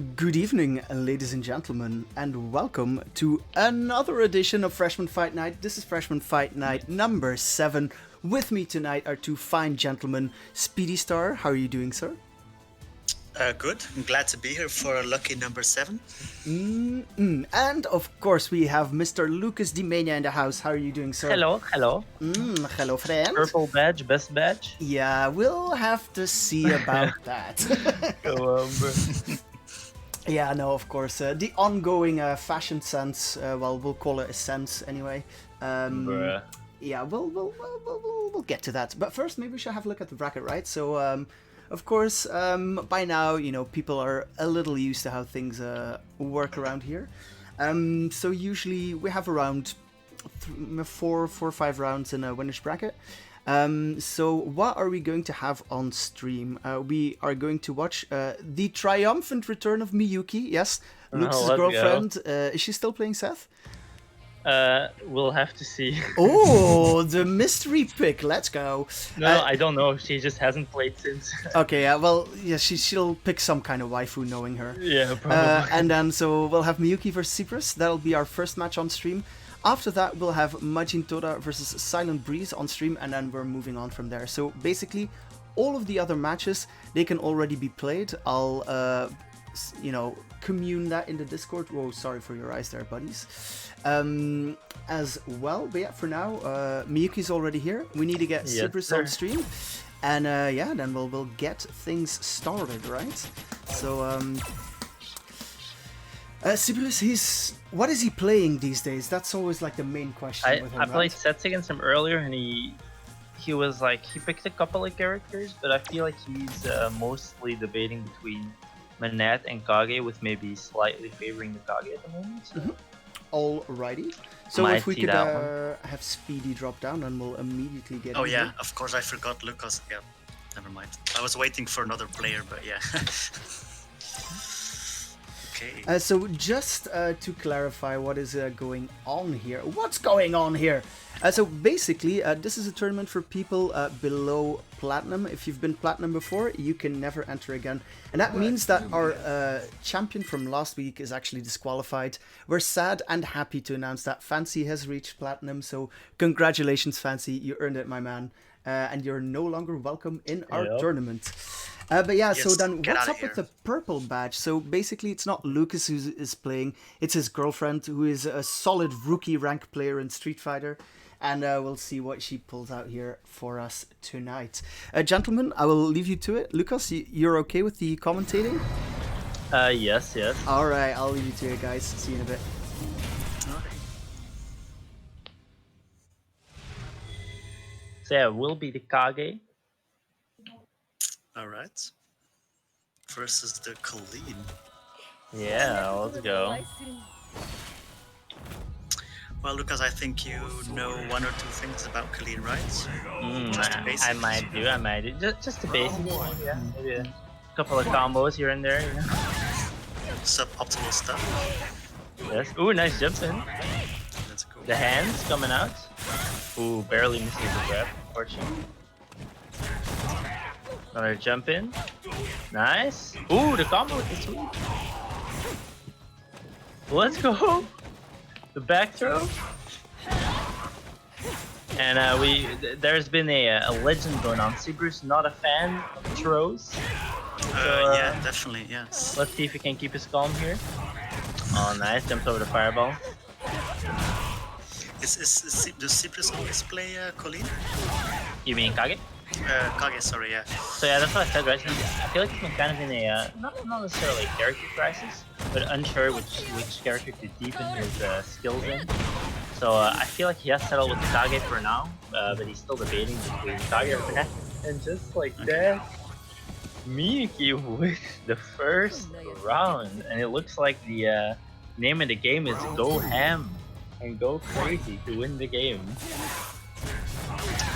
Good evening, ladies and gentlemen, and welcome to another edition of Freshman Fight Night. This is Freshman Fight Night number 7. With me tonight are two fine gentlemen. Speedy Star, how are you doing, sir? Good. I'm glad to be here for lucky number 7. And of course we have Mr. Lucas Dimenia in the house. How are you doing, sir? Hello. Hello, friend. Purple badge, best badge. Yeah, we'll have to see about that. Go on, bro. Yeah, no, of course. The ongoing fashion sense, well, we'll call it a sense anyway. Bruh. Yeah, we'll get to that. But first, maybe we should have a look at the bracket, right? So, of course, by now, you know, people are a little used to how things work around here. So usually we have around four or five rounds in a winner's bracket. So what are we going to have on stream? We are going to watch the triumphant return of Miyuki. Yes, Luke's girlfriend. Is she still playing Seth? We'll have to see. Oh, the mystery pick. Let's go. No, I don't know. She just hasn't played since. Okay, yeah, well, yeah, she'll pick some kind of waifu knowing her. Yeah, probably. And then, so we'll have Miyuki versus Cyprus. That'll be our first match on stream. After that, we'll have Majin Toda versus Silent Breeze on stream, and then we're moving on from there. So basically, all of the other matches, they can already be played. I'll, you know, commune that in the Discord. Whoa, sorry for your eyes there, buddies. As well, but yeah, for now, Miyuki's already here. We need to get Cyprus on stream. And yeah, then we'll get things started, right? So, Cyprus, what is he playing these days? That's always like the main question with him, I played sets against him earlier, and he was like, he picked a couple of characters, but I feel like he's mostly debating between Manette and Kage, with maybe slightly favoring the Kage at the moment. So. Alrighty. So if we could have Speedy drop down, and we'll immediately get. Oh yeah, of course I forgot Lucas. Yeah, never mind. I was waiting for another player, but yeah. Okay. So just to clarify what is going on here. What's going on here? So basically, this is a tournament for people below Platinum. If you've been Platinum before, you can never enter again. And that means that our champion from last week is actually disqualified. We're sad and happy to announce that Fancy has reached Platinum. So congratulations, Fancy. You earned it, my man. And you're no longer welcome in our tournament. But yeah, so then what's up with the purple badge? So basically it's not Lucas who is playing, it's his girlfriend, who is a solid rookie rank player in Street Fighter. And we'll see what she pulls out here for us tonight. Gentlemen, I will leave you to it. Lucas, you're okay with the commentating? Yes. Alright, I'll leave you to it, guys. See you in a bit. So yeah, we'll be the Kage. Alright. Versus the Colleen. Yeah, let's go. Well, Lucas, I think you know one or two things about Colleen, right? I might do. Just the basics. Yeah, maybe a couple of combos here and there. You know? Suboptimal stuff. Yes. Ooh, nice jump in. That's cool. The hands coming out. Ooh, barely misses the grab, unfortunately. Another jump in. Nice. Ooh, the combo with the sweep. Let's go. The back throw. And there's been a legend going on. Cyprus not a fan of throws. Yeah, definitely, yes. Let's see if we can keep his calm here. Oh, nice. Jumps over the fireball. Does Cyprus always play Colleen? You mean Kage? Kage, sorry, yeah. So yeah, that's what I said, right? I feel like he's been kind of in a, not necessarily a character crisis, but unsure which character to deepen his skills in. So I feel like he has settled with Kage for now, but he's still debating between Kage and Manette. And just like that, Miyuki wins the first round, and it looks like the name of the game is Go Ham and Go Crazy to win the game.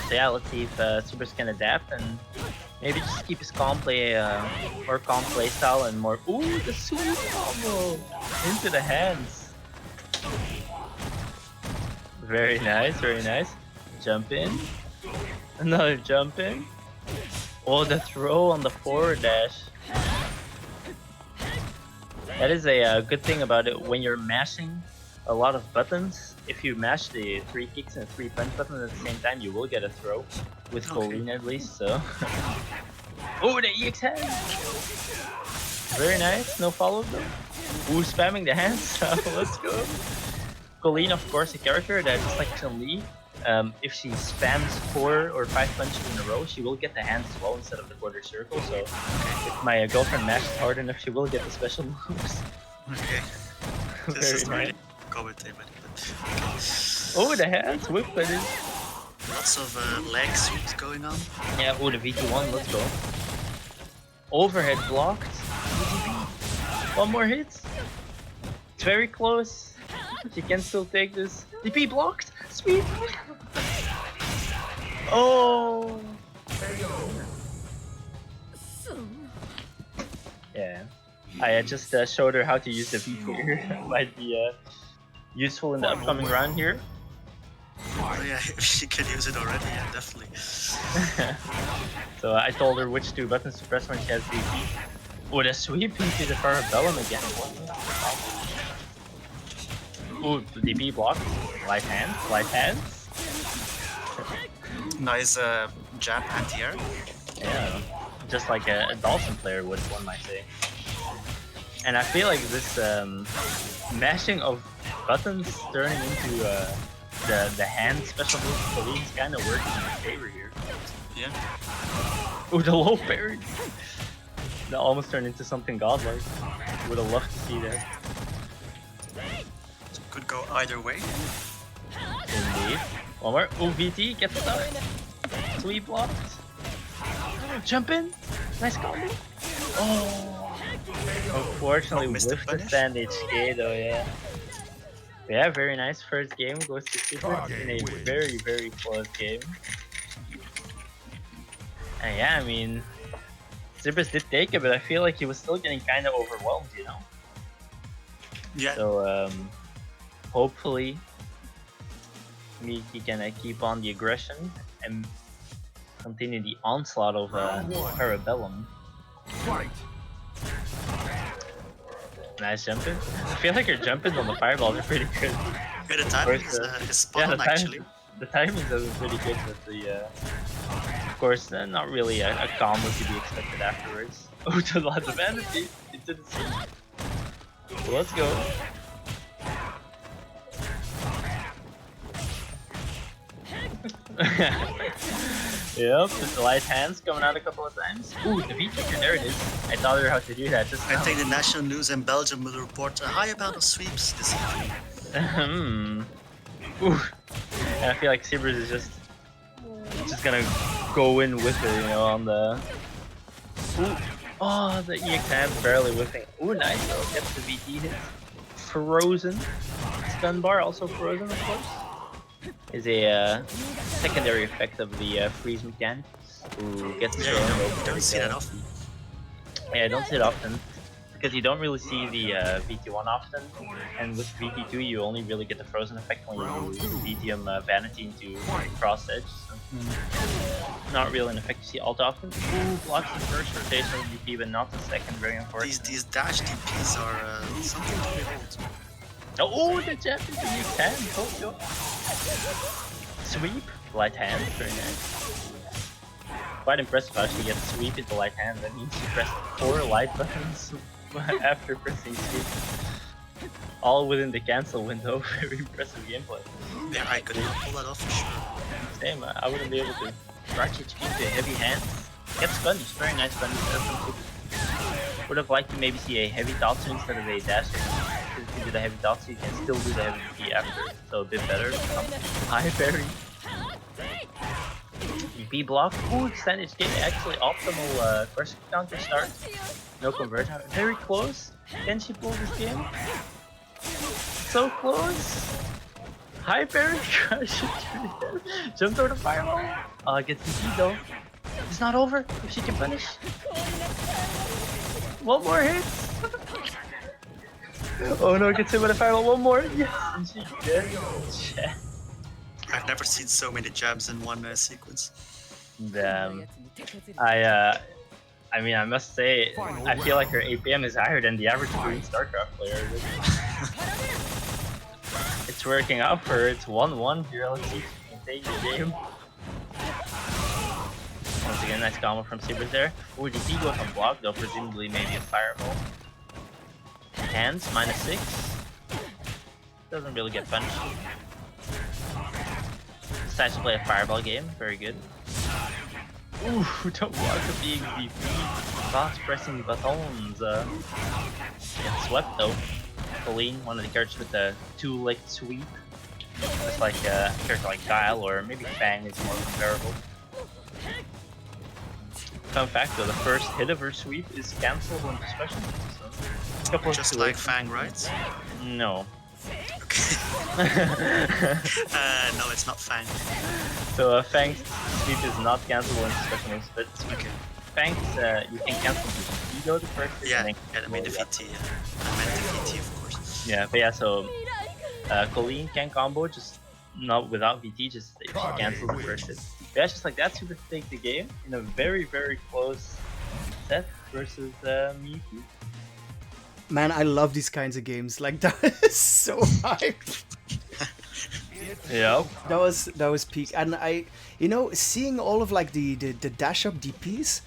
So yeah, let's see if Cyprus can adapt and maybe just keep his calm play, more calm play style and more. Ooh, the sweep combo into the hands. Very nice, very nice. Jump in, another jump in. Oh, the throw on the forward dash. That is a good thing about it when you're mashing a lot of buttons. If you mash the 3 kicks and 3 punch buttons at the same time, you will get a throw with Colleen at least. So, oh, the EX hand, very nice. No follow though. Ooh, spamming the hands. Let's go. Colleen, of course, a character that just like Chun-Li. If she spams 4 or 5 punches in a row, she will get the hands as well instead of the quarter circle. So if my girlfriend mashes hard enough, she will get the special moves. Okay. This is really commentated, but okay. Oh, the hands whip, that is. Lots of leg sweeps going on. Yeah, oh, the VT1, let's go. Overhead blocked. One more hit. It's very close. She can still take this. DP blocked. Sweet. Oh. Yeah. I just showed her how to use the VT here. Might be useful in the upcoming round here. Oh yeah, if she can use it already, yeah, definitely. So I told her which 2 buttons to press when she has VT. Oh, the sweep into the Parabellum again. Ooh, the DP block. Light hands, light hands. Nice jab anti-air. Yeah, just like a Dawson player would, one might say. And I feel like this mashing of buttons turning into the hand special move for Colleen is kind of working in my favor here. Yeah. Ooh, the low parry. That almost turned into something godlike. Would have loved to see that. Could go either way. Indeed. One more. Ooh, VT, get stuck. Sweep blocked. Jump in. Nice combo. Oh. Unfortunately, with the stand HK though, yeah. Yeah, very nice. First game goes to Super in a very, very close game. And yeah, I mean, Zibris did take it, but I feel like he was still getting kind of overwhelmed, you know? Yeah. So, hopefully, he can keep on the aggression and continue the onslaught of Parabellum. Nice jumping. I feel like your jump-ins on the fireballs are pretty good. Yeah, the timing is spot on, actually. The timing is pretty good with the, of course, not really a combo to be expected afterwards. Oh, to the vanity! It didn't see. Let's go. Yep, the light hands coming out a couple of times. Ooh, the V-trigger, there it is. I taught her how to do that just now. I think the national news in Belgium will report a high amount of sweeps this evening. Ooh. And I feel like Zibris is just gonna go in with it, you know, on the... Ooh. Oh, the EX hand barely whiffing. Ooh, nice though, gets the VT hit. Frozen. Stun bar also frozen, of course. Is a secondary effect of the freeze mechanics. Who gets thrown over. You don't see that often. Yeah, I don't see it often because you don't really see the VT1 often, and with VT2 you only really get the frozen effect when you VTM Vanity into cross edge. So not really an effect you see all too often. Ooh, blocks the first rotation of DP, but not the second. Very unfortunate. These dash DPs are something to behold. Oh, the jab into the hand. Oh, no. Sweep, light hand, very nice. Quite impressive how she gets sweep into light hand. That means she pressed 4 light buttons after pressing sweep. All within the cancel window. Very impressive gameplay. Yeah, I couldn't pull that off for sure. Same, I wouldn't be able to. Rush HP into heavy hands. Gets punish, very nice punish. Would have liked to maybe see a heavy Tatsu instead of a dash. If you do the heavy Tatsu, you can still do the heavy DP after, so a bit better. High parry. DP block. Ooh, extended game. Actually, optimal first counter start. No conversion. Very close. Can she pull this game? So close. High parry. Jumped over the fireball. Gets DP though. It's not over if she can punish. One more hit. Oh no, gets hit with a fireball. One more. Yes, and she gets. I've never seen so many jabs in one sequence. Damn. I I mean, I must say, I feel like her APM is higher than the average Korean StarCraft player. It's working out for her. It's 1-1 here. Let's see if she can take the game. Once again, nice combo from Sabers there. Ooh, DP goes on block though, presumably maybe a fireball. Hands, -6. Doesn't really get punished. Decides to play a fireball game, very good. Ooh, don't want to be VP. Fast pressing buttons. Gets swept though. Colleen, one of the characters with the 2-legged sweep. Just like a character like Kyle or maybe Fang is more comparable. Fun fact though, the first hit of her sweep is cancelled when the special. So, just like Fang, right? No. No, it's not Fang. So Fang's sweep is not cancelled when special moves, but Okay. Fang's you can cancel the VT though the first hit. Yeah, and then I mean the VT. I meant the VT, of course. Yeah, but yeah, so Colleen can combo, just not without VT, just if she cancels the first hit. But yeah, just like that, Super take the game in a very, very close set versus Miyuki. Man, I love these kinds of games. Like, that is so hype. Yeah. That was peak. And seeing all of like the dash up DPs,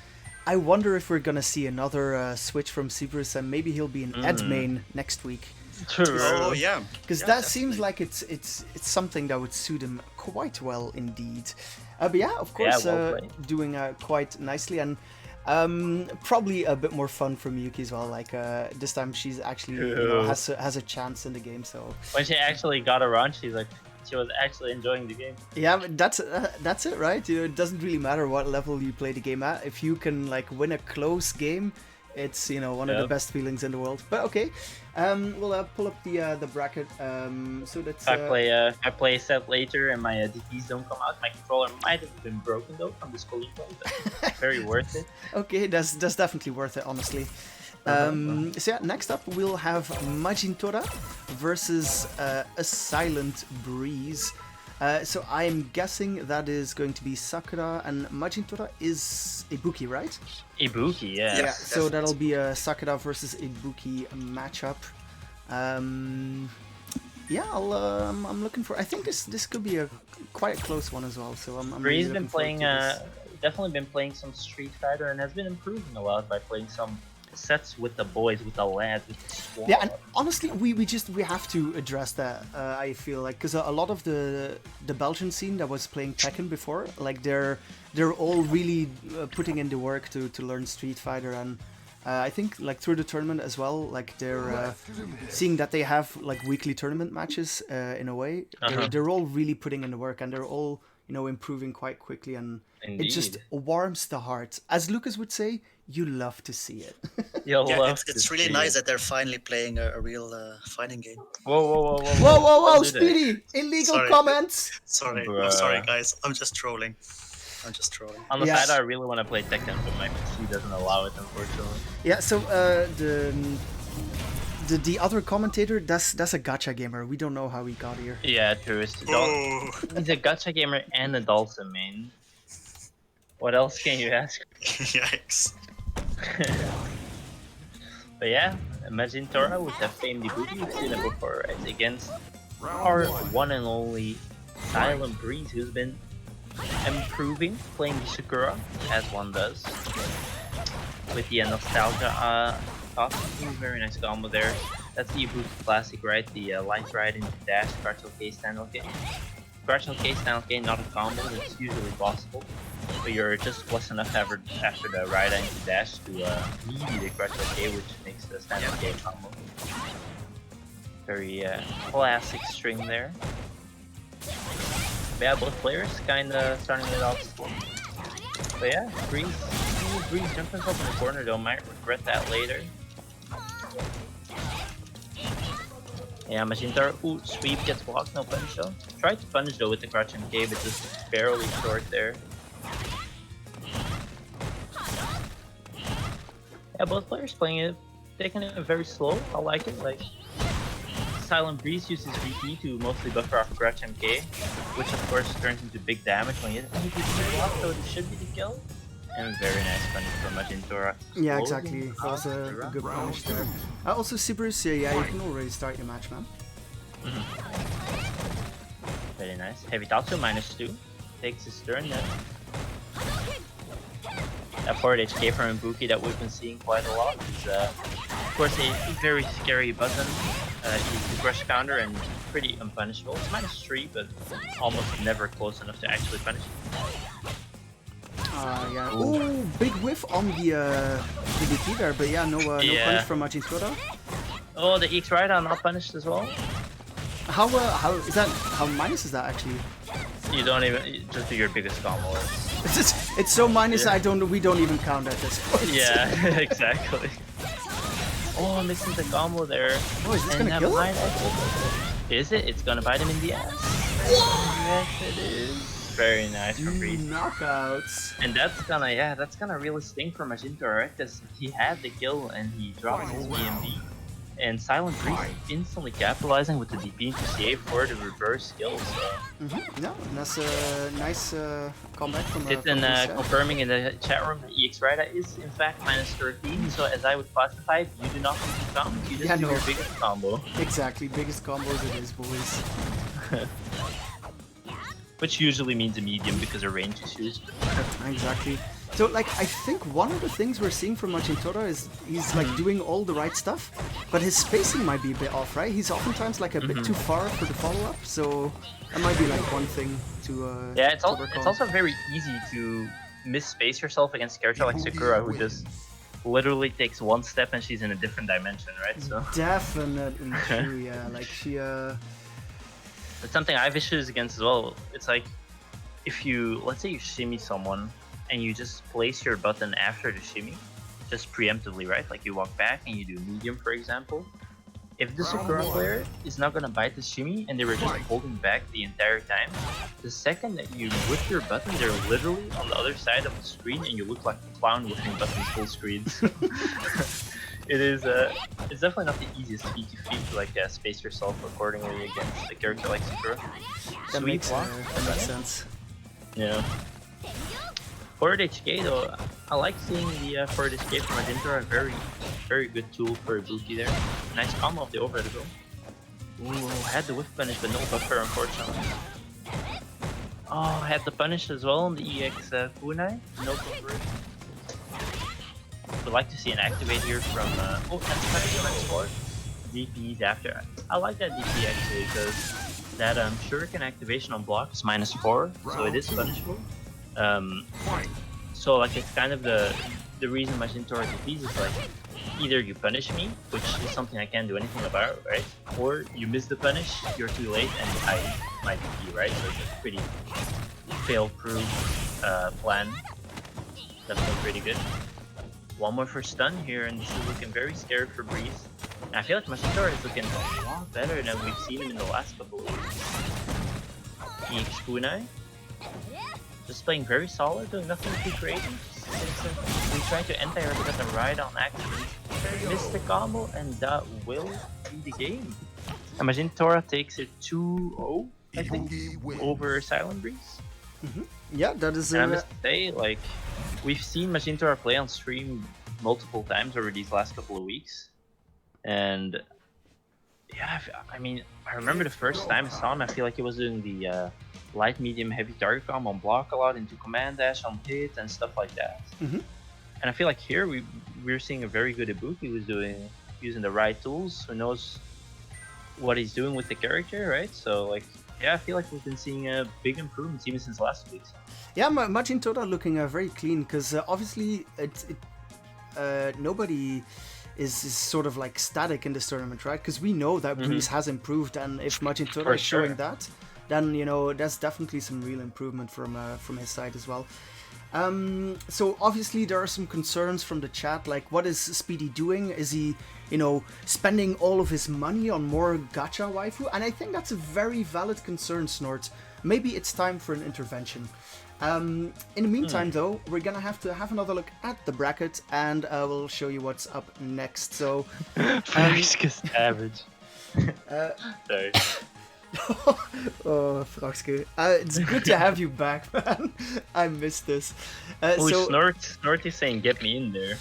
I wonder if we're gonna see another switch from Cerberus, and maybe he'll be an Ed main next week. True. Oh yeah. Because that seems like it's something that would suit him quite well indeed. But yeah, of course, well played. doing quite nicely, and probably a bit more fun for Miyuki as well. Like this time, she's actually has a chance in the game. So When she actually got around, she was actually enjoying the game. yeah, but that's it, right? It doesn't really matter what level you play the game at. If you can like win a close game, it's one of the best feelings in the world. But okay, we'll pull up the bracket. So that's If I play a set later and my DPs don't come out, my controller might have been broken though from this Colleen play, but very worth it. okay. That's definitely worth it, honestly. So yeah, next up we'll have Majintora versus a Silent Breeze. So I'm guessing that is going to be Sakura, and Majintora is Ibuki, right? Ibuki, yeah. Yeah. So that'll be a Sakura versus Ibuki matchup. Yeah, I'm looking for. I think this could be quite a close one as well. So I'm Bree's really been looking forward playing, to this. definitely been playing some Street Fighter and has been improving a lot by playing some sets with the boys, with the lads, with the squad. Yeah, and honestly, we have to address that. I feel like because a lot of the Belgian scene that was playing Tekken before, like they're all really putting in the work to learn Street Fighter, and I think like through the tournament as well, like they're seeing that they have like weekly tournament matches in a way. They're all really putting in the work, and they're all improving quite quickly, and Indeed. it just warms the heart. As Lucas would say, you love to see it. You'll Yeah, love it's to really see nice it. that they're finally playing a real fighting game. Whoa, Whoa, Don't do that. Speedy! Illegal Sorry. comments! Sorry, Bruh. I'm sorry guys. I'm just trolling. On the Yeah. side, I really want to play Tekken, but my PC doesn't allow it, unfortunately. Yeah, so the other commentator, that's a gacha gamer. We don't know how he got here. Yeah, true. He's Oh, a gacha gamer and a Dhalsim main. What else can you ask? yikes. But yeah, imagine Tora with the famed Ibuki. We've seen it before, right? Against our one and only Silent Breeze, who's been improving, playing Sakura, as one does. With the nostalgia costume, very nice combo there. That's the Ibuki classic, right? The light ride into dash, partial K stand okay. Partial K stand okay, not a combo, it's usually possible. But you're just plus enough after the ride into dash to need the partial K, which makes the stand okay combo. Very classic string there. But yeah, both players kinda starting it off slow. But yeah, Breeze jumping up in the corner though, might regret that later. Yeah, Majintar, ooh, sweep gets blocked, no punish though. Tried to punish though with the crouch MK, but just barely short there. Yeah, both players playing it, taking it very slow, I like it. Like, Silent Breeze uses VP to mostly buffer off crouch MK, which of course turns into big damage when you hit the block, so it should be the kill. And very nice punish from Magintora. Yeah, Exploding exactly. That was a around. good punish there. Also, Sibrus, yeah, you can already start your match, man. Very nice. Heavy Tatsu -2. Takes his turn then. That forward HK from Ibuki that we've been seeing quite a lot is, of course, a very scary button. He's rush counter and pretty unpunishable. It's -3, but almost never close enough to actually punish. Yeah. Ooh, big whiff on the DT there, but yeah, no punish from Magintora. Oh, the EX Rider not punished as well. How is that? How minus is that actually? You don't even just do your biggest combo. It's so minus. Yeah. We don't even count at this point. Yeah, exactly. Oh, missing the combo there. Oh, is this And gonna kill him? Is it? It's gonna bite him in the ass. Yes, it is. Very nice from Breeze. Knockouts. And that's gonna really sting for Magintora, right? Because he had the kill and he dropped his BMB. And Silent Breeze instantly capitalizing with the DP into CA for the reverse kill. So. Yeah, that's a nice comeback from Titten confirming in the chat room that EX Rider is in fact -13. So as I would classify it, you do not need to count. You just do your biggest combo. Exactly, biggest combos it is, boys. Which usually means a medium because of range issues. Exactly. So, like, I think one of the things we're seeing from Magintora is he's, like, doing all the right stuff, but his spacing might be a bit off, right? He's oftentimes, like, a bit too far for the follow-up, so that might be, like, one thing to yeah, it's also very easy to misspace yourself against a character like Sakura, who just literally takes one step and she's in a different dimension, right? So definitely true, yeah. Like, she, It's something I have issues against as well. It's like, if you, let's say you shimmy someone, and you just place your button after the shimmy, just preemptively, right? Like you walk back and you do medium, for example. If the Sakura player is not gonna bite the shimmy and they were just holding back the entire time, the second that you whip your button, they're literally on the other side of the screen and you look like a clown whipping buttons full screen. It's definitely not the easiest feat to like space yourself accordingly against a character like Sakura. that makes sense. Yeah. Forward HK though, I like seeing the forward HK from Magintora, very good tool for Ibuki there. Nice combo of the overhead though. Ooh, had the whiff punish but no buffer unfortunately. Oh, had the punish as well on the EX kunai, no buffer. Would like to see an activate here from, oh, that's -4. DPs after. I like that DP actually because that shuriken activation on block is -4, so it is punishable. So like it's kind of the reason Magintora DPs is like either you punish me, which is something I can't do anything about, right? Or you miss the punish, you're too late, and I my DP, right? So it's a pretty fail-proof plan. Definitely pretty good. One more for stun here, and this is looking very scary for Breeze. And I feel like Magintora is looking a lot better than we've seen him in the last couple of weeks. EX kunai. Just playing very solid, doing nothing too crazy. We tried to anti-her to get the ride on accident. Missed the combo, and that will be the game. And Magintora takes it 2-0, I think, over Silent Breeze. Yeah, that is. And I must say, like, we've seen Magintora play on stream multiple times over these last couple of weeks, and yeah, I mean, I remember the first time I saw him, I feel like he was doing the light, medium, heavy target combo on block a lot, into command dash on hit and stuff like that. And I feel like here we're seeing a very good Ibuki who's using the right tools, who knows what he's doing with the character, right? So like, yeah, I feel like we've been seeing big improvements even since last week. Yeah, Magintora looking very clean because obviously nobody is sort of like static in this tournament, right? Because we know that Breeze has improved, and if Magintora is showing that, then you know that's definitely some real improvement from his side as well. So obviously there are some concerns from the chat, like what is Speedy doing? Is he, you know, spending all of his money on more gacha waifu? And I think that's a very valid concern, Snort. Maybe it's time for an intervention. In the meantime, though, we're gonna have to have another look at the bracket, and we'll show you what's up next. So, Average. Sorry. Oh, Frogske. It's good to have you back, man. I missed this. Oh, Snort is saying, get me in there.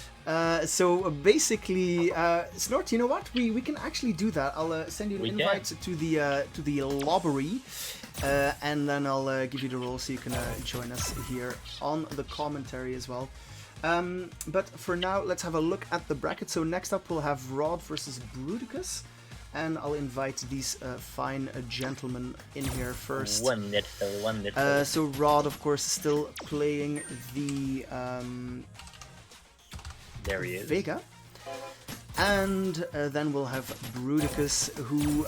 So basically, Snort, you know what? We can actually do that. I'll send you an invite to the lobby, and then I'll give you the role so you can join us here on the commentary as well. But for now, let's have a look at the bracket. So next up, we'll have Rod versus Bruticus. And I'll invite these fine gentlemen in here first. Wonderful. So Rod, of course, is still playing the there he is. Vega. And then we'll have Bruticus, who,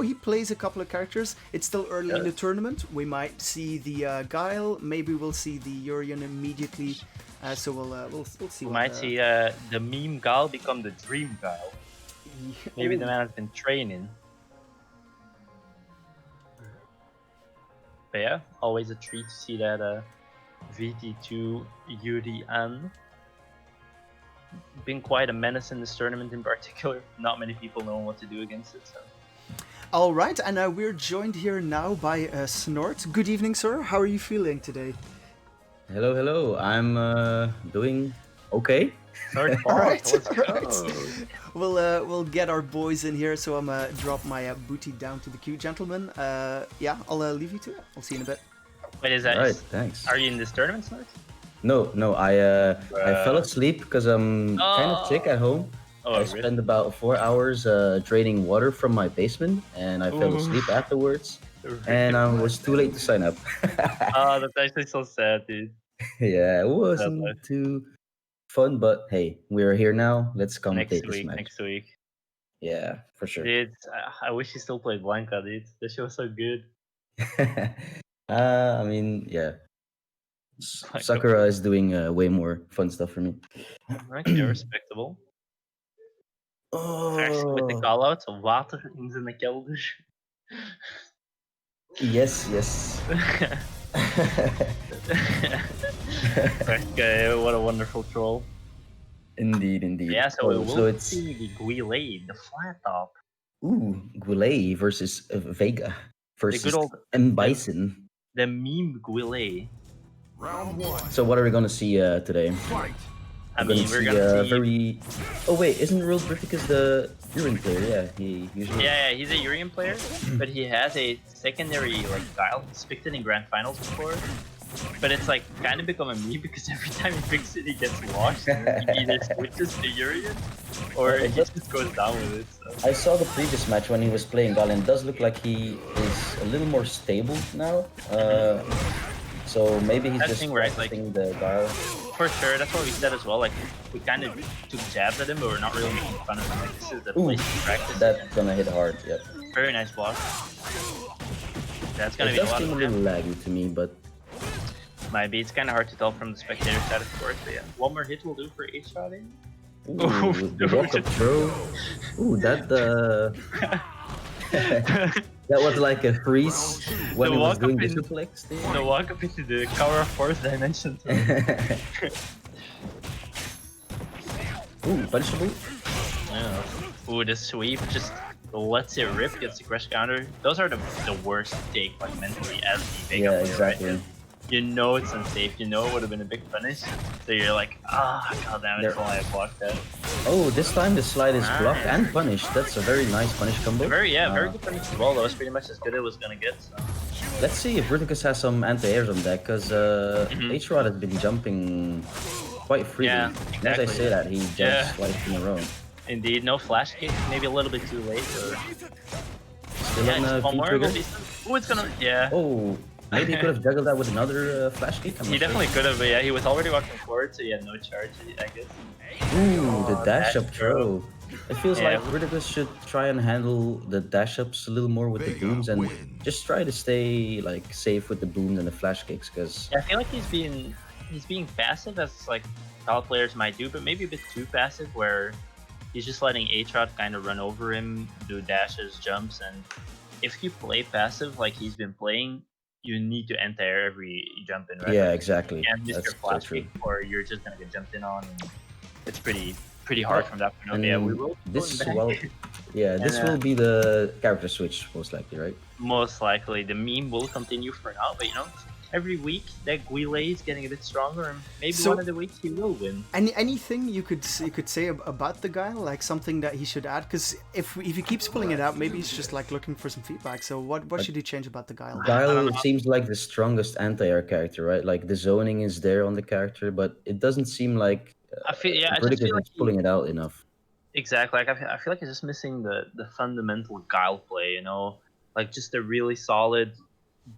he plays a couple of characters. It's still early in the tournament. We might see the Guile. Maybe we'll see the Urian immediately. So we'll see. We might see the meme Guile become the dream Guile. Maybe the man has been training. But yeah, always a treat to see that VT2 Urian. Been quite a menace in this tournament in particular. Not many people know what to do against it. So. All right, and we're joined here now by Snort. Good evening, sir. How are you feeling today? Hello. I'm doing okay. All right. We'll get our boys in here. So I'm gonna drop my booty down to the queue, gentlemen. I'll leave you to it. I'll see you in a bit. Wait, is that? All right, thanks. Are you in this tournament, Snort? No. I fell asleep because I'm kind of sick at home. I spent about 4 hours draining water from my basement, and I fell asleep afterwards. And I was too late to sign up. Oh, that's actually so sad, dude. Yeah, it wasn't too fun, but hey, we're here now. Let's commentate this match. Next week. Yeah, for sure. Dude, I wish you still played Blanca, dude. That shit was so good. I mean, yeah. Sakura is doing way more fun stuff for me. Okay, respectable. With the call-outs, water in zijn kelder. Yes. Okay, what a wonderful troll. Indeed. Yeah, so we'll see the Guile, the flat top. Ooh, Guile versus Vega versus the good old Bison. The meme Guile. Round 1. So what are we gonna see today? Fight. We're gonna see very. Oh wait, isn't Real Brificus the Urian player? Yeah, he usually. Yeah, he's a Urian player, but he has a secondary Guile. He's picked it in Grand Finals before, but it's kind of become a meme because every time he picks it, he gets washed. And he either switches to Urian or he just goes down with it. So. I saw the previous match when he was playing Guile, and it does look like he is a little more stable now. So maybe he's just practicing the Guile. For sure, that's what we said as well. We kind of took jabs at him, but we're not really making fun of him. This is the place to practice. That's gonna hit hard, yeah. Very nice block. That's gonna be a lot of a little laggy to me, but... Might be. It's kind of hard to tell from the spectator side, of course, but yeah. One more hit will do for H-shot in. Ooh, the walk-up throw. Ooh, that that was like a freeze when he was doing the suplex thing. The walk up into the cover of 4th dimension. Ooh, punishable. Yeah. Ooh, the sweep just lets it rip, gets the crush counter. Those are the worst to take, mentally, as the Vega player, exactly. Right? You know it's unsafe, you know it would have been a big punish, so you're like, goddamn, it's why I blocked that. Oh, this time the slide is blocked and punished. That's a very nice punish combo. Very good punish as well. That was pretty much as good as it was gonna get. So. Let's see if Bruticus has some anti-airs on deck, because H-Rod has been jumping quite freely. Yeah, exactly. As I say that, he jumps twice in a row. Indeed, no flash kick, maybe a little bit too late. Or... Still on a V-trigger. Oh, it's gonna, Oh. Maybe he could have juggled that with another flash kick. He definitely could have, but yeah, he was already walking forward, so he had no charge, I guess. Ooh, the dash-up throw. It feels like Bruticus should try and handle the dash-ups a little more with the booms and just try to stay safe with the booms and the flash kicks, because... Yeah, I feel like he's being passive, as top players might do, but maybe a bit too passive, where he's just letting H-Rod kind of run over him, do dashes, jumps, and if you play passive like he's been playing, you need to anti-air every jump in, right? Yeah, exactly. And miss your flash kick, or you're just gonna get jumped in on, and it's pretty hard from that point of view. Yeah, we will. This is well, Yeah, this will be the character switch, most likely, right? Most likely. The meme will continue for now, but every week that Guile is getting a bit stronger, and maybe one of the weeks he will win. Anything you could say about the guy, like something that he should add? Because if he keeps pulling it out, maybe he's just like looking for some feedback. So what should he change about the Guile? Guile seems like the strongest anti-air character, right? Like the zoning is there on the character, but it doesn't seem like I just Bruticus feel like is pulling it out enough. Exactly. Like I feel like he's just missing the fundamental Guile play. Like just the really solid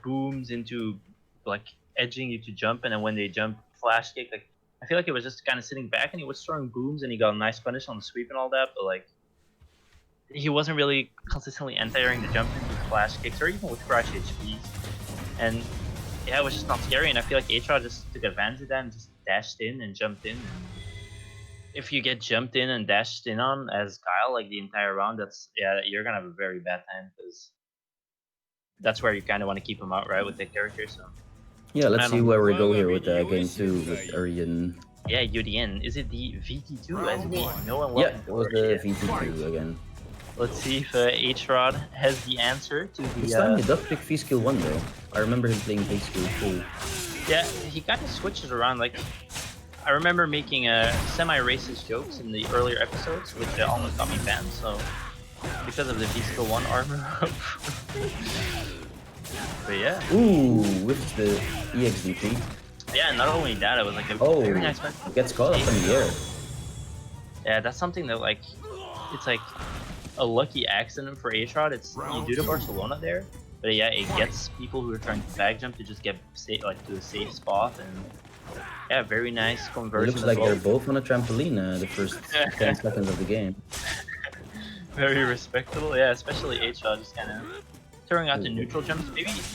booms into like edging you to jump, and then when they jump, flash kick. Like I feel like it was just kind of sitting back, and he was throwing booms, and he got a nice punish on the sweep and all that. But like he wasn't really consistently anti-airing the jump into flash kicks or even with crash HPs. And yeah, it was just not scary. And I feel like Atra just took advantage of that and just dashed in and jumped in. And if you get jumped in and dashed in on as Guile like the entire round, you're gonna have a very bad time, because that's where you kind of want to keep him out, right, with the character. So yeah, let's see where we go here with game 2 with Aryan. Yeah, UDN. Is it the VT2 as we know and love? Yeah, it was the VT2 again. Let's see if H-Rod has the answer to the... This time he does pick V-Skill 1 though. I remember him playing V-Skill 2. Yeah, he kind of switches around. Like, I remember making semi-racist jokes in the earlier episodes, which almost got me banned, so... Because of the V-Skill 1 armor up. But yeah. Ooh, with the EXDP. Yeah, not only that, it was like a very nice match. Gets caught up in the air. Yeah, that's something that like, it's like a lucky accident for H-Rod. You do the Barcelona there, but yeah, it gets people who are trying to back jump to just get to a safe spot, and yeah, very nice conversion. It looks like they're both on a trampoline the first 10 seconds of the game. Very respectable, yeah, especially H-Rod just kind of throwing out the neutral jumps,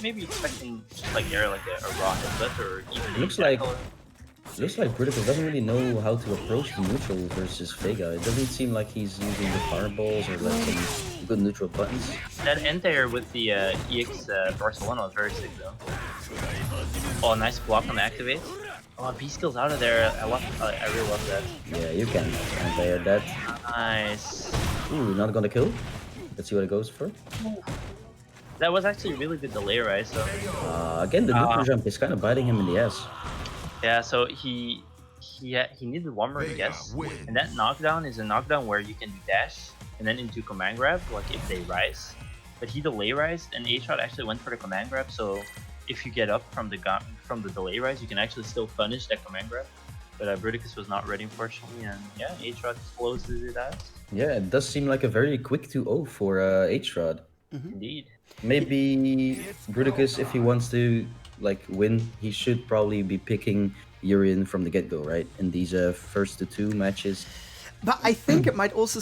maybe expecting just like there like a raw headbutt or even looks like Bruticus doesn't really know how to approach the neutral versus Vega. It doesn't seem like he's using the fireballs or like some good neutral buttons. That anti-air with the EX Barcelona was very sick though. Oh, nice block on the activate. Oh, V-Skill's out of there. I really love that. Yeah, you can anti-air that. Nice. Ooh, not gonna kill. Let's see what it goes for. That was actually a really good delay, right? So again, the neutral jump is kind of biting him in the ass. Yeah, so he needed one more guess, and that knockdown is a knockdown where you can dash and then into command grab, like if they rise. But he delay rised, and H-Rod actually went for the command grab. So if you get up from the delay rise, you can actually still punish that command grab. But Bruticus was not ready, unfortunately, and yeah, H-Rod closes it out. Yeah, it does seem like a very quick 2-0 for H-Rod. Indeed. Maybe Bruticus, if he wants to like win, he should probably be picking Urian from the get-go, right? In these first two matches. But I think it might also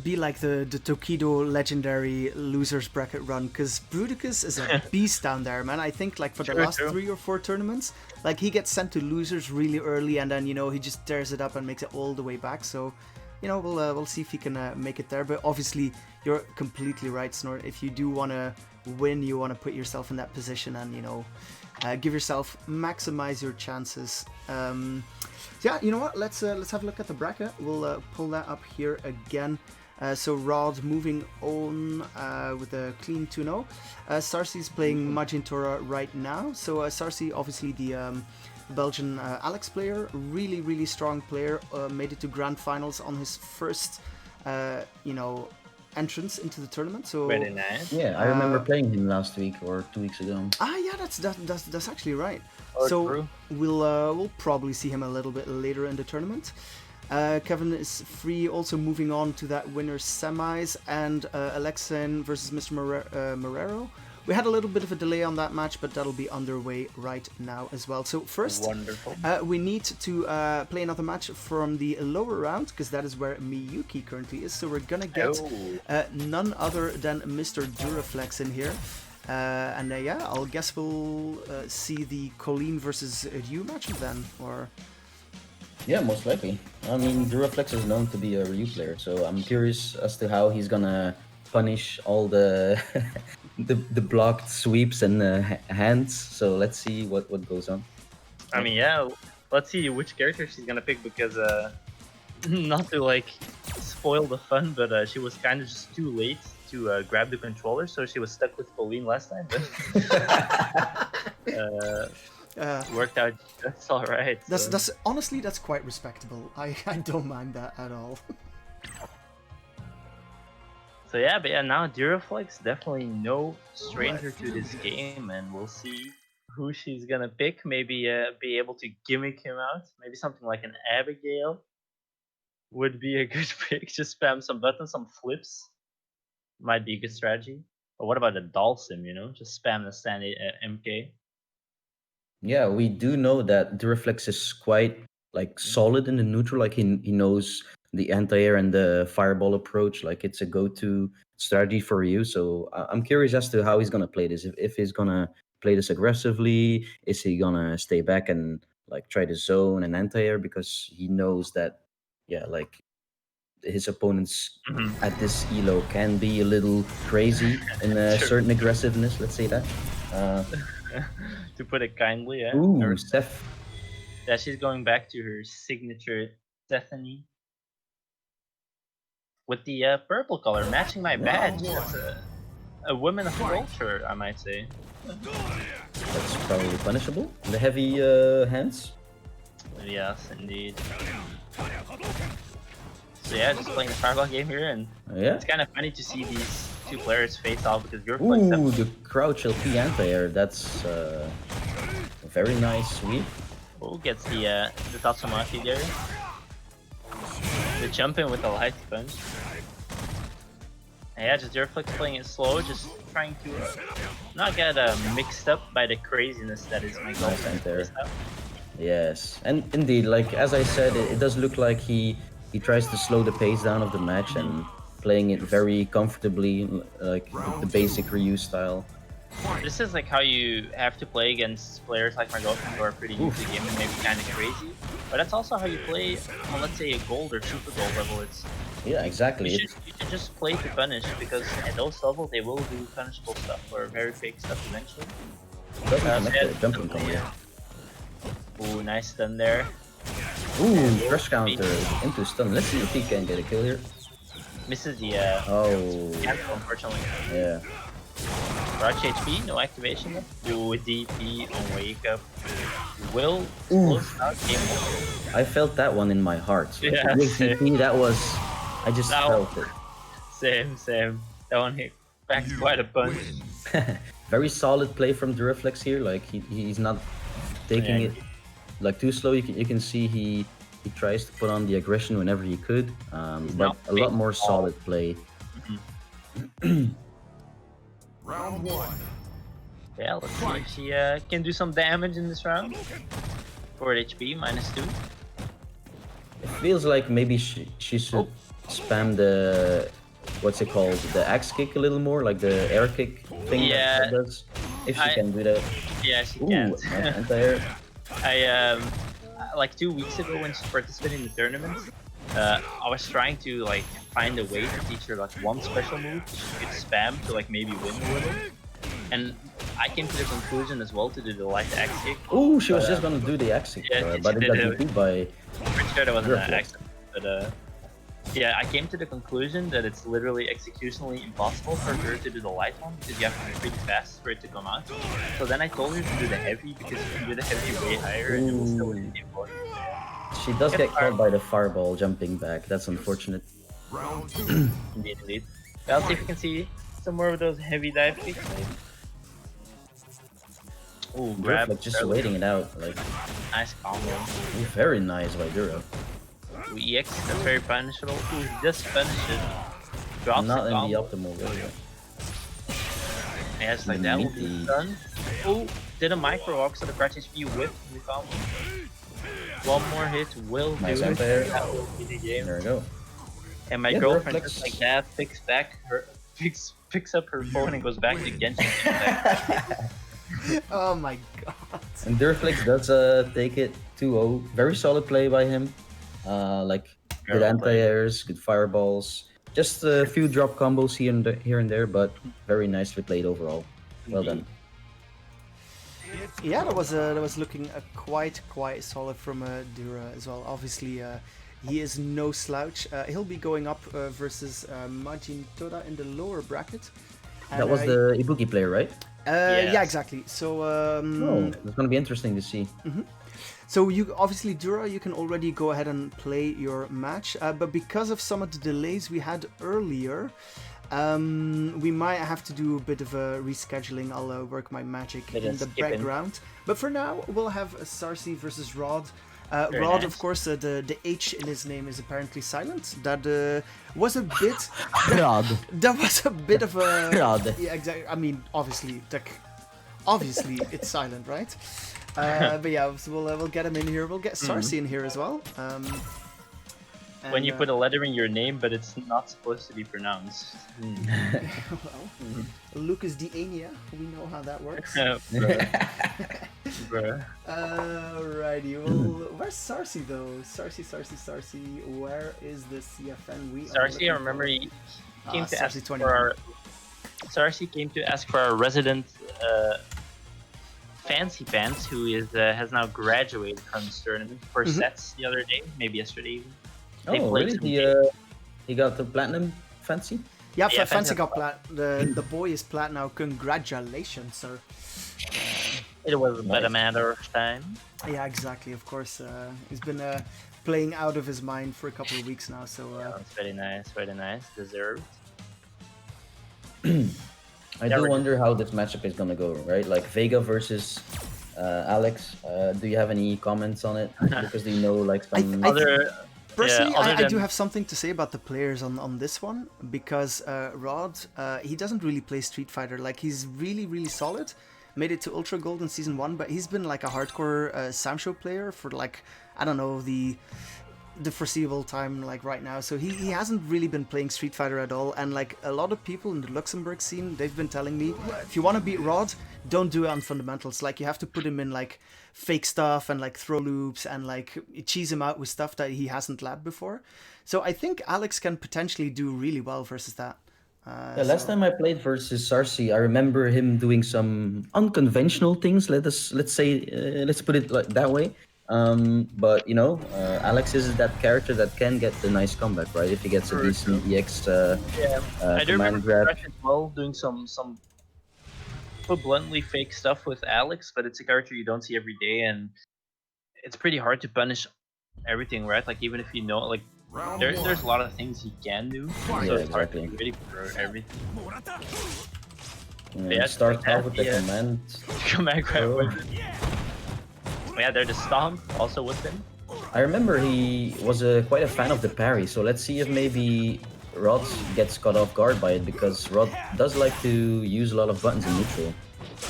be like the Tokido legendary losers bracket run, because Bruticus is a beast down there, man. I think like for the last 3 or 4 tournaments, like he gets sent to losers really early, and then he just tears it up and makes it all the way back. So we'll see if he can make it there. But obviously, you're completely right, Snort. If you do want to win, you want to put yourself in that position and give yourself, maximize your chances. Yeah, you know what? Let's have a look at the bracket. We'll pull that up here again. So Rod moving on with a clean 2-0. Sarsi's playing Magintora right now. So Sarsi, obviously the Belgian Alex player, really strong player, made it to grand finals on his first entrance into the tournament. So very nice. Yeah, I remember playing him last week or 2 weeks ago. Yeah, that's actually right. Oh, so true. We'll probably see him a little bit later in the tournament. Kevin is free, also moving on to that winner's semis, and Alexin versus Mr. Marrero. We had a little bit of a delay on that match, but that'll be underway right now as well. So first, wonderful. We need to play another match from the lower round, because that is where Miyuki currently is. So we're gonna get none other than Mr. Duraflex in here. And yeah, I'll guess we'll see the Colleen versus Ryu match then, or... Yeah, most likely. I mean, Duraflex is known to be a Ryu player, so I'm curious as to how he's gonna punish all the the blocked sweeps and hands. So let's see what goes on. I mean, yeah, let's see which character she's gonna pick, because not to like spoil the fun, but she was kind of just too late to grab the controller, so she was stuck with Pauline last time. But worked out just all right. That's honestly, that's quite respectable. I don't mind that at all. So yeah, but yeah, now Duraflex definitely no stranger to this game, and we'll see who she's gonna pick. Maybe be able to gimmick him out. Maybe something like an Abigail would be a good pick. Just spam some buttons, some flips. Might be a good strategy. But what about the Dalsim, you know? Just spam the standard MK. Yeah, we do know that Duraflex is quite like solid in the neutral. Like he knows the anti-air and the fireball approach. Like it's a go-to strategy for you. So I'm curious as to how he's gonna play this. If he's gonna play this aggressively, is he gonna stay back and like try to zone and anti-air because he knows that, yeah, like his opponents at this elo can be a little crazy in a certain aggressiveness. Let's say that. To put it kindly, yeah. Ooh, Steph. Yeah, she's going back to her signature Stephanie. With the purple color, matching my badge. That's a woman of culture, I might say. That's probably punishable. The heavy hands. Yes, indeed. So yeah, just playing the fireball game here, and it's kind of funny to see these two players face off because you're Ooh, the crouch LP anti-air. That's a very nice sweep. Who gets the Tatsumaki there? The jump in with the light punch. And yeah, just Duraflex playing it slow, just trying to not get mixed up by the craziness that is my girlfriend there. Yes, and indeed, like as I said, it does look like he tries to slow the pace down of the match and playing it very comfortably, like the basic Ryu style. This is like how you have to play against players like my girlfriend who are pretty new to the game and maybe kind of crazy. But that's also how you play on, let's say, a gold or super gold level. It's exactly. You should just play to punish because at those levels they will do punishable stuff or very fake stuff eventually. Jumping combo. Ooh, nice stun there. Ooh, rush counter into stun. Let's see if he can get a kill here. Misses the cancel, unfortunately. Yeah. Rush HP, no activation. Ooh, DP on wake up. Will close out game over. I felt that one in my heart. So yeah, DP, that was. I just felt it. Same. That one hit back quite a bunch. Very solid play from Duraflex here. Like he's not taking it like too slow. You can see he tries to put on the aggression whenever he could, but a lot more solid play. Round one. Yeah, let's see if she can do some damage in this round. 4 HP, -2. It feels like maybe she should spam the what's it called, the axe kick a little more, like the air kick thing. Yeah, that does. If she can do that. Yeah, she can. Anti-air. Like 2 weeks ago when she participated in the tournament, I was trying to like find a way to teach her like one special move she could spam to like maybe win a little. And I came to the conclusion as well to do the light axe kick. Oh, she was just gonna do the axe kick, but it got defeated by. I'm pretty sure that wasn't an accident, but yeah, I came to the conclusion that it's literally executionally impossible for her to do the light one because you have to be pretty fast for it to come out. So then I told her to do the heavy because you can do the heavy way higher and it will still hit the opponent. She does get caught by the fireball jumping back. That's unfortunate. Indeed. Well, see if we can see some more of those heavy dive kicks maybe. Ooh, grab. Like just waiting it out. Like nice combo. Ooh, very nice by Duro. Ooh, EX, that's very punishable. Ooh, he just punished it. Drops not the in combo. the optimal way. Yeah, it's like that will be done. Ooh, did a micro walk so the crouch HP with the combo. One more hit will do it. That will be the game. There we go. And my girlfriend just like that picks up her phone and goes back to Genshin. Oh my god. And Duraflex does take it 2-0. Very solid play by him. Like good anti-airs, good fireballs. Just a few drop combos here and there, but very nicely played overall. Well done. Yeah, that was looking quite solid from Dura as well. Obviously, He is no slouch. He'll be going up versus Majin Toda in the lower bracket. And, That was the Ibuki player, right? Yes. Yeah, exactly. So It's gonna be interesting to see. So you obviously, Dura, you can already go ahead and play your match, but because of some of the delays we had earlier, we might have to do a bit of a rescheduling. I'll work my magic in the background. But for now, we'll have Sarsi versus Rod. Rod, of course, the H in his name is apparently silent. That was a bit... Rod. That was a bit of a... Rod. Yeah, exactly. I mean, obviously, it's silent, right? But yeah, so we'll get him in here. We'll get Sarsi in here as well. When you put a letter in your name, but it's not supposed to be pronounced. Well, Lucas Diania, we know how that works. Bruh. Alrighty, well, where's Sarsi though? Sarsi, where is the CFN? Sarsi, I remember he came to ask Sarsi for our... Sarsi came to ask for our resident Fancy Pants, who is has now graduated from this tournament for sets the other day, maybe yesterday even. Oh, really? He got the platinum Fancy? Yeah, Fancy got plat. The boy is plat now. Congratulations, sir. It was but a matter of time. Yeah, exactly. Of course, he's been playing out of his mind for a couple of weeks now. So it's very nice, deserved. I do wonder how this matchup is gonna go, right? Like Vega versus Alex. Do you have any comments on it? Because do you know like some other? Personally, yeah, I do have something to say about the players on this one, because Rod, he doesn't really play Street Fighter. Like, he's really solid. Made it to Ultra Gold in Season 1, but he's been like a hardcore Samsho player for like, I don't know, the foreseeable time, like right now. So he hasn't really been playing Street Fighter at all. And like a lot of people in the Luxembourg scene, they've been telling me, if you want to beat Rod, don't do it on fundamentals. Like, you have to put him in like fake stuff and like throw loops and like cheese him out with stuff that he hasn't labbed before. So I think Alex can potentially do really well versus that. Last time I played versus Sarsi, I remember him doing some unconventional things. Let's put it like that way. But you know, Alex is that character that can get the nice comeback, right? If he gets a decent EX I do remember grab. as well doing some put bluntly fake stuff with Alex, but it's a character you don't see every day, and it's pretty hard to punish everything, right? Like, even if you know, like, there's a lot of things he can do, so it's hard to really for everything. Yeah, start off with the command grab weapon. Yeah, there's the stomp also with him. I remember he was quite a fan of the parry, so let's see if maybe Rod gets caught off guard by it, because Rod does like to use a lot of buttons in neutral.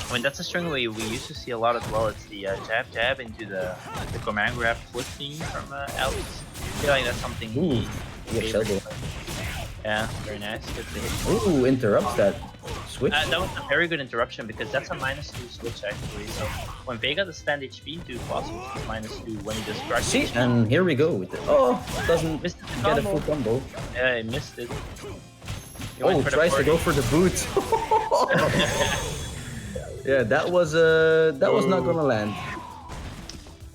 I mean, that's a string we used to see a lot as well. It's the jab into the command grab flip theme from Alex. I feel like that's something he elbow. Yeah, very nice. Good to hit. Ooh, interrupts that switch. That was a very good interruption, because that's a -2 switch actually. So when Vega does stand HP to possible -2 when he does crush. See, and here we go with it. Oh, doesn't get a full combo. Yeah, he missed it. He tries to go for the boot. Yeah, that was not gonna land.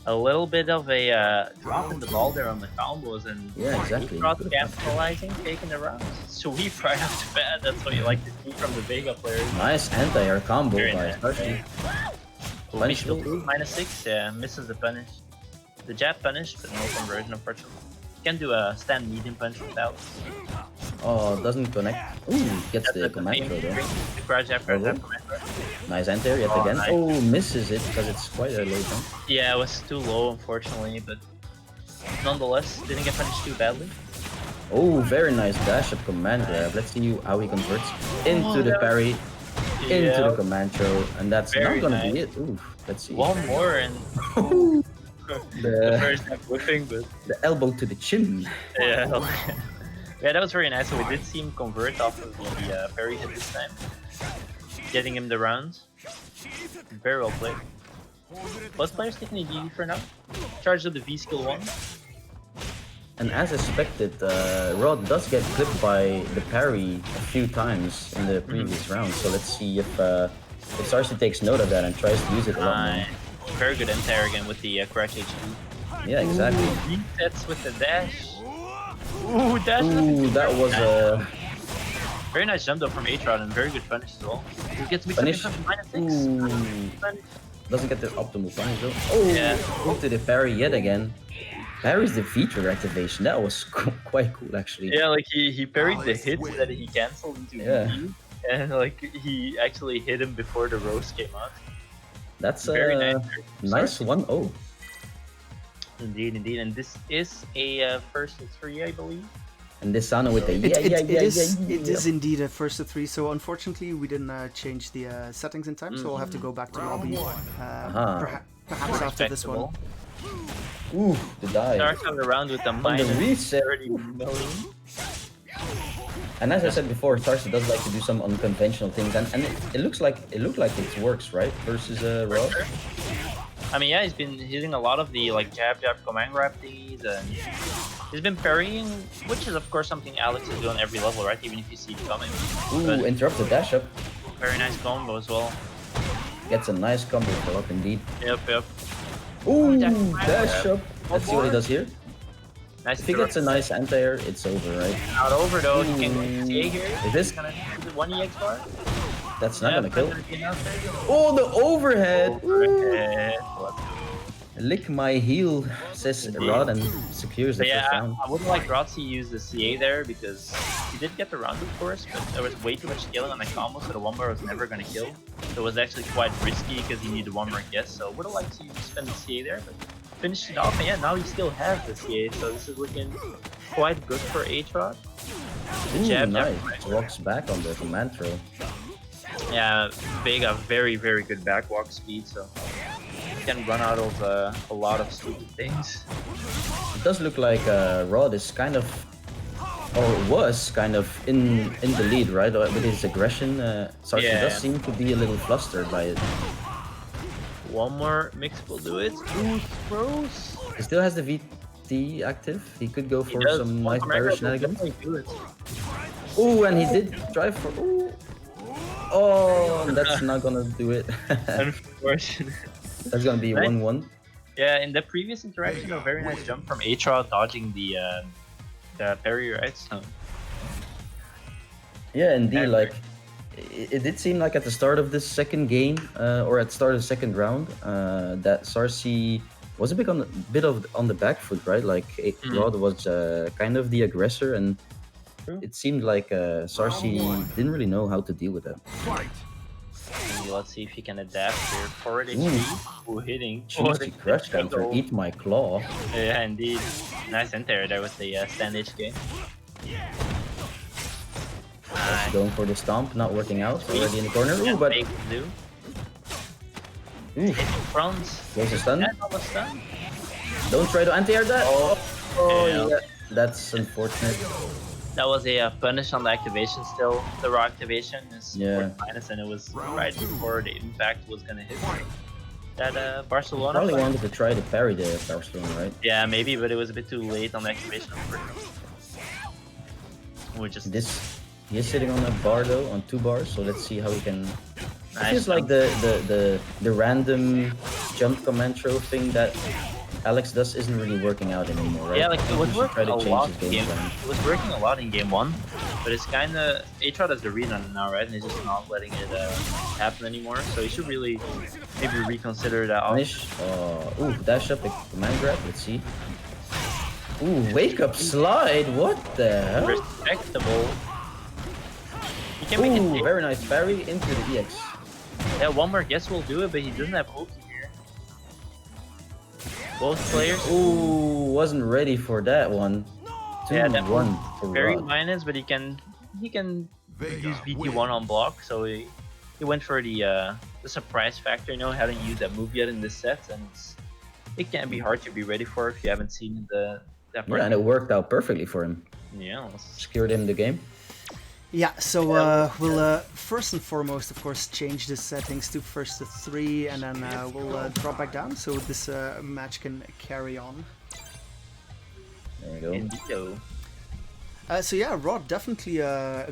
A little bit of a drop in the ball there on the combos, and exactly. capitalizing, taking the rounds. Sweep right after that. That's what you like to see from the Vega players. Nice anti-air combo Very by nice. Sarsi. -6, yeah, misses the punish. The jab punish, but no conversion, unfortunately. Can do a stand medium punch without. Oh, doesn't connect. Ooh, gets the command throw though. Nice anti-air yet again. Nice. Oh, misses it because it's quite a low jump. Yeah, it was too low, unfortunately, but nonetheless, didn't get punished too badly. Oh, very nice dash up command grab. Let's see how he converts into the parry, into the command throw, and that's not gonna be it. Ooh, let's see. One more and the first time whiffing, but the elbow to the chin. Yeah. Yeah, that was very nice. So we did see him convert off of the parry hit this time, getting him the round. Very well played. Both players taking a GG for now. Charged up the V skill 1. And as expected, Rod does get clipped by the parry a few times in the previous round. So let's see if Sarsi takes note of that and tries to use it a lot more. Very good anti-air again with the correct HP. Yeah, exactly. Resets with the dash. Ooh, dash. Ooh, that was a very nice jump though from Aatrox and very good punish as well. He gets mixed punish. up -6. Ooh. Doesn't get the optimal punish though. Oh, Yeah. to the parry yet again. Parry's the feature activation. That was quite cool actually. Yeah, like he parried the hits that he canceled into VP, and like he actually hit him before the roast came out. That's very nice 1-0. Indeed, indeed, and this is a first to 3, I believe. And this Sano with the It is indeed a first to 3. So unfortunately, we didn't change the settings in time, so we'll have to go back to lobby. Perhaps after this one. Ooh, the dive. Starts out around with a reset. 30 million. And as I said before, Tarsa does like to do some unconventional things, and it looked like it works, right? Versus Rod. Sure. I mean, yeah, he's been hitting a lot of the like jab command grab thingies, and he's been parrying, which is of course something Alex is doing every level, right? Even if you see it coming. Ooh, but interrupt the dash up. very nice combo as well. Gets a nice combo pull up indeed. Yep. Ooh, dash up. Let's see what he does here. Nice. If he gets a nice anti-air, it's over, right? Not over though. He can go CA here. Is this gonna do 1 EX bar? That's not gonna kill. Oh, the overhead! Lick my heel, says Rod, and secures the first round. I wouldn't like Rod to use the CA there because he did get the round of course, but there was way too much scaling on the combo, so the 1 bar was never gonna kill. So it was actually quite risky because he needed 1 more guess. So would have liked to spend the CA there, but finished it off. And yeah, now he still has the CA, so this is looking quite good for Aatrox. Ooh, nice. Walks back on the command throw. Yeah, Vega very good backwalk speed, so he can run out of a lot of stupid things. It does look like Rod is kind of, or was kind of in the lead, right? With his aggression, Sarsi does seem to be a little flustered by it. 1 more mix will do it. Ooh, throws. He still has the VT active. He could go for some nice parry shenanigans. Ooh, and he did try for. Ooh. Oh, that's not gonna do it. Unfortunate. That's gonna be 1-1. Yeah, in the previous interaction, a very nice jump from Aatrox dodging the parry, right? So. Yeah, indeed. Like, it did seem like at the start of this second game, or at the start of the second round, that Sarsi was a bit on the back foot, right? Like Rod was kind of the aggressor, and it seemed like Sarsi didn't really know how to deal with that. Let's see if he can adapt here. Forward HP. Ooh, hitting. Cheesy crush counter. Eat my claw. Yeah, indeed. Nice enter there with the stand HK. Going for the stomp, not working out. Already in the corner. Ooh, but. Fronts. There's a stun. Almost stun. Don't try to anti-air that. Oh, yeah. That's unfortunate. That was a punish on the activation still. The raw activation is minus, and it was right before the impact was gonna hit that Barcelona. Probably wanted to try to parry the Barcelona, right? Yeah, maybe, but it was a bit too late on the activation. We just he is sitting on a bar though, on 2 bars. So let's see how he can. Nice. It feels like the random jump command throw thing that Alex does isn't really working out anymore, right? Yeah, like it was working a lot. It was working a lot in game 1, but it's kind of Aatrox has the read on it now, right? And he's just not letting it happen anymore. So he should really maybe reconsider that. Finish. Ooh, dash up the command grab. Let's see. Ooh, wake up slide. What the hell? Respectable. He can make it. Very nice parry into the EX. Yeah, 1 more guess will do it, but he doesn't have ulti here. Both players. Ooh, wasn't ready for that one. 2-1 for very Rod. minus, but he can use VT1 on block, so he went for the surprise factor, you know, hadn't used that move yet in this set, and it can be hard to be ready for if you haven't seen that part. Yeah, and it worked out perfectly for him. Yeah. Secured him the game. Yeah, so we'll first and foremost, of course, change the settings to first to 3, and then we'll drop back down so this match can carry on. There we go. Indeed. So yeah, Rod definitely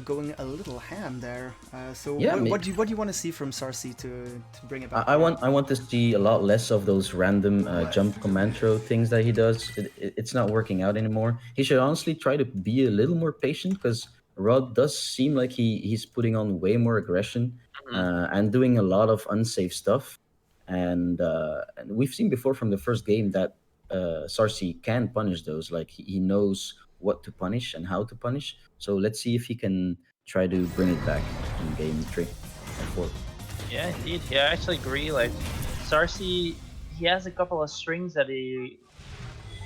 going a little ham there. So Yeah, what do you want to see from Sarsi to bring it back? I want to see a lot less of those random jump command throw things that he does. It's not working out anymore. He should honestly try to be a little more patient because Rod does seem like he's putting on way more aggression and doing a lot of unsafe stuff. And we've seen before from the first game that Sarsi can punish those. Like he knows what to punish and how to punish. So let's see if he can try to bring it back in game 3 and 4. Yeah, indeed. Yeah, I actually agree. Like, Sarsi, he has a couple of strings that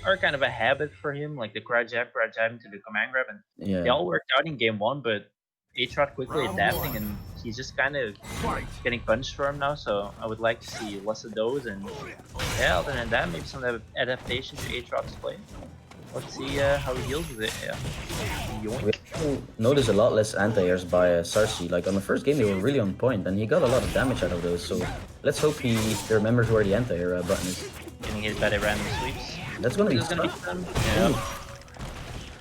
are kind of a habit for him, like the grab jab into the command grab, and they all worked out in game 1, but Aatrox quickly adapting, and he's just kind of getting punished for him now, so I would like to see less of those, and yeah, other than that, maybe some adaptation to Aatrox play. Let's see how he deals with it. Yeah. We noticed a lot less anti-airs by Sarsi. Like on the first game, they were really on point, and he got a lot of damage out of those. So let's hope he remembers where the anti-air button is. Getting hit by the random sweeps. That's gonna be fun. Yeah.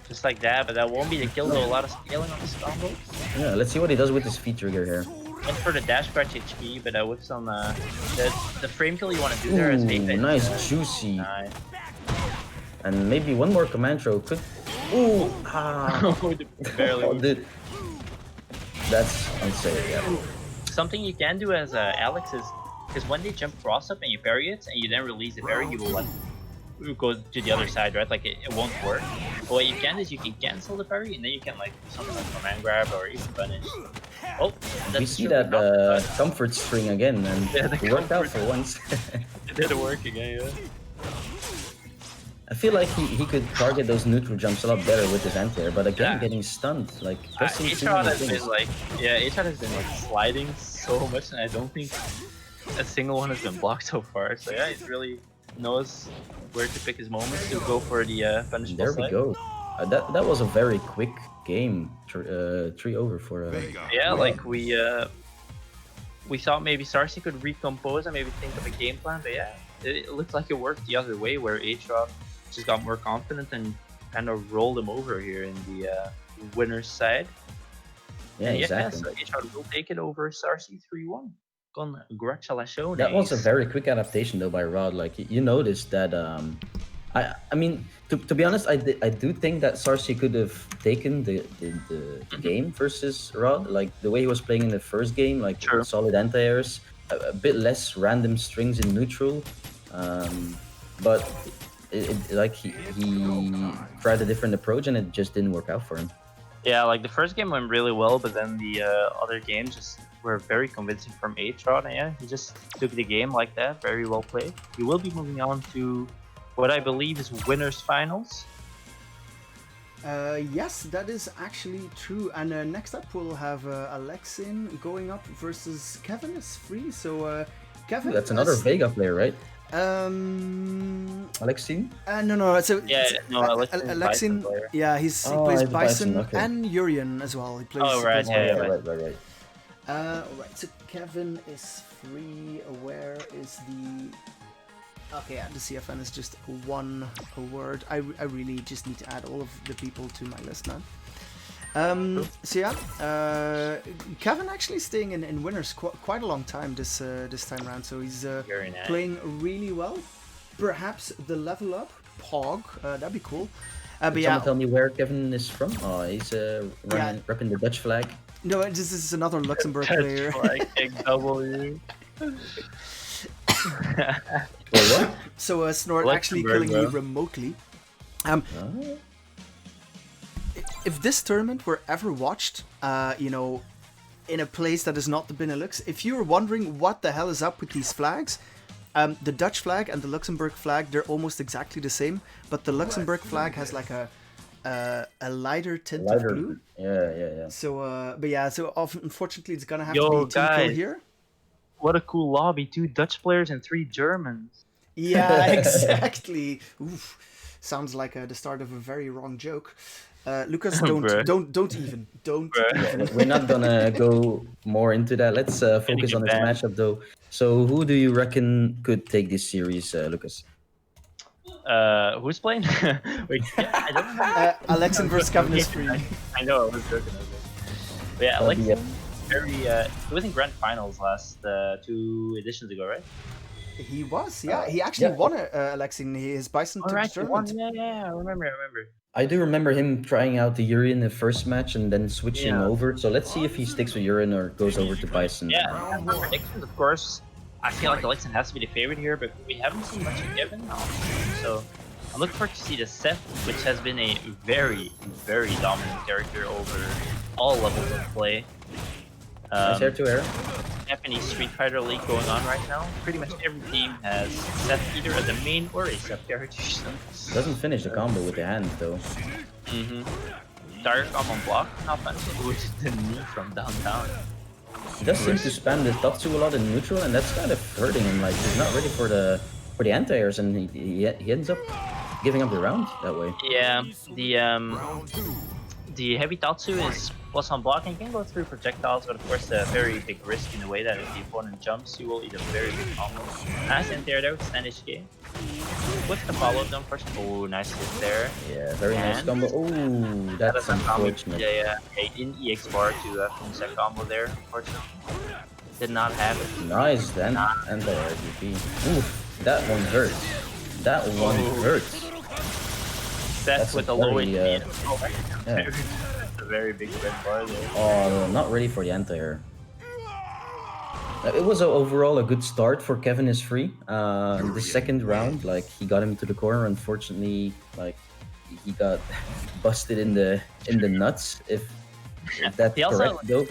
Just like that, but that won't be the kill though. A lot of scaling on this combo. Yeah, let's see what he does with his feed trigger here. Went for the dash scratch HP, but with some the frame kill you want to do there is nice, juicy. Nice. And maybe one more command throw could. Ooh! Barely. Oh, dude. That's unsafe. Yeah. Something you can do as Alex is because when they jump cross up and you parry it and you then release the parry, you will go to the other side, right? Like it won't work. But what you can is you can cancel the parry and then you can like do something like command grab or even punish. Oh, we see that comfort string again, and it worked out for once. It did work again, yeah. I feel like he could target those neutral jumps a lot better with his anti-air, but again, getting stunned. Like, Aatrox has been like, Aatrox has been like sliding so much, and I don't think a single one has been blocked so far. So yeah, he really knows where to pick his moments to go for the punishable There slide. we go. That was a very quick game. 3-over for. Yeah, like we thought maybe Sarsi could recompose and maybe think of a game plan, but yeah, it looked like it worked the other way, where Aatrox just got more confident and kind of rolled him over here in the winner's side. Yeah, exactly. So Aatrox will take it over Sarsi 3-1. Congratulations. That was a very quick adaptation though by Rod. Like you noticed that. I mean, to be honest, I do think that Sarsi could have taken the game versus Rod. Like the way he was playing in the first game, like solid anti-airs, a bit less random strings in neutral, but like he tried a different approach and it just didn't work out for him. Yeah, like the first game went really well, but then the other games just were very convincing from Aatrox. And yeah, he just took the game like that, very well played. He will be moving on to what I believe is winners finals. Yes, that is actually true. And next up we'll have Alexin going up versus Kevin is free. So Kevin. That's another Vega player, right? Alexin? No. So Alexin. Yeah, he plays Bison okay. and Urian as well. He plays. Right. Right. So Kevin is free. Where is the? Okay, yeah, the CFN is just one word. I really just need to add all of the people to my list now. So yeah, Kevin actually staying in winners quite a long time this time around. So he's playing really well. Perhaps the level up Pog, that'd be cool. Can someone tell me where Kevin is from? Oh, he's repping the Dutch flag. No, this is another Luxembourg player. W. Wait, what? So Snort actually killing me remotely. If this tournament were ever watched, in a place that is not the Benelux, if you're wondering what the hell is up with these flags, the Dutch flag and the Luxembourg flag, they're almost exactly the same, but the Luxembourg flag has like a lighter tint of blue. Yeah. So, so unfortunately it's gonna have to be team kill here. What a cool lobby! 2 Dutch players and 3 Germans. Yeah, exactly. Oof. Sounds like the start of a very wrong joke. Lucas, don't even. We're not gonna go more into that. Let's focus on this matchup though. So, who do you reckon could take this series, Lucas? Who's playing? Wait, I don't remember. Alexin versus Kevin is free. I know, I was joking. But yeah, Alexin, very. He was in grand finals last 2 editions ago, right? He was, yeah. He actually won Alexin, his Bison tournament. Yeah, I remember. I do remember him trying out the Yuri in the first match and then switching over. So let's see if he sticks with Yuri or goes over to Bison. Yeah, for predictions, of course. I feel like Alexin has to be the favorite here, but we haven't seen much of Kevin. So I'm looking forward to see the Seth, which has been a very, very dominant character over all levels of play. Nice air-to-air. Japanese Street Fighter League going on right now. Pretty much every team has Seth either as a main or a sub character. So. Doesn't finish the combo with the hand though. Direct combo block, not punishable, which is the knee from downtown. He does seem to spam the Tatsu a lot in neutral, and that's kind of hurting him. Like he's not ready for the anti-airs, and he ends up giving up the round that way. Yeah, the heavy Tatsu is plus on blocking. You can go through projectiles, but of course a very big risk in the way that if the opponent jumps, you will eat a very big combo. Nice anti-air there with Standish game. With the follow-up down first. Oh, nice hit there. Yeah, very nice combo. Oh, that's unfortunate. Yeah. In EX bar to finish that combo there, unfortunately. Did not have it. Nice then. Anti-air DP. Oof, that one hurts. That one hurts. Seth with a low HP. That's a very big red bar there. Oh, not ready for the anti-air. It was overall a good start for Kevin is free. The second round, like he got him to the corner. Unfortunately, like he got busted in the nuts. If that's correct, though.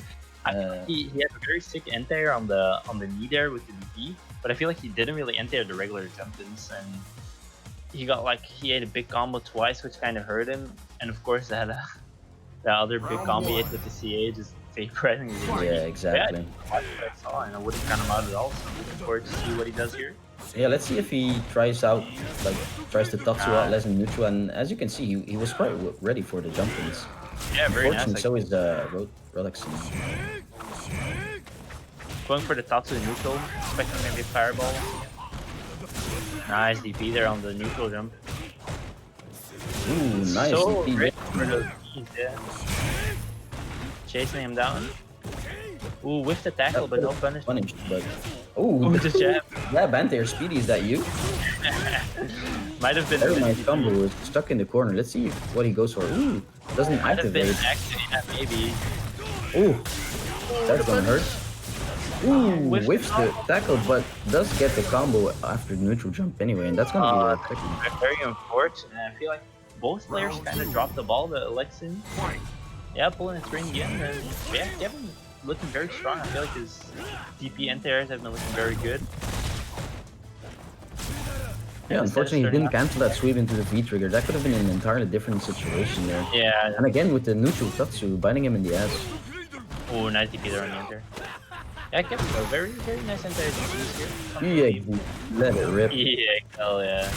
He had a very sick anti-air on the knee there with the DP, but I feel like he didn't really anti-air the regular jump-ins, and he got he ate a big combo twice, which kind of hurt him. And of course, that other big combo he ate with the CA just vaporizing his HP. Yeah, exactly. Yeah, I saw, and I wouldn't count him out at all. So I'm looking forward to see what he does here. Yeah, let's see if he tries to Tatsu out less in neutral. And as you can see, he was quite ready for the jump-ins. Yeah, very nice. And so is Rolex. Going for the Tatsu in neutral, expecting maybe a fireball. Nice DP there on the neutral jump. Ooh, nice so DP. Ready for the yeah. Chasing him down. Ooh, with the tackle, but no punishment. But ooh, the jab. Yeah, anti-air speedy. Is that you? Might have been very nice combo. Is stuck in the corner. Let's see what he goes for. Ooh, doesn't activate. Maybe. Ooh, that's gonna hurt. Ooh, whiffs the tackle, but does get the combo after the neutral jump anyway, and that's gonna be very unfortunate. I feel like both players kind of dropped the ball to Alexin. Yeah, pulling a string again, and yeah, Kevin looking very strong. I feel like his DP anti-airs have been looking very good. Yeah, unfortunately he didn't cancel that sweep into the V-trigger. That could have been an entirely different situation there. Yeah. And again with the neutral Tatsu, biting him in the ass. Oh, nice DP there on the enter. Yeah, Kevin, a very, very nice anti-air DPs here. Yeah, let it rip. Yeah, hell yeah.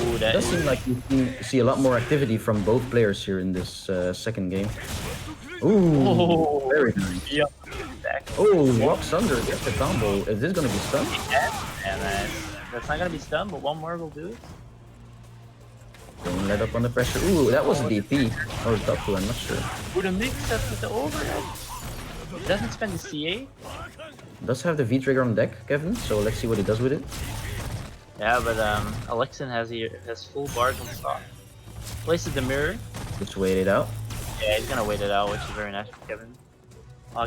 Ooh, that does seem like you see a lot more activity from both players here in this second game. Ooh, very nice. Yeah. Oh, walks under, gets the combo. Is this gonna be stunned? Yeah, that's not gonna be stunned, but one more will do it. Don't let up on the pressure. Ooh, that was a DP. Or Tatsu, I'm not sure. Ooh, the mix up with the overhead. Doesn't spend the CA. Does have the V-trigger on deck, Kevin, so let's see what he does with it. Yeah, but Alexin has full bars on stock. Places the mirror. Just wait it out. Yeah, he's gonna wait it out, which is very nice for Kevin.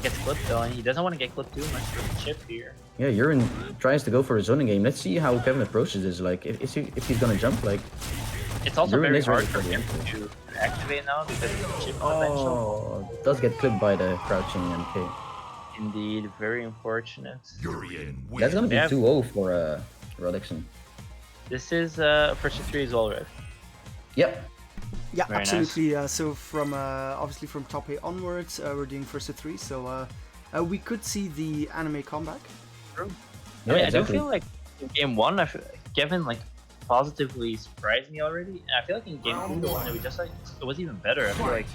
Gets clipped though, and he doesn't want to get clipped too much for the chip here. Yeah, Urine tries to go for a zoning game. Let's see how Kevin approaches this. Like, if he's gonna jump, like. It's also very hard for him to activate now because of the chip potential. Oh, does get clipped by the crouching MK. Indeed, very unfortunate. That's gonna be 2-0 for Rodixon. This is first 3 as well, right? Yep. Yeah, very absolutely. Nice. So from obviously from top 8 onwards, we're doing first to 3. So we could see the anime comeback. True. Yeah, I mean, exactly. I do feel like in game 1, Kevin positively surprised me already. And I feel like in game 2, the one that we just it was even better. I feel like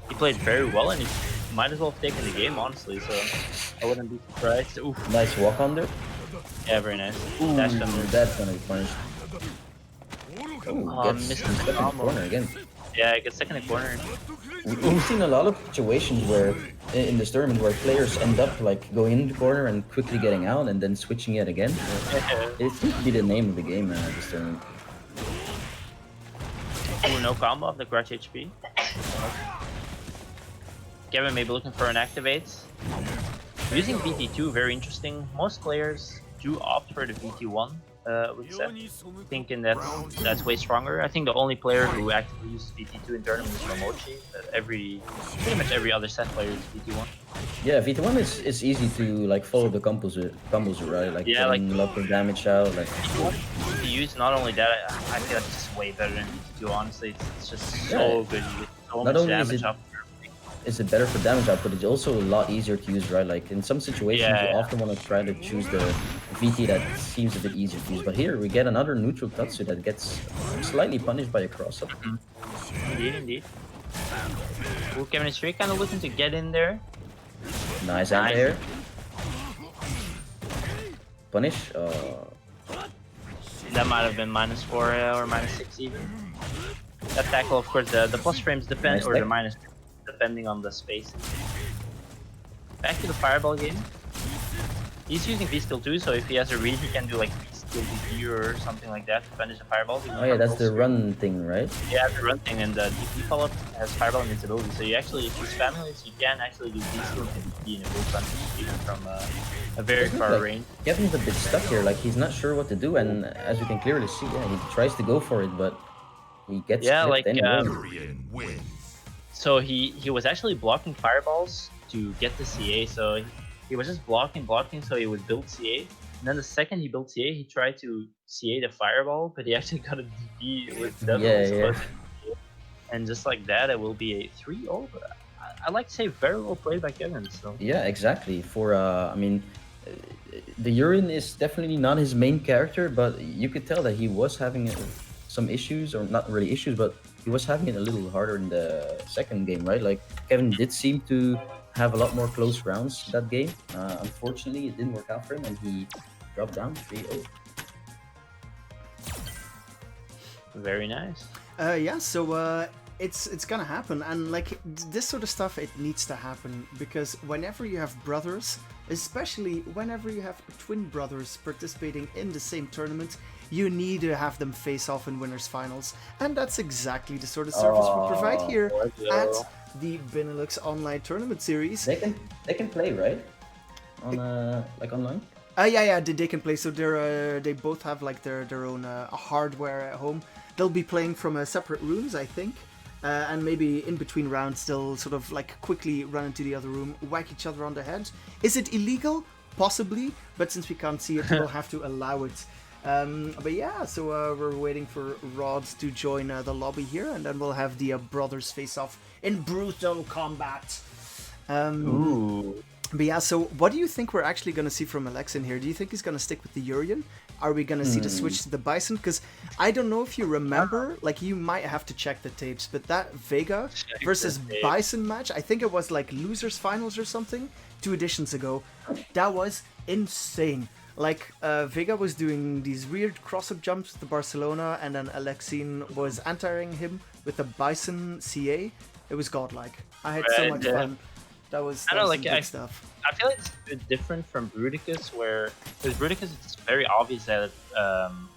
he played very well, and he might as well have taken the game, honestly. So I wouldn't be surprised. Oof. Nice walk under. Yeah, very nice. Ooh, Dash under. that's gonna be punished. Oh, Missed gets the stuck in the combo. corner again. Yeah, it gets stuck in the corner. We've seen a lot of situations where in this tournament where players end up like going in the corner and quickly getting out and then switching it again. It seems to be the name of the game this tournament. Ooh, no combo of the Grudge HP. Kevin maybe looking for an activate. Using VT2, very interesting. Most players do opt for the VT1 with Seth, thinking that's way stronger. I think the only player who actively uses VT2 in tournaments is Momochi. Pretty much every other Seth player uses VT1. Yeah, VT1 is easy to like follow the combos right? Like Yeah, like lots of damage out. Like to use not only that, I feel like it's just way better than VT2. Honestly, it's just so good. You get so not much only damage up. is it better for damage output, it's also a lot easier to use, right? Like in some situations, you often want to try to choose the VT that seems a bit easier to use. But here we get another neutral Tatsu that gets slightly punished by a cross-up. Indeed. Ooh, Kevin is kind of looking to get in there. Nice anti-air. Punish. That might have been -4 or -6 even. That tackle, of course, the plus frames depend, Nice or the tech. minus depending on the space. Back to the fireball game. He's using V-skill too, so if he has a read, he can do like V-skill DP or something like that to punish the fireball. Oh yeah, that's the run thing, right? Yeah, the run thing, and the DP follow-up has fireball invincibility, so you actually, if he's families, you can actually do V-skill and DP and it will punish even from a very far range. Kevin's a bit stuck here, like he's not sure what to do, and as you can clearly see, yeah, he tries to go for it, but he gets clipped anyway. So he was actually blocking fireballs to get the CA, so he was just blocking, so he would build CA. And then the second he built CA, he tried to CA the fireball, but he actually got a DP with Devils. And just like that, it will be a 3-0. I like to say very well played by Kevin. So yeah, exactly. For I mean, the Urine is definitely not his main character, but you could tell that he was having some issues, or not really issues, but he was having it a little harder in the second game, right? Like Kevin did seem to have a lot more close rounds that game. Unfortunately, it didn't work out for him, and he dropped down 3-0. very nice. Yeah, so it's gonna happen, and like this sort of stuff, it needs to happen because whenever you have brothers, especially whenever you have twin brothers participating in the same tournament, you need to have them face off in winners finals, and that's exactly the sort of service we provide here at the Benelux online tournament series. They can play, right? On like online. Yeah, they can play. So they both have like their own hardware at home. They'll be playing from separate rooms, I think, and maybe in between rounds they'll sort of like quickly run into the other room, whack each other on the head. Is it illegal? Possibly, but since we can't see it, we'll have to allow it. But yeah, so we're waiting for Rod to join the lobby here, and then we'll have the brothers face off in brutal combat. Ooh. But yeah, so what do you think we're actually going to see from Alex in here? Do you think he's going to stick with the Urian? Are we going to see the switch to the Bison? Because I don't know if you remember, like you might have to check the tapes, but that Vega versus Bison match, I think it was like losers finals or something, 2 editions ago. That was insane. Like Vega was doing these weird cross-up jumps to Barcelona, and then Alexine was anti-airing him with the Bison CA. It was godlike. I had so much fun. That was good stuff. I feel like it's a bit different from Bruticus, where with Bruticus it's very obvious that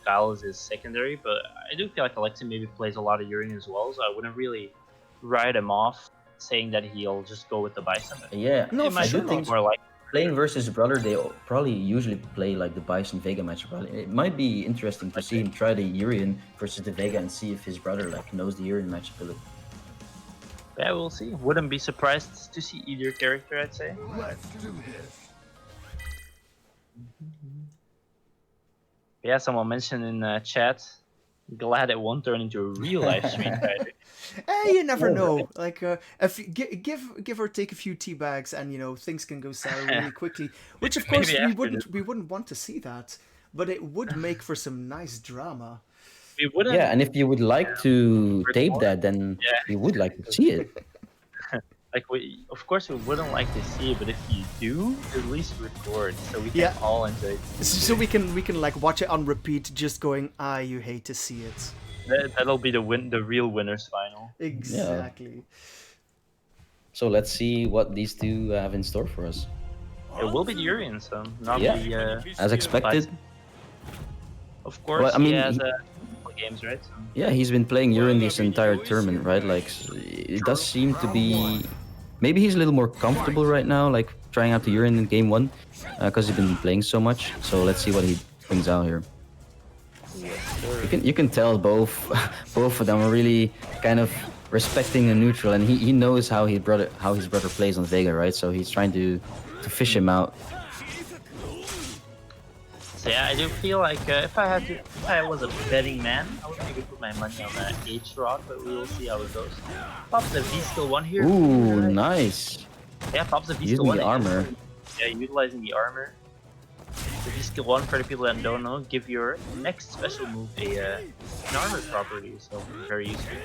Kyle is his secondary, but I do feel like Alexei maybe plays a lot of Urian as well, so I wouldn't really write him off saying that he'll just go with the Bison. Yeah, no, it might be more like playing versus brother, they probably usually play like the Bison Vega match. Probably it might be interesting to see him try the Urian versus the Vega and see if his brother like knows the Urian match ability. Yeah, we'll see. Wouldn't be surprised to see either character, I'd say. Let's do this. Yeah, someone mentioned in chat, glad it won't turn into a real live stream fighter. You never know. Like, if you give or take a few tea bags, and things can go sour really quickly. Which of course we wouldn't want to see that, but it would make for some nice drama. We wouldn't. Yeah, and if you would like to tape that, then we would like to see it. Like of course we wouldn't like to see it, but if you do, at least record so we can Yeah. all enjoy it. So we can like watch it on repeat, just going, you hate to see it. That'll be the real winners final. Exactly. So let's see what these two have in store for us. It will be Urian, so not Yeah. the As expected. Of course, Well, I mean, he has he- couple games, right? So. Yeah, he's been playing Urine this entire tournament, right? Like, it does seem to be... Maybe he's a little more comfortable right now, like trying out the Urine in game 1, because he's been playing so much. So let's see what he brings out here. You can tell both both of them are really kind of respecting the neutral, and he knows how his brother plays on Vega, right? So he's trying to fish him out. So yeah, I do feel like if I was a betting man, I would maybe put my money on that H Rod, but we will see how it goes. Pops the V skill 1 here. Ooh, nice. Yeah, pops the V skill Using 1. the armor. Yeah, utilizing the armor. The V skill 1, for the people that don't know, give your next special move an armor property, so very useful.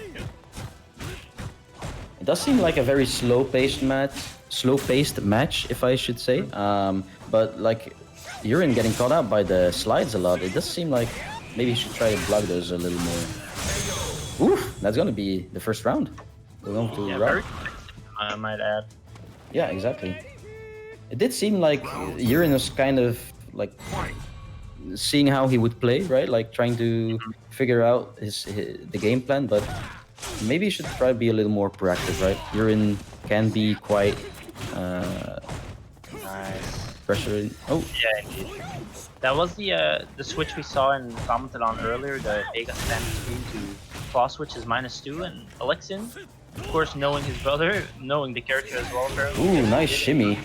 It does seem like a very slow-paced match, if I should say. But like, Urine getting caught out by the slides a lot. It does seem like maybe you should try to block those a little more. Oof, that's gonna be the first round. We're going to Very I might add. Yeah, exactly. It did seem like Urine was kind of like seeing how he would play, right? Like trying to figure out the game plan, but maybe you should try to be a little more proactive, right? Urine can be quite Nice. pressuring. Oh, Yeah, indeed. That was the switch we saw and commented on earlier, the Vega stand screen to claw switch is -2, and Alexin, of course, knowing his brother, knowing the character as well, apparently. ooh, nice shimmy.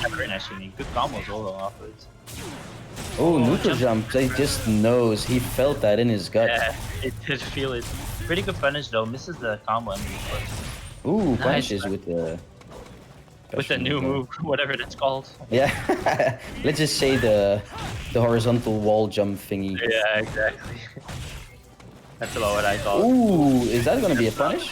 Yeah, very nice shimmy. Good combos all afterwards. Oh, neutral jump. He just knows. He felt that in his gut. Yeah, it did feel it. Pretty good punish though. Misses the combo. Ooh, Nice. punishes with the... With the new move, whatever that's called. Yeah, let's just say the horizontal wall jump thingy. Yeah, exactly. That's about what I thought. Ooh, is that gonna be a punish?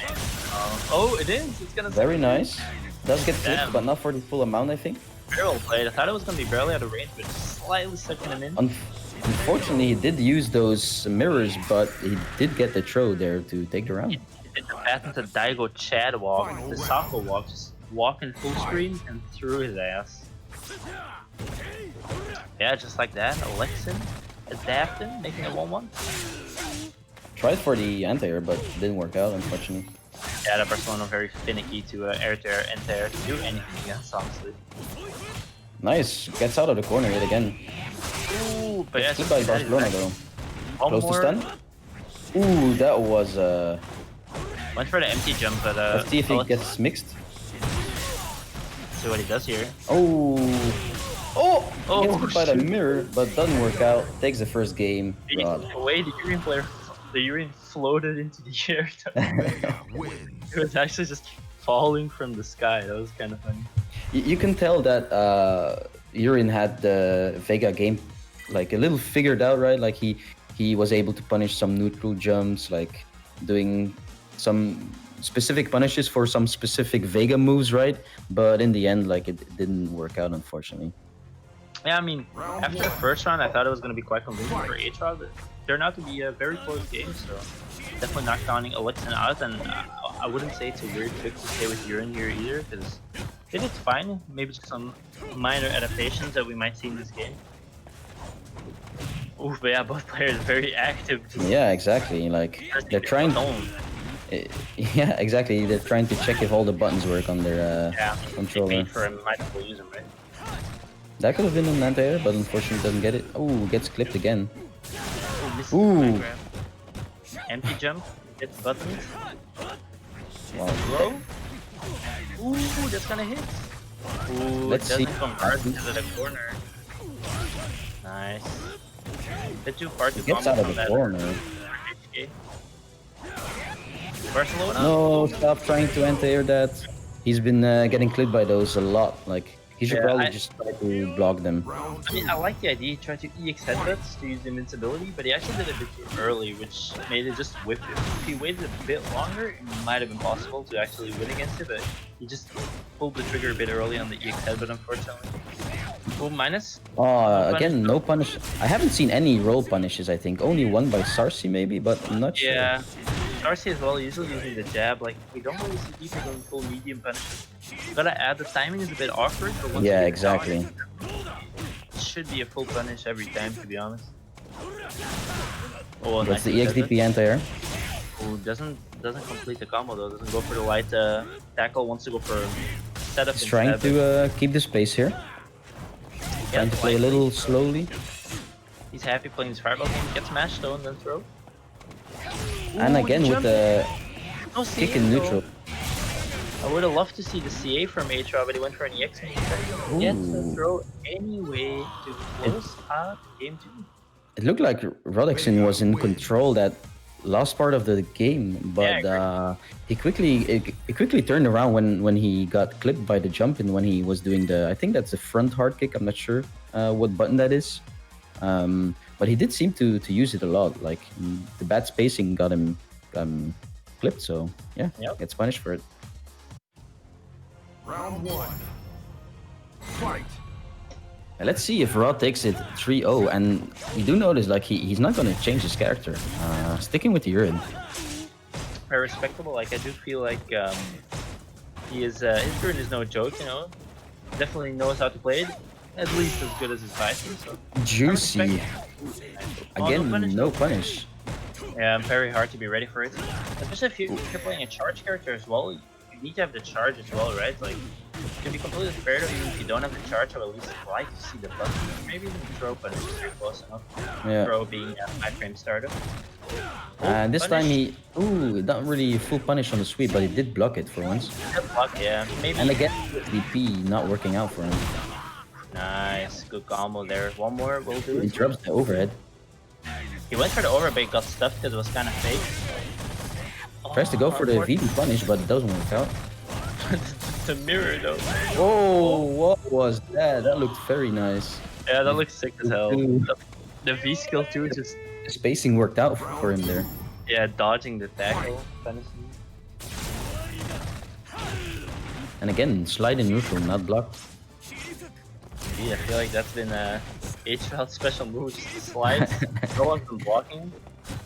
Oh, it is. It's gonna. Very nice. Does get clipped, Damn. but not for the full amount, I think. Very well played. I thought it was gonna be barely out of range, but slightly sucking him in. Unfortunately, he did use those mirrors, but he did get the throw there to take the round. He did the patent to Daigo Chad walk, the Sako walk, just walking full screen and threw his ass. Yeah, just like that. Alexin adapting, making it 1-1. Tried for the anti-air, but didn't work out, unfortunately. Yeah, the Barcelona very finicky to air-to-air, anti-air, to do anything against, honestly. Nice. Gets out of the corner yet again. Ooh, but yeah, Good by Barcelona, though. One Close more. to stun. Ooh, that was... Went for the empty jump, but Let's see if he let's gets mixed. see what he does here. Oh! Oh! Oh, Gets hit by the mirror, but doesn't work out. Takes the first game. Rod. The way the Urian player, the Urian floated into the air. It was actually just falling from the sky. That was kind of funny. You can tell that Urine had the Vega game like a little figured out, right? Like he was able to punish some neutral jumps, like doing some specific punishes for some specific Vega moves, right? But in the end, like it didn't work out, unfortunately. Yeah, I mean, after the first round, I thought it was going to be quite convincing for H-Rod, but it turned out to be a very close game, so definitely not counting Alexin out, and I wouldn't say it's a weird pick to stay with Urine here either, because it is fine. Maybe just some minor adaptations that we might see in this game. Ooh, but yeah, both players very active. Yeah, exactly. Like they're trying. Yeah, exactly. They're trying to check if all the buttons work on their controller. They paid for him, might as well use him, right? That could have been an anti-air, but unfortunately doesn't get it. Oh, gets clipped again. Ooh, misses Ooh. the grab. Empty jump, gets buttons. Wow. Low. Ooh, that's gonna hit. Ooh, Let's it doesn't see. convert into the corner. Nice. The two party Gets out of the corner. Barcelona? No, stop trying to anti-air that. He's been getting clipped by those a lot. Like He should probably just try to block them. I mean, I like the idea. He tried to EX headbutts to use invincibility, but he actually did it a bit too early, which made it just whip it. If he waited a bit longer, it might have been possible to actually win against it, but he just pulled the trigger a bit early on the EX headbutt, unfortunately. Full minus. Again, no punish. I haven't seen any roll punishes, I think. Only one by Sarsi, maybe, but I'm not sure. Yeah. Sarsi as well, usually using the jab. Like, we don't really see people going full medium punishes. Gotta add, the timing is a bit awkward, but once Yeah, you get exactly. it should be a full punish every time, to be honest. Oh, That's nice the EXDP anti-air. Oh, doesn't complete the combo though. Doesn't go for the light tackle. Wants to go for setup. He's trying to keep the space here. Trying to play a little slowly. He's happy playing his fireball game. Gets mashed though and then throw. And again with the no kick CA, in though. neutral. I would have loved to see the CA from Atra, but he went for an EX and he gets the throw anyway to close out game 2. It looked like Rodexin was in control that last part of the game, but he quickly turned around when he got clipped by the jump and when he was doing the, I think that's the front hard kick. I'm not sure what button that is, but he did seem to use it a lot. Like the bad spacing got him clipped, so yeah, gets punished for it. Round 1. Fight. Let's see if Rod takes it 3-0, and we do notice like he's not going to change his character, sticking with the urine. Very respectable. Like I do feel like he is his urine is no joke, you know. Definitely knows how to play it, at least as good as his Bison. So Juicy. Again, no punish. Yeah, very hard to be ready for it, especially if you're playing a charge character as well. You need to have the charge as well, right? Like, to be completely fair to you, if you don't have the charge, I would at least like to see the button. Maybe even throw, but it's very close enough. Yeah. Throw being a 5-frame startup. And this Punish. time he, not really full punish on the sweep, but he did block it for once. Good luck, yeah. Maybe. And again, DP not working out for him. Nice, good combo there. One more will do it. Interrupts the overhead. He went for the overbait, got stuffed because it was kind of fake. Tries to go for the VB punish, but it doesn't work out. The mirror though. Oh, what was that? That looked very nice. Yeah, that looks sick as hell. The V skill too, just The spacing worked out for him there. yeah, dodging the tackle. And again, slide in neutral, not blocked. Yeah, I feel like that's been H-Val's special move, just to slide. No one's been blocking.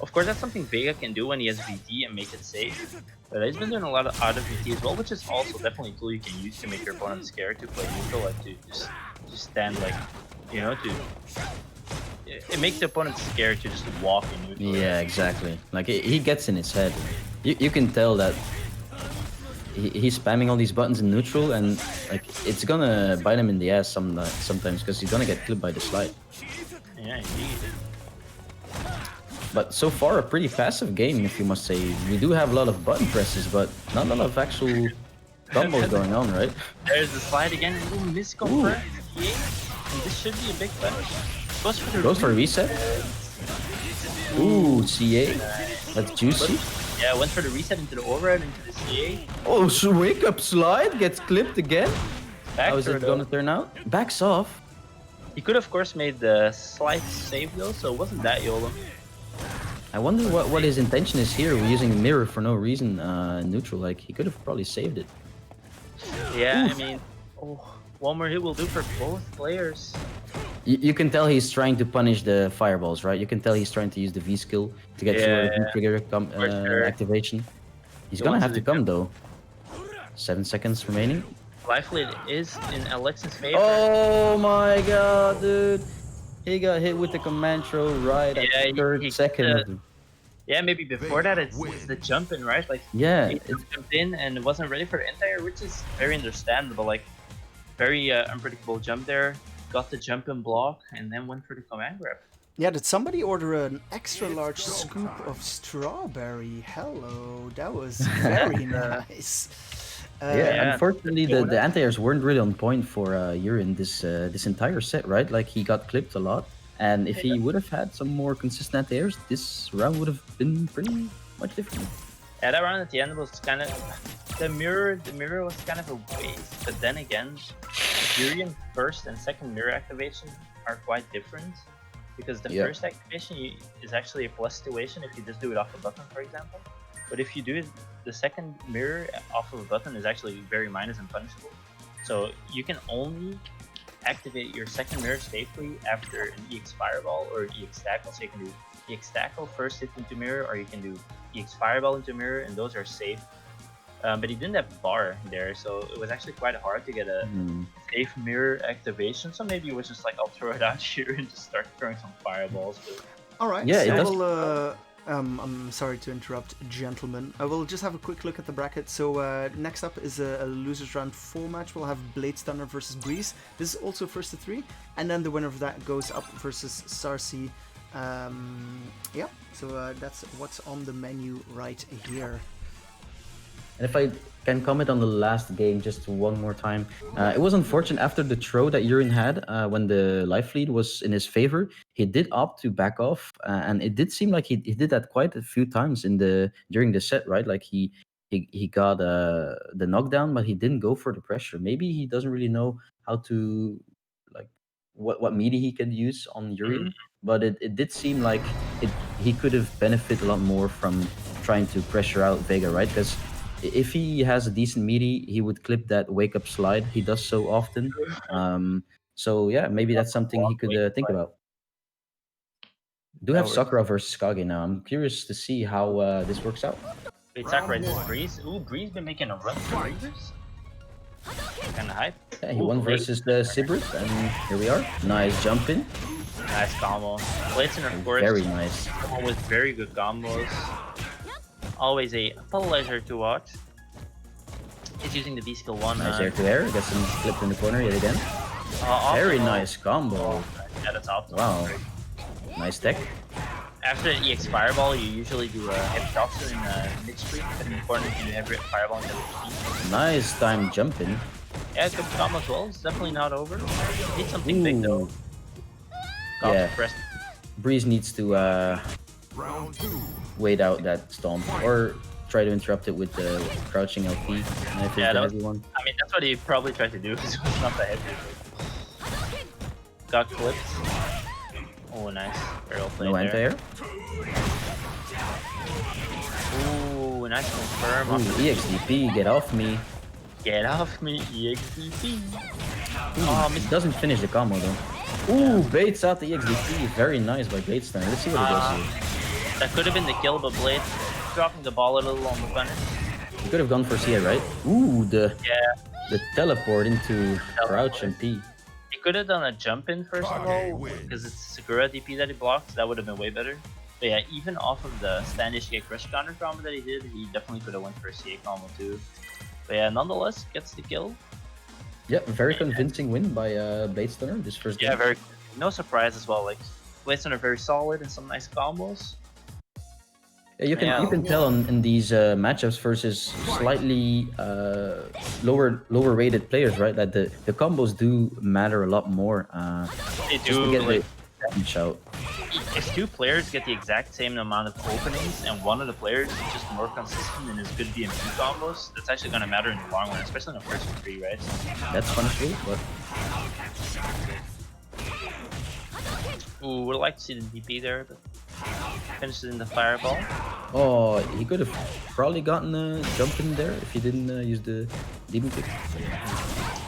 Of course, that's something Vega can do when he has VT and make it safe. But he's been doing a lot of out of VT as well, which is also definitely a tool you can use to make your opponent scared to play neutral, like to just stand like, you know, to... It makes the opponent scared to just walk in neutral. Yeah, exactly. Like he gets in his head. You can tell that he's spamming all these buttons in neutral, and like it's gonna bite him in the ass sometimes because he's gonna get clipped by the slide. Yeah, indeed. But so far, a pretty passive game, if you must say. We do have a lot of button presses, but not a lot of actual combos going on, right? There's the slide again, a little misconfirmed. And this should be a big punch. Goes for a reset. Ooh, CA. That's juicy. Yeah, went for the reset into the overhead, into the CA. Oh, so wake up slide gets clipped again. How is it gonna turn out? Backs off. He could, of course, made the slight save though, so it wasn't that YOLO. I wonder what his intention is here. We're using a mirror for no reason, neutral. Like he could have probably saved it. Yeah, Oof. I mean, one more hit will do for both players. You can tell he's trying to punish the fireballs, right? You can tell he's trying to use the V skill to get your trigger activation. He's gonna have to come though. 7 seconds remaining. Life lead is in Alex's favor. Oh my god, dude. He got hit with the command throw right at the third second. Yeah, maybe before that it's the jump in, right? Like he jumped in and wasn't ready for the entire, which is very understandable. Like very unpredictable jump there. Got the jump and block and then went for the command grab. Yeah, did somebody order an extra large scoop of strawberry? Hello, that was very nice. Unfortunately, the anti-airs weren't really on point for Urine this entire set, right? Like he got clipped a lot, and if he would have had some more consistent anti-airs, this round would have been pretty much different. Yeah, that round at the end was kind of the mirror was kind of a waste, but then again, Furion first and second mirror activation are quite different. Because the first activation is actually a plus situation if you just do it off a button, for example. But if you do it, the second mirror off of a button is actually very minus and punishable. So you can only activate your second mirror safely after an EX Fireball or an EX Tackle. So you can do EX Tackle first hit into mirror, or you can do EX Fireball into mirror, and those are safe. But he didn't have bar there, so it was actually quite hard to get a safe mirror activation. So maybe it was just like, I'll throw it out here and just start throwing some fireballs. But... Alright, yeah, so I'm sorry to interrupt, gentlemen. I will just have a quick look at the bracket. So next up is a losers round 4 match. We'll have Blade Stunner versus Breeze. This is also first to 3, and then the winner of that goes up versus Sarsi. Yeah, so that's what's on the menu right here. And if I can comment on the last game just one more time, it was unfortunate after the throw that Yurin had when the life lead was in his favor. He did opt to back off, and it did seem like he did that quite a few times during the set, right? Like he got the knockdown, but he didn't go for the pressure. Maybe he doesn't really know how to like what media he could use on Yurin, but it did seem like he could have benefited a lot more from trying to pressure out Vega, right? Because if he has a decent meaty, he would clip that wake up slide. He does so often. So yeah, maybe that's something he could think about. Do have Sakura versus Kage now. I'm curious to see how this works out. Wait, Sakura versus Breeze. Ooh, Breeze been making a run for Reavers. Kind of hype. Yeah, he won versus the Sibrit, and here we are. Nice jump in. Nice combo. Blades in her forest. Very nice. With very good combos. Always a pleasure to watch. He's using the B skill 1. Nice air to air. Gets him flipped in the corner yet again. Very nice combo. Yeah, that's optimal. Wow. Nice tech. After the EX Fireball, you usually do a heavy toxin in mid street, and in the corner you can do heavy Fireball into the Nice time jumping. Yeah, good combo as well. It's definitely not over. Need something big though. Yeah. Breeze needs to wait out that stomp or try to interrupt it with the crouching LP. Yeah, I mean, that's what he probably tried to do because it was not the heavy. Got clipped. Oh, nice. Very well played. No anti-air. Ooh, nice confirm. Ooh, EXDP, get off me. Get off me, EXDP. Oh, it doesn't finish the combo though. Ooh, baits out the EXDP. Very nice by Blade Stunner. Let's see what he does here. That could have been the kill, but Blade dropping the ball a little on the punish. He could have gone for CA, right? Ooh, the teleport into crouch and P. He could have done a jump in first of all, because it's Sakura DP that he blocked. That would have been way better. But yeah, even off of the Standish Gate Crush counter combo that he did, he definitely could have went for a CA combo too. But yeah, nonetheless, gets the kill. Yeah, very convincing win by Blade Stunner this first game. Yeah, very. No surprise as well. Like Blade Stunner very solid and some nice combos. Yeah, you can tell in these matchups versus slightly lower rated players, right? That the combos do matter a lot more. They do. Just to get the damage out. If two players get the exact same amount of openings and one of the players is just more consistent and is good BMP combos, that's actually going to matter in the long run, especially in the first 3, right? That's punishable, but... Ooh, would like to see the DP there, but finishes in the fireball. Oh, he could have probably gotten a jump in there if he didn't use the demon kick.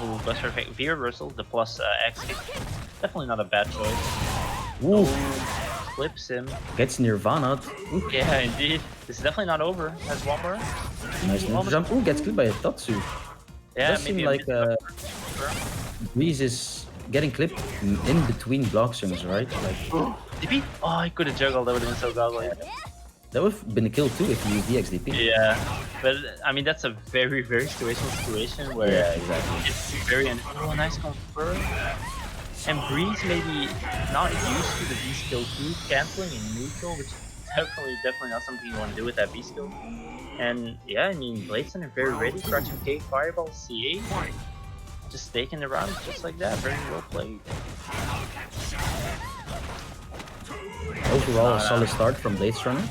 Ooh, Buster Effect. V-Reversal, the plus X kick. Definitely not a bad choice. Ooh. Flips him. Gets Nirvana. Ooh. Yeah, indeed. This is definitely not over. Has one more. Nice jump. Ooh, gets clipped by a Tatsu. Yeah, does seem like Breeze is getting clipped in between block swings, right? Like, DP? Oh, he could have juggled. That would have been so godly. That would have been a kill too if you used the XDP. Yeah, but I mean that's a very, very situational situation where exactly. It's very nice confirm. And Breeze maybe not used to the B skill 2 canceling in neutral, which is definitely not something you want to do with that B skill. And yeah, I mean Blade Stunner very ready, crouching K, Fireball, CA. Just staking the round just like that, very well played. Overall, a solid start from Blade Stunner.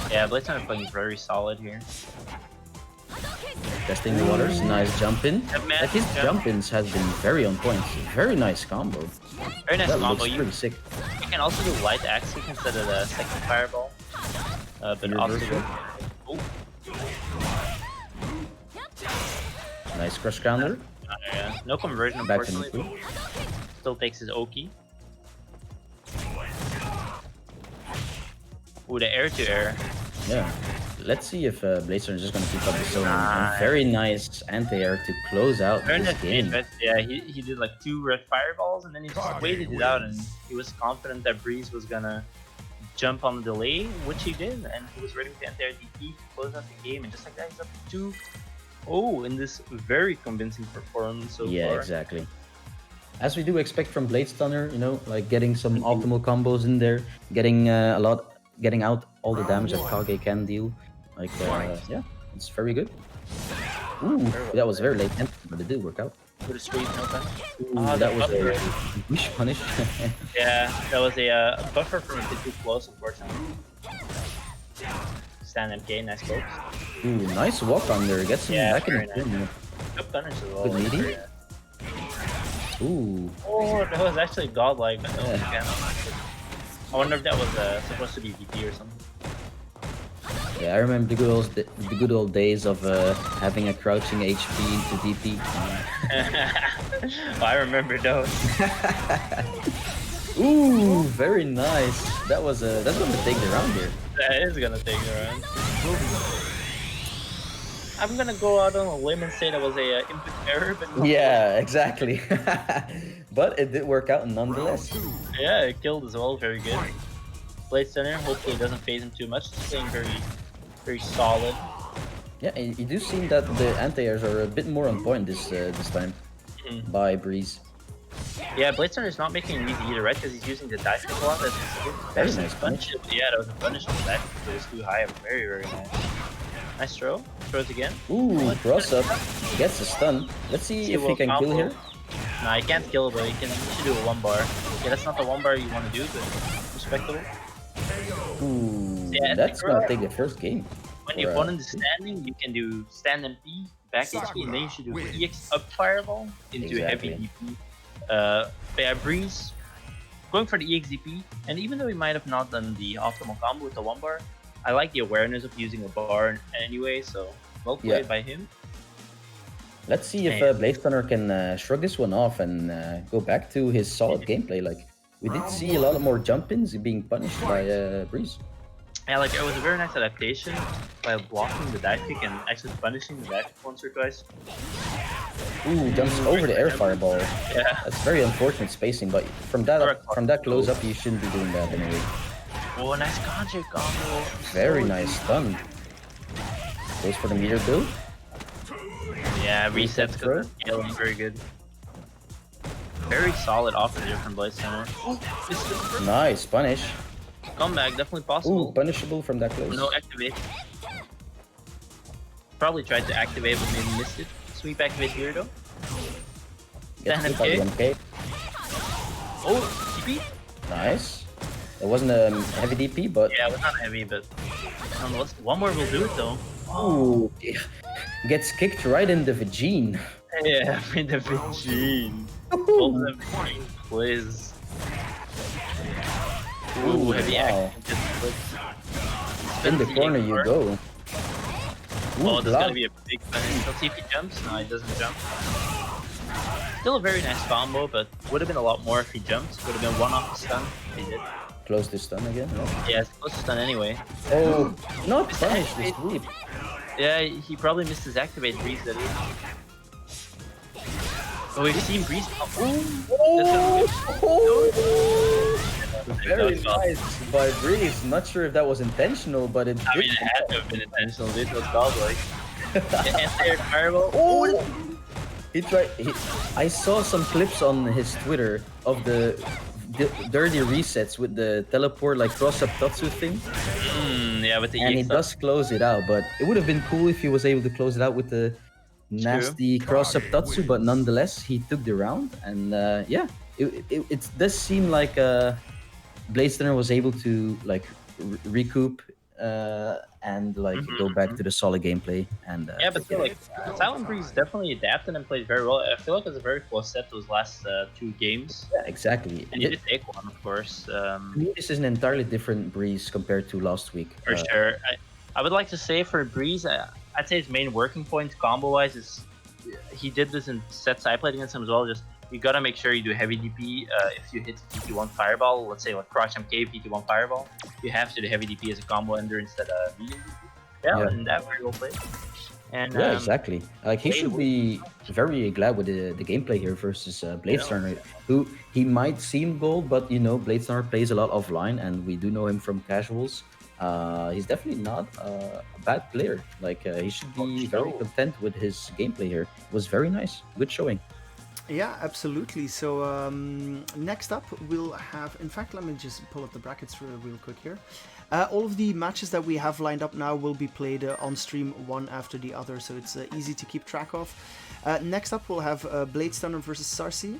Yeah, Blade Stunner playing very solid here. Testing the waters, nice jump in. Like his jump ins has been very on point. Very nice combo. Very nice That combo. looks pretty sick. You can also do light axe kick instead of the second fireball. But also go. Nice crush counter. Yeah. No conversion, Back to unfortunately. Still takes his Oki. Ooh, the air to air. Yeah. Let's see if Blazer is just gonna keep up the zone. And very nice anti-air to close out this game. Yeah, he did like 2 red fireballs and then he just waited it out, and he was confident that Breeze was gonna jump on the delay, which he did, and he was ready to anti-air DP to close out the game, and just like that he's up to 2-0 in this very convincing performance so far. Yeah, exactly. As we do expect from Blade Stunner, you know, like getting some optimal combos in there, getting getting out all the damage that Kage can deal. Like, yeah, it's very good. Ooh, that was very late, but it did work out. With a straight no punish. Ooh, that was a wish punish. Yeah, that was a buffer from a bit too close, unfortunately. Stand MK, nice folks. Ooh, nice walk on there. Gets him back in the nice. Good punish as well. Good meaty. Ooh. Oh, that was actually godlike, but no, I wonder if that was supposed to be VP or something. Yeah, I remember the good old days of having a crouching HP into DP. Oh, I remember those. Ooh, very nice. That's gonna take the round here. That is gonna take the round. I'm gonna go out on a limb and say that was a input error, but no. Yeah, exactly. But it did work out nonetheless. Yeah, it killed as well. Very good. Blade Stunner. Hopefully, it doesn't phase him too much. It's playing very solid. Yeah, and you do seem that the anti-airs are a bit more on point this time by Breeze. Yeah, Blade Stunner is not making it easy either, right? Because he's using the dive kick a lot. That's Very nice punish. Yeah, that was a punish on the dive kick. It was too high. Very nice. Nice throw. Throws again. Ooh, cross up. Gets a stun. Let's see if he can kill here. Nah, he can't kill, but he should do a 1-bar. Yeah, that's not the 1-bar you want to do, but respectable. Ooh, yeah, that's gonna take the first game. When the opponent is standing, you can do stand MP, back HP, and then you should do EX up fireball into a heavy DP. But yeah, Breeze going for the EX DP, and even though he might have not done the optimal combo with the 1-bar, I like the awareness of using a bar anyway, so well played by him. Let's see if Blade Stunner can shrug this one off and go back to his solid gameplay. Like, we did see a lot more jump-ins being punished by Breeze. Yeah, like it was a very nice adaptation by blocking the dive kick and actually punishing the dive kick once or twice. Ooh, jumps over the air fireball. Yeah. That's very unfortunate spacing, but from that close up, you shouldn't be doing that anyway. Oh, nice conjure combo. Very nice stun. Goes for the meter build. Yeah, resets because of scaling, very good. Very solid offer there from Blade Stunner. Nice punish. Comeback, definitely possible. Ooh, punishable from that close. No activate. Probably tried to activate but maybe missed it. Sweep activate here though. Gets hit by the MK. Oh, DP? Nice. It wasn't a heavy DP, but... Yeah, it was not heavy, but... nonetheless, 1 more will do it though. Ooh, gets kicked right in the vagine. Yeah, in the vagine. All the vagine plays. Ooh, heavy action. In the corner you go. Ooh, oh, this is gonna be a big punish. Let's see if he jumps. No, he doesn't jump. Still a very nice combo, but would have been a lot more if he jumped. Would have been 1 off the stun if he did. Close to stun again. Yeah, it's close to stun anyway. Oh, not punish the sweep. Yeah, he probably missed his activate Breeze that is. Oh, we've seen Breeze. Very nice by Breeze. Not sure if that was intentional, but it. I mean, it had to have been intentional. This was godlike. Anti-air fireball. Oh! He tried. I saw some clips on his Twitter of the dirty resets with the teleport like cross-up Tatsu thing. Yeah, with the and he does close it out, but it would have been cool if he was able to close it out with the nasty cross-up Tatsu, but nonetheless, he took the round, and yeah, it does seem like Blade Stunner was able to like recoup and like go back to the solid gameplay. And Yeah, but take still, it. like Silent Breeze definitely adapted and played very well. I feel like it was a very close set those last 2 games, Yeah, exactly. and you did take one, of course. To me, this is an entirely different Breeze compared to last week. For sure. I would like to say for Breeze, I'd say his main working point combo-wise is he did this in sets I played against him as well. Just you gotta make sure you do heavy DP. If you hit PT1 Fireball, let's say like Crouch MK PT1 Fireball, you have to do heavy DP as a combo ender instead of medium DP. Yeah, and that very well played. And yeah, exactly. Like he should be very glad with the gameplay here versus Bladestunner, who he might seem gold, but you know Bladestunner plays a lot offline, and we do know him from casuals. He's definitely not a bad player. Like he should be very content with his gameplay here. It was very nice, good showing. Yeah, absolutely. So next up we'll have, in fact, let me just pull up the brackets real quick here. All of the matches that we have lined up now will be played on stream one after the other, so it's easy to keep track of. Next up we'll have Bladestunner versus Sarsi,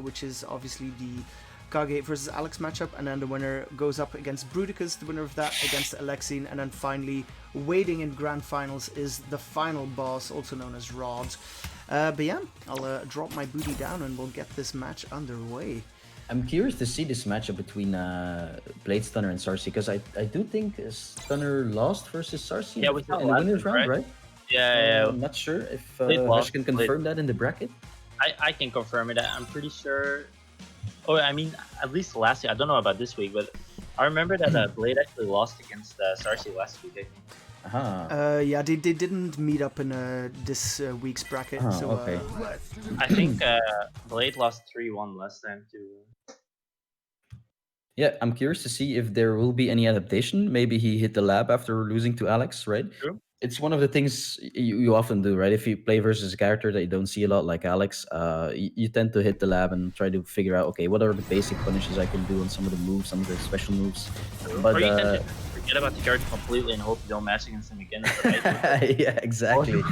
which is obviously the Kage versus Alex matchup, and then the winner goes up against Bruticus, the winner of that against Alexine, and then finally waiting in grand finals is the final boss, also known as Rod. But yeah, I'll drop my booty down and we'll get this match underway. I'm curious to see this matchup between Bladestunner and Sarsi, because I do think Stunner lost versus Sarsi we saw in the winners round, right? Yeah, I'm not sure if Hush can confirm that in the bracket. I can confirm it. I'm pretty sure. Oh, I mean, at least last year. I don't know about this week, but I remember that Blade actually lost against Sarsi last week, I think. Yeah, they didn't meet up in this week's bracket. So okay. I think Blade lost 3-1 last time too. Yeah, I'm curious to see if there will be any adaptation. Maybe he hit the lab after losing to Alex, right? True. It's one of the things you often do, right? If you play versus a character that you don't see a lot, like Alex, you tend to hit the lab and try to figure out, okay, what are the basic punishes I can do on some of the moves, some of the special moves. But or you tend to forget about the character completely and hope you don't match against him again. yeah, exactly.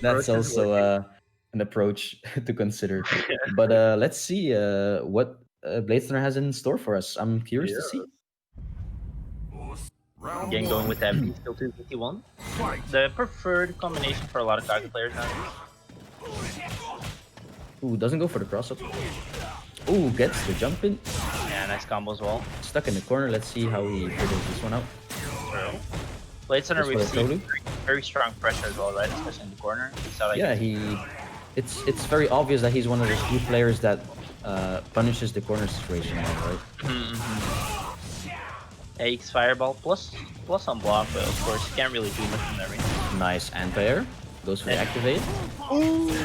That's also an approach to consider. But let's see what Bladestunner has in store for us. I'm curious to see. Again, going with that skill 251. The preferred combination for a lot of Kage players now. Ooh, doesn't go for the cross up. Ooh, gets the jump in. Yeah, nice combo as well. Stuck in the corner. Let's see how he figures this one out. Bladestunner, we've seen very strong pressure as well, right? Especially in the corner. Yeah, it's very obvious that he's one of those few players that punishes the corner situation, right? X Fireball plus on block, but of course you can't really do much in that range. Nice anti-air. Goes for the activate.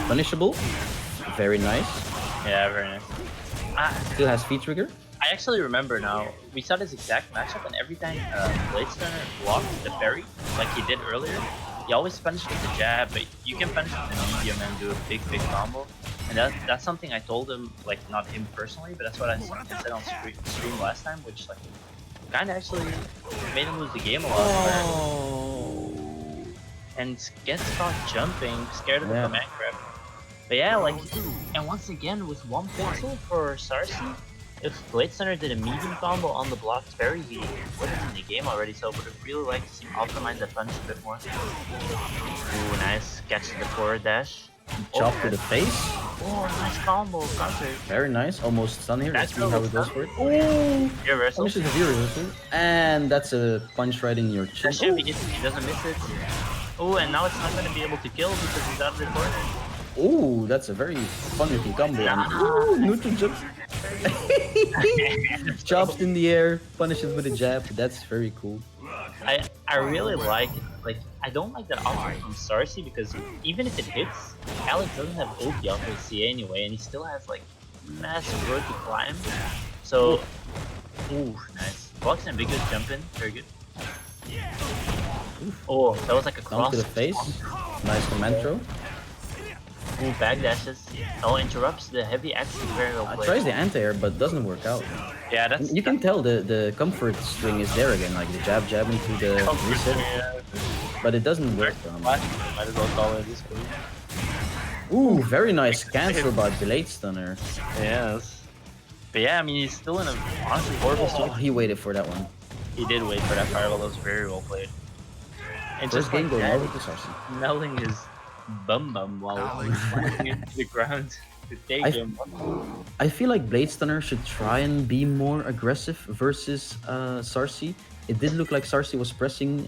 Punishable. Very nice. Yeah, very nice. Still has feed trigger. I actually remember now, we saw this exact matchup, and every time Bladestunner blocked the parry, like he did earlier, he always punished with the jab, but you can punish with the medium and do a big combo. And that's something I told him, like not him personally, but that's what I said on stream last time, which like kind of actually made him lose the game a lot. And gets caught jumping, scared of the command grab. But yeah, like, and once again with 1 pixel for Sarsi, if Bladestunner did a medium combo on the blocked parry, he would have in the game already, so I would have really liked to see him optimize that punch a bit more. Ooh, nice. Catch the forward dash. Chop to the face. Oh, nice combo. Counter. Very nice. Almost stun here. Let's see how it goes for it. Oh! Reversal. Punishes the reversal. And that's a punch right in your chin. He doesn't miss it. Oh, and now it's not going to be able to kill because he's out of the corner. Oh, that's a very fun-looking combo. Ooh, neutral jump. Chops in the air, punishes with a jab. That's very cool. I really like it. Like, I don't like that option from Sarsi because even if it hits, Alex doesn't have ulti off his CA anyway, and he still has like massive road to climb. So, ooh, nice. Box and big good jump in, very good. Oh, that was like a cross. To the face. Nice command throw. Ooh, back dashes. Oh, interrupts the heavy action very well played. Tries the anti-air, but doesn't work out. Yeah, that's... You can tell the comfort string is there again, like the jab into the reset. Yeah. But it doesn't work. Might as well call it this way. Ooh, very nice cancel by Bladestunner. Yes. But yeah, I mean, he's still in a honestly horrible situation. He waited for that one. He did wait for that fireball. That was very well played. And First just game like going that, over to Sarsi. melting his bum while slamming it to the ground to take him. I feel like Blade Stunner should try and be more aggressive versus Sarsi. It did look like Sarsi was pressing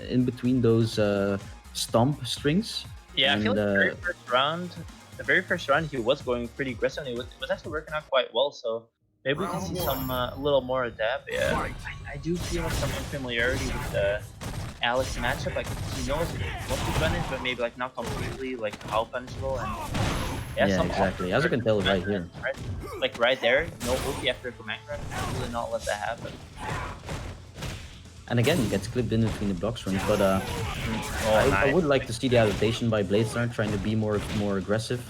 in between those stomp strings. Yeah, and, I feel like the very first round, he was going pretty aggressive. And it was actually working out quite well. So maybe we can see some a little more adapt. Yeah, I do feel like some unfamiliarity with the Alex matchup. Like he knows what to punish, but maybe like not completely like how punishable. And yeah, exactly. As you can tell right here. Right? Like right there, no ulti after a command grab. Really not let that happen. And again, he gets clipped in between the blocks runs, but I would like to see the adaptation by Blade Stunner trying to be more aggressive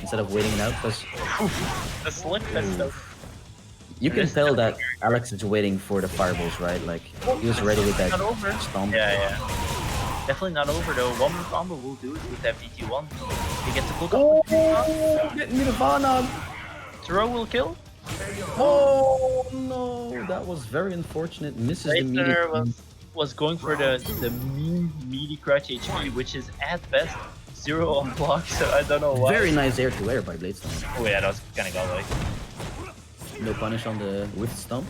instead of waiting it out, because the slick you can tell that Alex is waiting for the fireballs, right? Like he was ready with that stomp. Yeah. Definitely not over though. One more combo will do it with that VT1. He gets a cook up. Oh, get Nirvana! Throw will kill. Oh no, that was very unfortunate. Misses the meaty. Was going for the meaty crouch HP, which is at best 0 on block, so I don't know why. Very nice air to air by Blade Stunner. Oh yeah, that was kind of godlike. No punish on the with stomp.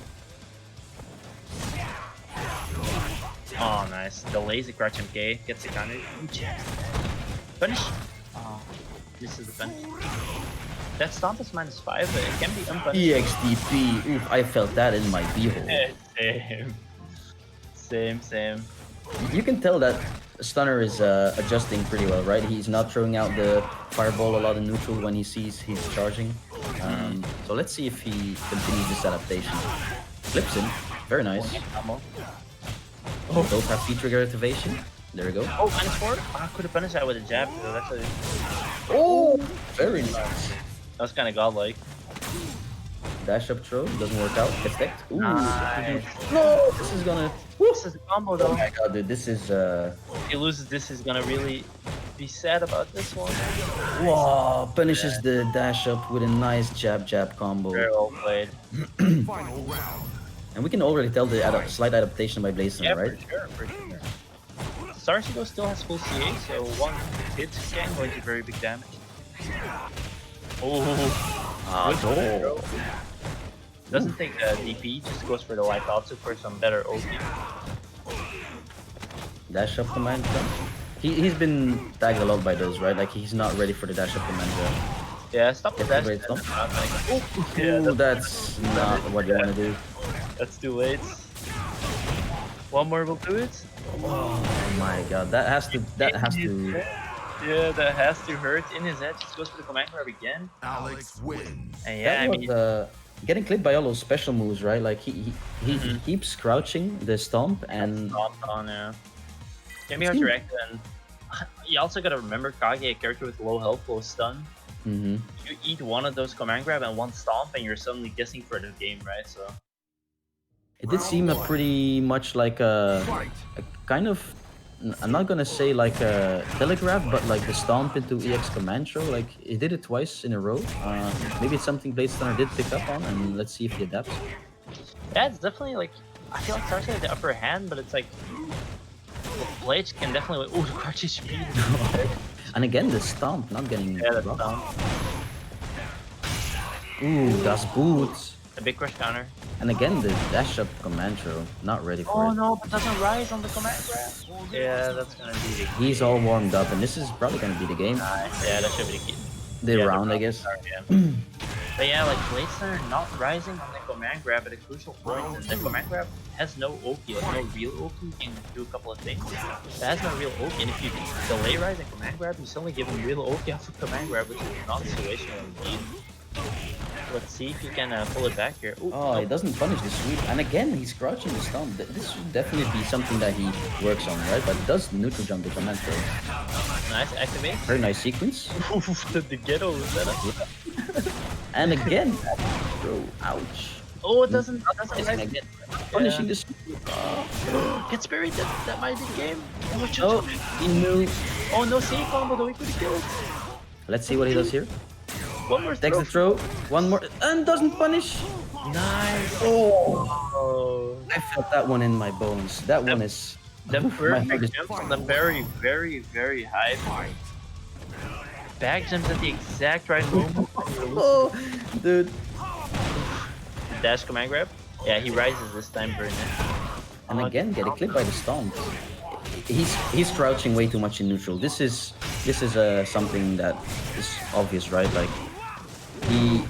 Oh nice, the lazy crouch MK gets the counter. Punish. Oh, this is the punish. That stomp is -5, but it can be unpunished. EXDP. Oof, I felt that in my beehole. Same. You can tell that Stunner is adjusting pretty well, right? He's not throwing out the fireball a lot in neutral when he sees he's charging. So let's see if he continues this adaptation. Flips him. Very nice. Both have feed trigger activation. There we go. Oh, -4? I could have punished that with a jab. So that's a... Oh, very nice. That was kind of godlike. Dash up throw, doesn't work out. Gets decked. Ooh. Nice. No, this is gonna... This is a combo though. Oh my god, dude, this is... If he loses this, he's gonna really be sad about this one. Whoa, punishes the dash up with a nice jab combo. Very well played. Final round. And we can already tell the slight adaptation by Blade Stunner, right? For sure. Sarsigo still has full CA, so one hit can go into very big damage. Oh, doesn't take DP, just goes for the life also for some better OP. Dash up command jump. He's been tagged a lot by those, right? Like he's not ready for the dash up command jump. Yeah, stop the dash. Ooh, that's not what you want to do. That's too late. One more will do it. Oh my god, that has to. Yeah, that has to hurt. In his head, just goes for the command grab again. Alex wins. And yeah, I mean, getting clipped by all those special moves, right? Like he keeps crouching the stomp and. Stomp on, yeah. Can be hard to react, and you also gotta remember Kage, a character with low health, low stun. You eat one of those command grab and one stomp, and you're suddenly guessing for the game, right? So. It did seem pretty much like a kind of, I'm not gonna say like a telegraph, but like the stomp into EX command throw. Like he did it twice in a row. Maybe it's something Blade Stunner did pick up on, and let's see if he adapts. Yeah, it's definitely like, I feel like Sarsi has the upper hand, but it's like, Blade can definitely, the crouch HP. And again, the stomp, not getting blocked. Ooh, das boots. A big crush counter. And again, the dash up command throw, not ready for it. Oh no, but doesn't rise on the command grab. Yeah, that's gonna be the He's all warmed up, and this is probably gonna be the game. Yeah, that should be the game. The round, I guess. But yeah, like Blade Stunner not rising on the command grab at a crucial point, and the command grab has no OP, like no real OP. You can do a couple of things. It has no real OP, and if you delay rise and command grab, you suddenly give him real OP off of command grab, which is not situational indeed. Let's see if you can pull it back here. Ooh, he doesn't punish the sweep, and again he's crouching the stomp. This should definitely be something that he works on, right? But it does neutral jump the command throw. Nice activate. Very nice sequence. The ghetto setup. And again, bro, ouch. Oh, it doesn't rise. Punishing the sweep. Get spirit, that might be the game. Oh, he knew. Oh no, C combo though, he could have killed. Let's see what he does here. One more Takes the throw, one more, and doesn't punish. Nice! Oh! I felt that one in my bones. That one is... The my heart perfect is... jump on the very, very, very high point. Back jumps at the exact right moment. Oh, dude. Dash command grab. Yeah, he rises this time very nice. And again, getting clipped by the stomp. He's crouching way too much in neutral. This is something that is obvious, right? Like he...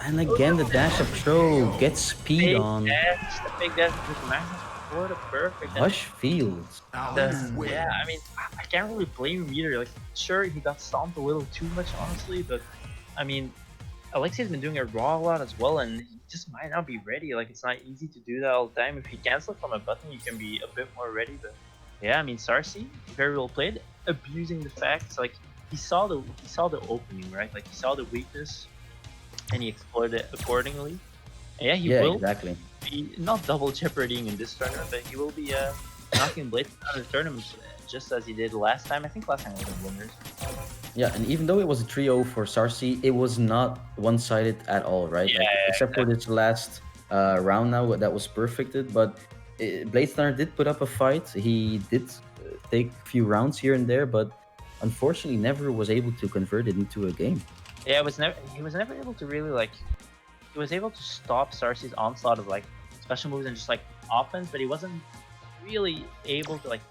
And again, the dash up throw gets speed on. The big dash with the max. What a perfect. Hush Fields. Yeah, I mean, I can't really blame him either. Like, sure, he got stomped a little too much, honestly, but I mean, Alexei's been doing it raw a lot as well, and he just might not be ready. Like, it's not easy to do that all the time. If you cancel from a button, you can be a bit more ready. But yeah, I mean, Sarsi, very well played, abusing the facts. Like, he saw the opening, right? Like, he saw the weakness, and he exploited it accordingly. And yeah, he will exactly. be not double jeoparding in this tournament, but he will be knocking Blades out of the tournament just as he did last time. I think last time was in winners. Yeah, and even though it was a 3-0 for Sarsi, it was not one-sided at all, right? Yeah, like, except for this last round now that was perfected, but Bladestunner did put up a fight. He did take a few rounds here and there, but unfortunately never was able to convert it into a game. Yeah, he was never able to really like... He was able to stop Sarsi's onslaught of like special moves and just like offense, but he wasn't really able to like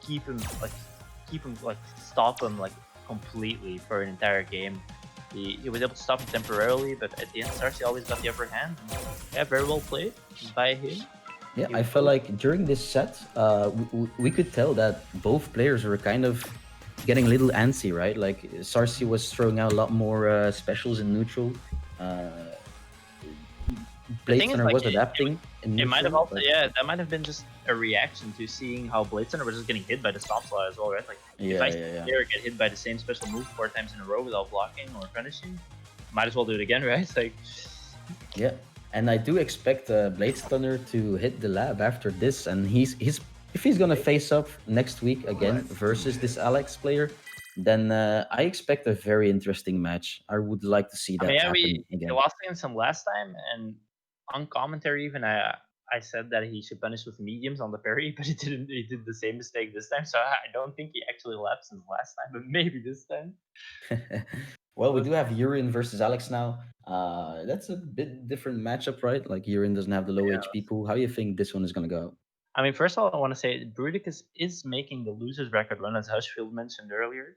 stop him like completely for an entire game. He was able to stop him temporarily, but at the end, Sarsi always got the upper hand. Yeah, very well played by him. Yeah, I felt like during this set, we could tell that both players were kind of getting a little antsy, right? Like Sarsi was throwing out a lot more specials in neutral. Bladestunner was adapting. It might have also, yeah, that might have been just a reaction to seeing how Bladestunner was just getting hit by the stomp slot as well, right? Like, if I get hit by the same special move 4 times in a row without blocking or punishing, might as well do it again, right? Like, yeah, and I do expect Bladestunner to hit the lab after this, and if he's gonna face up next week again versus this Alex player, then I expect a very interesting match. I would like to see that happen again. We lost against him last time, and on commentary even I said that he should punish with mediums on the parry, but he didn't. He did the same mistake this time, so I don't think he actually lapsed since last time, but maybe this time. Well, we do have Urien versus Alex now. That's a bit different matchup, right? Like Urien doesn't have the low HP pool. How do you think this one is gonna go? I mean, first of all, I want to say Bruticus is making the losers record run, as Hushfield mentioned earlier.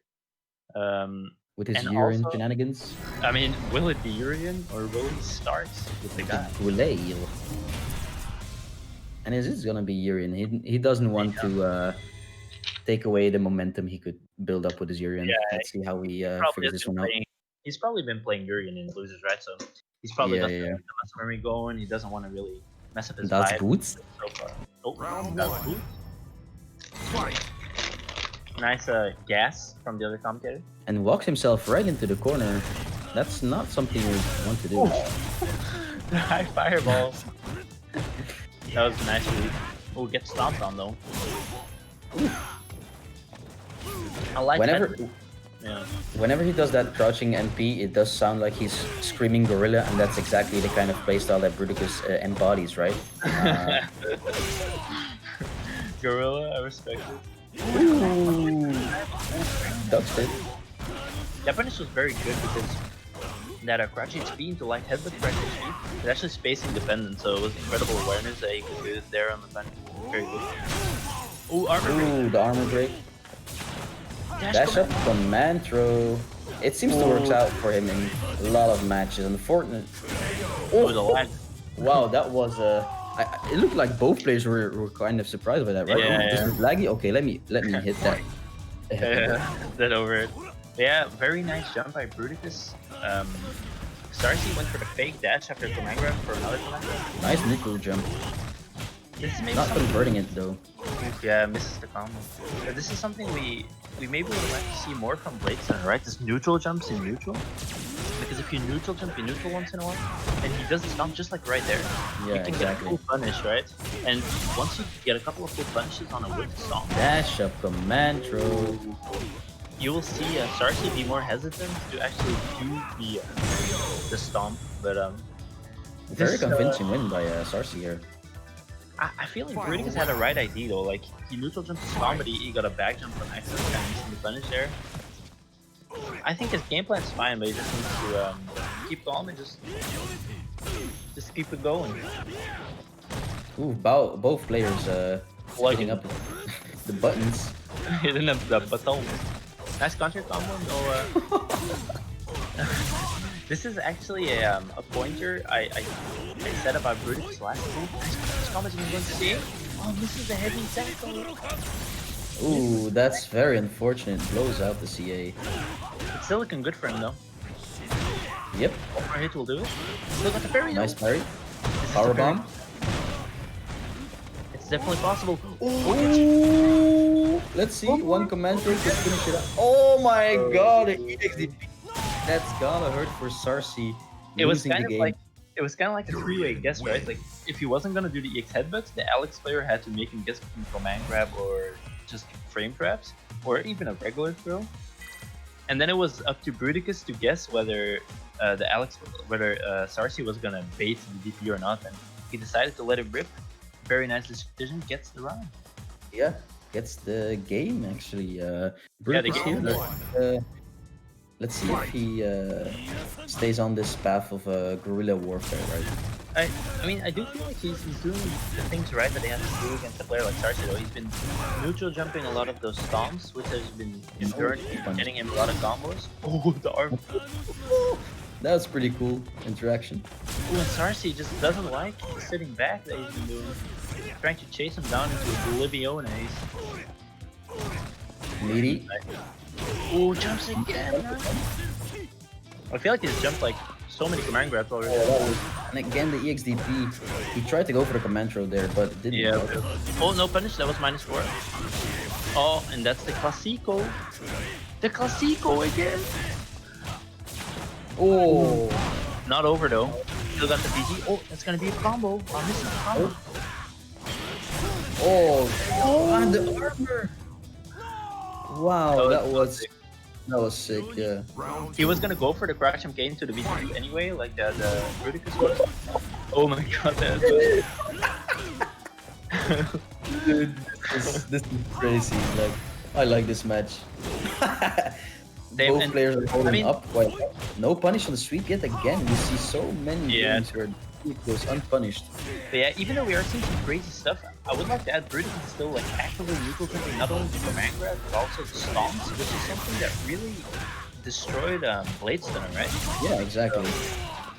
With his Urien shenanigans? I mean, will it be Urien or will he start with the guy? And is it gonna be Urien? He doesn't want to take away the momentum he could build up with his Urien. Yeah, let's see how he figures this one out. He's probably been playing Urien in losers, right? So he's probably got the muscle memory going. He doesn't want to really mess up his That's vibe good. So far. Oh, that's good. Nice gas from the other commentator. And walks himself right into the corner. That's not something you want to do. The high fireball. That was a nice read. Oh, get stomped on though. I like whenever he does that crouching NP, it does sound like he's screaming gorilla, and that's exactly the kind of playstyle that Bruticus embodies, right? Gorilla, I respect it. Dodged it. That punish was very good because that crouching speed into light headbutt crouching speed is actually spacing dependent, so it was incredible awareness that he could do it there on the punish. Very good. Oh, armor break. The armor break. Dash up command throw. It seems to work out for him in a lot of matches. Unfortunately. Wow, that was it looked like both players were kind of surprised by that, right? Yeah, this is laggy. Okay, let me hit that. That over it. Yeah, very nice jump by Bruticus. Sarsi went for the fake dash after command grab for another command grab. Nice neutral jump. This is not converting it though. Yeah, misses the combo. But this is something we maybe would like to see more from Bladestunner, right? This neutral jumps in neutral. Because if you neutral jump in neutral once in a while, and he does the stomp just like right there, yeah, you can get a full punish, right? And once you get a couple of full punishes on a whip stomp, dash up command throw, you will see Sarsi be more hesitant to actually do the stomp. But Very convincing win by Sarsi here. I feel like Bruticus had the right idea though. Like he neutral jumped to spawn, but he got a back jump from Axis, kind of missing the punish there. I think his game plan's fine, but he just needs to keep calm and just keep it going. Ooh, both players plugging up the buttons. He didn't have the button. Nice counter combo. No, this is actually a pointer I set up on Bruticus last week. Nice combo going to see. Oh, this is a heavy tackle. Ooh, that's very unfortunate. Blows out the CA. It's still looking good for him though. Yep. One more hit will do it. Still got the parry though. Nice parry. Power bomb. It's definitely possible. Ooh, let's see. One command trick to finish it up. Oh my god, the EXDP. That's gonna hurt for Sarsi. It was kind of like a three-way guess, right? Like if he wasn't gonna do the EX headbutts, the Alex player had to make him guess between command grab or just frame traps, or even a regular throw. And then it was up to Bruticus to guess whether Sarsi was gonna bait the DP or not, and he decided to let it rip. Very nice decision, gets the round. Yeah, gets the game actually. Bruticus here. Let's see if he stays on this path of guerrilla warfare, right? I mean, I do feel like he's doing the things right that he has to do against a player like Sarsi though. He's been neutral jumping a lot of those stomps, which has been getting him a lot of combos. Oh, the arm. That was pretty cool interaction. Ooh, and Sarsi just doesn't like sitting back that he's been doing. Trying to chase him down into Oblivion Ace. Meaty. Ooh, jumps again. I feel like he's jumped like so many command grabs already. And again, the EXDP, he tried to go for the command throw there, but it didn't work. Oh, no punish, that was -4. Oh, and that's the Classico. The Classico again. Oh, not over though. Still got the PG. Oh, that's gonna be a combo. Oh, this is a combo. Oh, and the armor. Wow, that was sick, yeah. He was gonna go for the crash jump gain to the VT anyway, like the Bruticus was. Oh my god, that's Dude, this is crazy. Like, I like this match. Both players are holding up quite well. No punish on the sweep yet again. We see so many games where the sweep goes unpunished. But yeah, even though we are seeing some crazy stuff, I would like to add Bruticus is still like actively neutral jumping not only the command grab but also the stomps, which is something that really destroyed Blade Stunner, right? Yeah, exactly.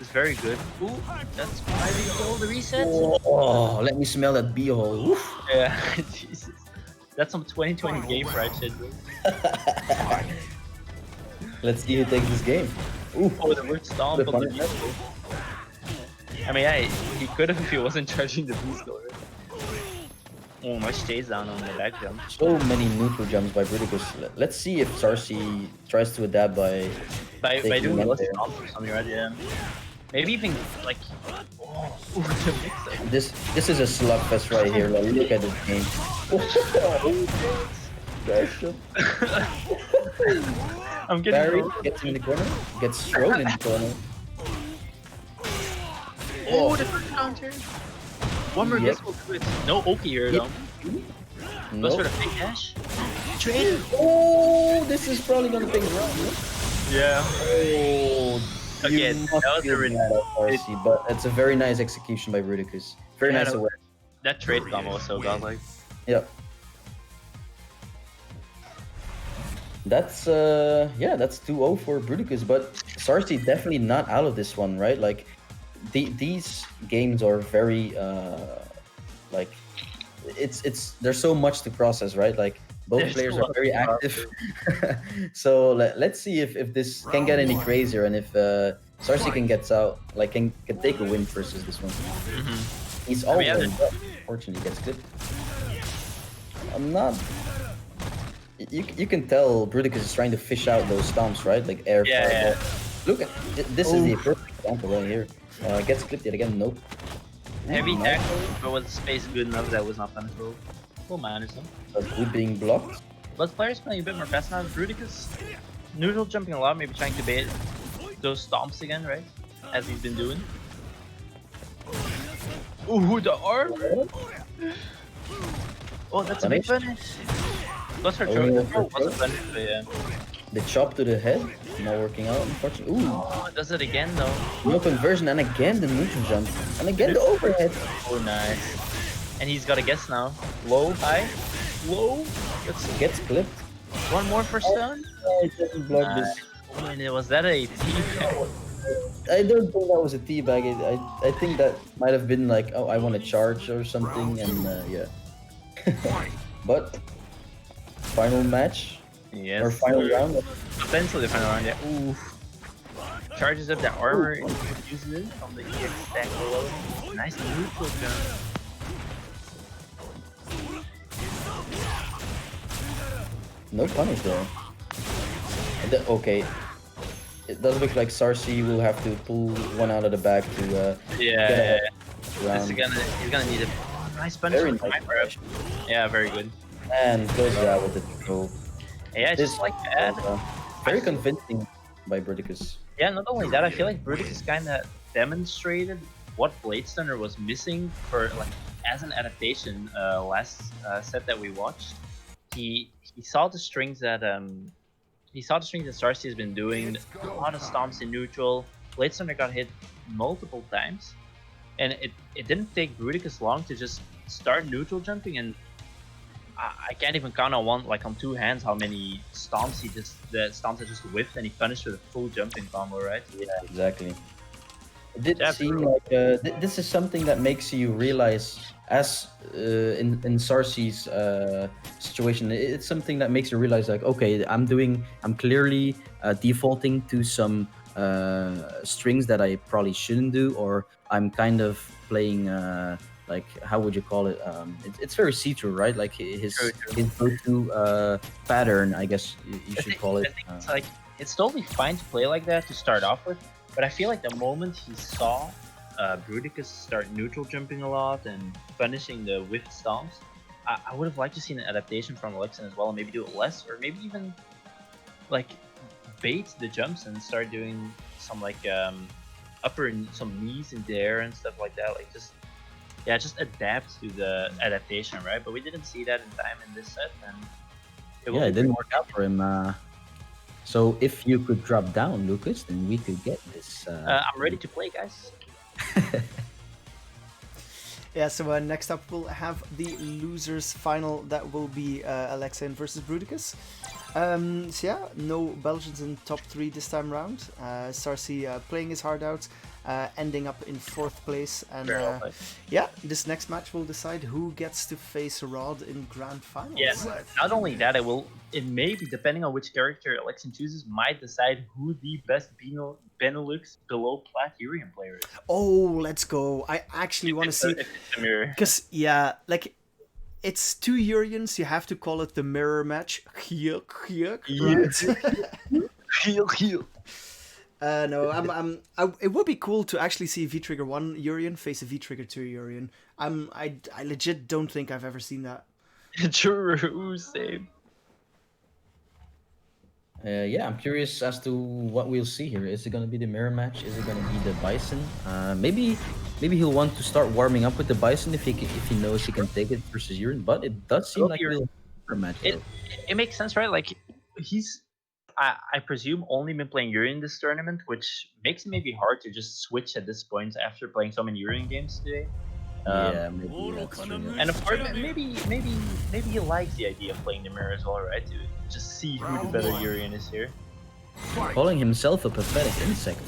It's very good. Ooh, that's why we kill the resets. Oh, let me smell that B-hole. Yeah, Jesus. That's some 2020 game right shit, bro. Let's see who takes this game. Ooh. Oh, the word stomp on the beast. I mean, yeah, he could have if he wasn't charging the beast skill, right? Oh, much chase down on the back jump. So many neutral jumps by Bruticus. Let's see if Sarsi tries to adapt by doing less stomp or something, right? Yeah. Maybe even like this is a slugfest right here. Like, look at this game. I'm getting Barry gets in the corner, gets thrown in the corner. Oh, the first counter. One more guess will do it. No Oki here though. Goes for the fake dash. Trade. Oh, this is probably gonna take round. No? Yeah. Oh, again, that was a really RC, but it's a very nice execution by Bruticus. Very nice aware. That trade combo was so godlike. Yep. That's that's 2-0 for Bruticus, but Sarsi definitely not out of this one, right? Like these games are very like it's there's so much to process, right? Like both players are very active. So let's see if this can get any crazier and if Sarsi can get out, like can take a win versus this one. He's all in, but unfortunately gets clipped. I'm not. You can tell Bruticus is trying to fish out those stomps, right? Like air fire. Look at this is the perfect example right here. Gets clipped yet again. Nope. Heavy tackle, but was space good enough that was not punishable? We'll manage them. But good being blocked. But players playing a bit more fast now. Bruticus neutral jumping a lot, maybe trying to bait those stomps again, right? As he's been doing. Ooh, the arm! Oh, that's a big punish. What's her throw? What's a punish? But yeah. The chop to the head, not working out, unfortunately. Ooh. Oh, it does it again though. No conversion, and again the neutral jump. And again the overhead. Oh, nice. And he's got a guess now. Low, high, low. Gets clipped. One more for stun. Oh, it doesn't block this. Oh, and was that a teabag? I don't think that was a teabag. I think that might have been like, oh, I want to charge or something, and yeah. But final match. Yes. Or final round. Potentially the final round, yeah. Ooh. Charges up the armor and uses it on the EX stack below. Nice neutral jump. No punish though. Okay. It does look like Sarsi will have to pull one out of the bag to yeah. Round. He's gonna need a nice punish Very from nice Hyper. Yeah, very good. And closes out with the throw. Yeah, just like that. Very convincing by Bruticus. Yeah, not only that, I feel like Bruticus kind of demonstrated what Blade Stunner was missing for like as an adaptation. Last set that we watched, he saw the strings that Sarsi has been doing. A lot of stomps in neutral. Blade Stunner got hit multiple times, and it didn't take Bruticus long to just start neutral jumping, and I can't even count on two hands how many stomps the stomps just whiffed, and he punished with a full jumping combo, right? Yeah, exactly. It did seem like this is something that makes you realize, as in Sarsi's situation, it's something that makes you realize like, okay, I'm clearly defaulting to some strings that I probably shouldn't do, or I'm kind of playing like, how would you call it? It's very see-through, right? Like his go-to pattern, I guess you should call it. I think it's totally fine to play like that to start off with, but I feel like the moment he saw Bruticus start neutral jumping a lot and punishing the whiff stomps, I would have liked to see an adaptation from Alexin as well, and maybe do it less, or maybe even like bait the jumps and start doing some like upper and some knees in there and stuff like that. Like just adapt to the adaptation, right? But we didn't see that in time in this set, and it didn't work out for him. So if you could drop down, Lucas, then we could get this. I'm ready to play, guys. Yeah, so next up we'll have the losers final. That will be Alexin versus Bruticus. So yeah, no Belgians in top 3 this time round. Sarsi playing his heart out, ending up in 4th place, and yeah, this next match will decide who gets to face Rod in grand finals. Yes, not only that, it may be, depending on which character Alexin chooses, might decide who the best Benelux below Plat Urian player is. Oh, let's go! I actually want to see, because yeah, like, it's 2 Urians, you have to call it the mirror match. Right? No, it would be cool to actually see V-Trigger 1 Urian face a V-Trigger 2 Urian. I legit don't think I've ever seen that. True, same. Yeah, I'm curious as to what we'll see here. Is it going to be the mirror match? Is it going to be the Bison? Maybe he'll want to start warming up with the Bison if he knows he can take it versus Urian. But it does seem like a mirror match. It makes sense, right? Like, he's, I presume, only been playing Urian this tournament, which makes it maybe hard to just switch at this point after playing so many Urian games today. Yeah, maybe that's true. And of course, maybe he likes the idea of playing the mirror as well, right? To just see who the better Urian is here. Calling himself a pathetic insect.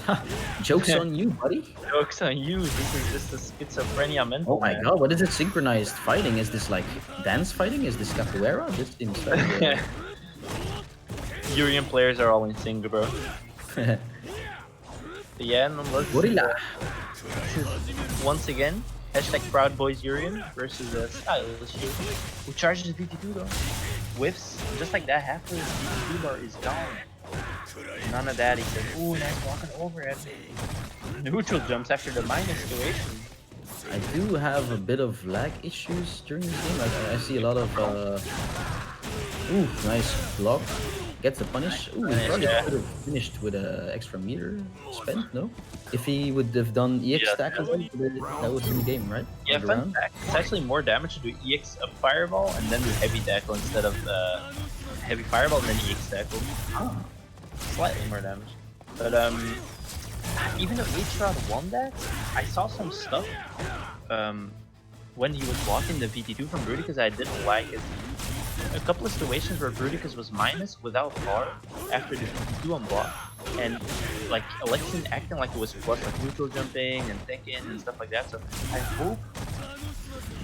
Joke's on you, buddy. Joke's on you. This is just a schizophrenia mental. Oh my god, what is it? Synchronized fighting? Is this like dance fighting? Is this capoeira? This seems very Urian players are all in sync, bro. Yeah, no, Gorilla. Once again, hashtag Proud Boys Urian versus Stylish here, who charges VP2 though. Whiffs, just like that, half of his VP2 bar is gone. None of that, he says, ooh, nice walking over at neutral jumps after the minus duration. I do have a bit of lag issues during this game. I see a lot of... ooh, nice block. gets the punish. Ooh, he probably could have finished with an extra meter spent, no? If he would have done EX stack as well, that would have been the game, right? Yeah, fun fact. It's actually more damage to do EX a fireball and then do heavy tackle instead of heavy fireball and then EX tackle. Ah. Slightly more damage. But even though H-Rod won that, I saw some stuff when he was blocking the VT2 from Bruticus I didn't like it. A couple of situations where Bruticus was minus without bar after the VT2 on block, and like Alexian acting like it was plus, like neutral jumping and tech-in and stuff like that. So I hope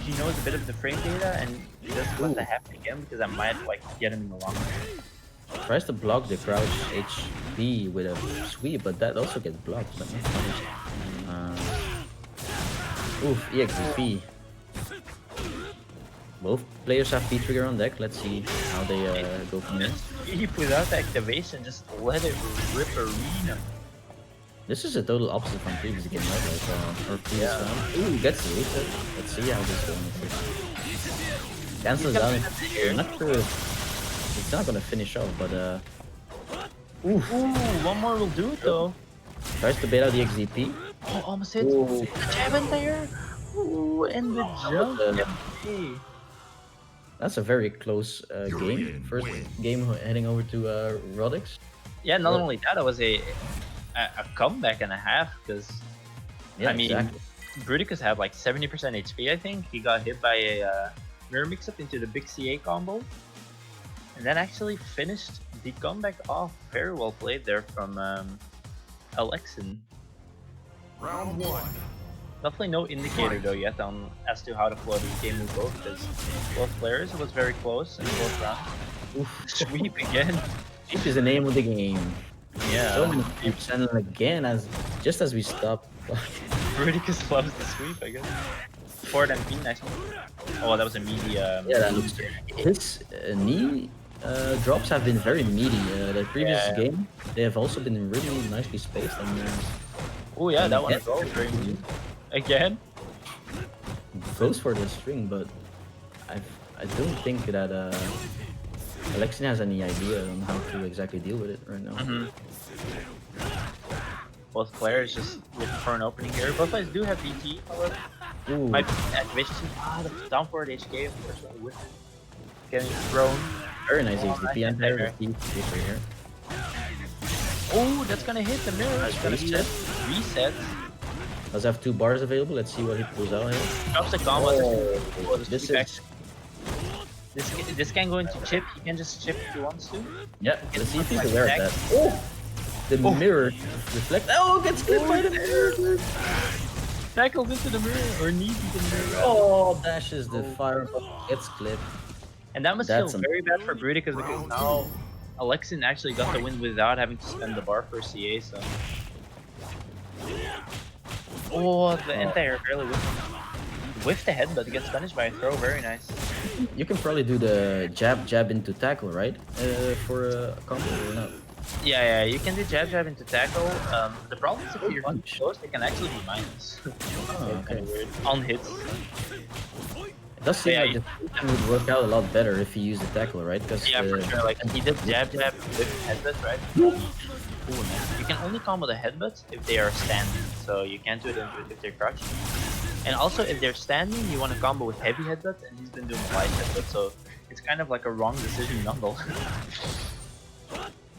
he knows a bit of the frame data and he doesn't let that happen again, because I might like get him in the long run. Tries to block the crouch HB with a sweep, but that also gets blocked, but not punished. Oof, EXP. Both players have P-Trigger on deck. Let's see how they go from this. Sweep without activation, just let it rip arena. This is a total opposite from previous game, right? Like, or previous round. Ooh, gets the reset. Let's see how this goes. Cancels out. I'm not sure if it's not gonna finish off, but Ooh, one more will do it though. Tries to bait out the XZP. Oh, almost hit. The jab in there. Ooh, and the jump. That's a very close game. First game heading over to Rodix. Yeah, not only that, it was a comeback and a half, because I mean, Bruticus had like 70% HP, I think. He got hit by a mirror mix-up into the big CA combo, and then actually finished the comeback off. Very well played there from Alexian. Round 1. Definitely no indicator though yet on as to how the flow of this game will go, because both players was very close in both rounds. Oof, sweep again. Sweep is the name of the game. Yeah. So many sweeps, and again, just as we stop. Bruticus loves the sweep, I guess. Forward MP, nice one. Oh, that was a meaty. Yeah, that looks good. His knee drops have been very meaty. The previous game, they have also been really nicely spaced. Oh yeah, that one is all very meaty. Again? Goes for the string, but I don't think that Alexian has any idea on how to exactly deal with it right now. Both players just looking for an opening here. Both players do have VT, however. Might be activation. The down forward HK, unfortunately, with it. Getting thrown. Very nice HDP and there right here. Oh, that's gonna hit the mirror. It's gonna reset. Does have 2 bars available. Let's see what he pulls out here. Drops the combo. This can go into chip. He can just chip if he wants to. Yeah, let's see if he's aware of that. Oh! The mirror reflect. Oh, gets clipped by the mirror! Tackles into the mirror, or knees into the mirror. Oh, dashes the fireball, gets clipped. And that must feel very bad for Bruticus, because now Alexian actually got the win without having to spend the bar for CA, so. Oh, the anti-air barely whiffed the head, but it gets punished by a throw. Very nice. You can probably do the jab into tackle, right? For a combo or not? Yeah, you can do jab into tackle. The problem is if you're too close, they can actually be minus. Okay. Weird. On hits. It does seem like the system would work out a lot better if you use the tackle, right? Because for sure. Like he did jab with headbutt, right? Ooh, man. You can only combo the headbutts if they are standing, so you can't do it if they're crouching. And also, if they're standing, you want to combo with heavy headbutts, and he's been doing light headbutts, so it's kind of like a wrong decision nonetheless.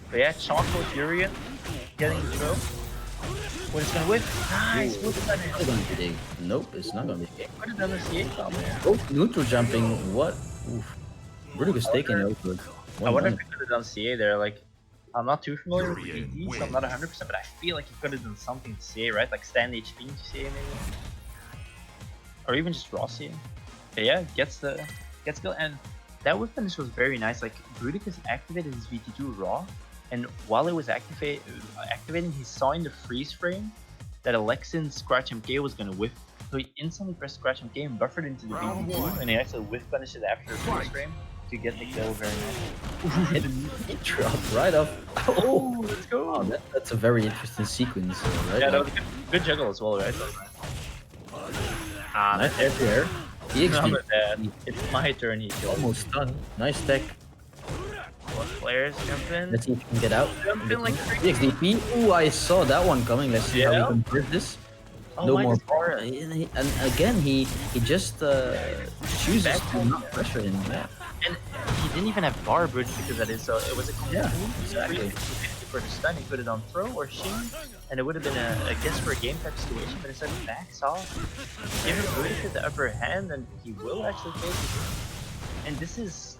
But yeah, Choco Furion getting the throw. What is gonna whip? Nice! What's that? It's not gonna be big. Nope, it's not gonna be big. Could have done a CA combo. Oh, neutral jumping. What? Oof. Bruticus taking over. I wonder if he could have done CA there. Like, I'm not too familiar with VT, so I'm not 100%, but I feel like he could have done something to CA, right? Like stand HP into CA maybe, or even just raw CA. But yeah, gets kill, and that whip finish was very nice. Like Bruticus activated his VT2 raw, and while it was activating, he saw in the freeze frame that Alexian's Scratch MK was gonna whiff, so he instantly pressed Scratch MK and buffered into the VT2, and he actually whiff punished it after the freeze frame to get the kill. Very nice. He dropped right off. Oh, let's go! Oh, that's a very interesting sequence, right? Yeah, that was a good juggle as well, right? Nice air to air. It's my turn. He killed. Almost done. Nice tech. Players jump in. Let's see if he can get out. Jump in like crazy. EXDP. Ooh, I saw that one coming. Let's see how we convert this. Oh, No more bar. And again, he just chooses to not pressure him. Yeah. And he didn't even have bar bridge because that is so. It was a exactly. For the stun, he put it on throw or sheen, and it would have been a guess for a game type situation. But instead, he backs off, give him Bruticus the upper hand, and he will actually take it. And this is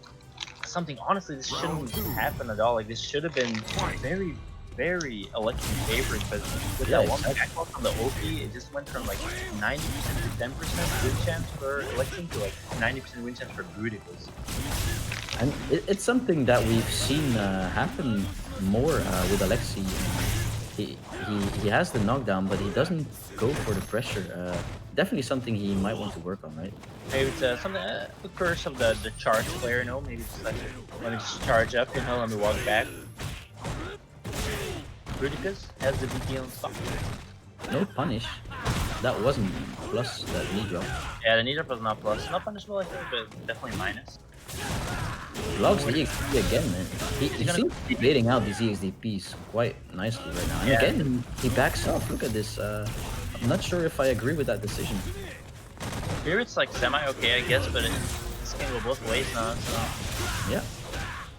something. Honestly, this shouldn't happen at all. Like this should have been very, very Electron favorite, but with that one backwalk from the OP, it just went from like 90% to 10% win chance for Electron to like 90% win chance for Bruticus. And it's something that we've seen happen more with Alexi. He has the knockdown, but he doesn't go for the pressure. Definitely something he might want to work on, right? Maybe it's something, the curse of the charge player, you know? Maybe just like, let me just charge up, you know, let me walk back. Bruticus has the BT on spot. No punish. That wasn't plus that knee drop. Yeah, the knee drop was not plus. Not punishable, I think, but definitely minus. Logs the EXDP again, man. He seems to be baiting out these EXDPs quite nicely right now. And again, he backs off. Look at this. I'm not sure if I agree with that decision. Here it's like semi-okay, I guess, but this can go both ways now, so... Yeah.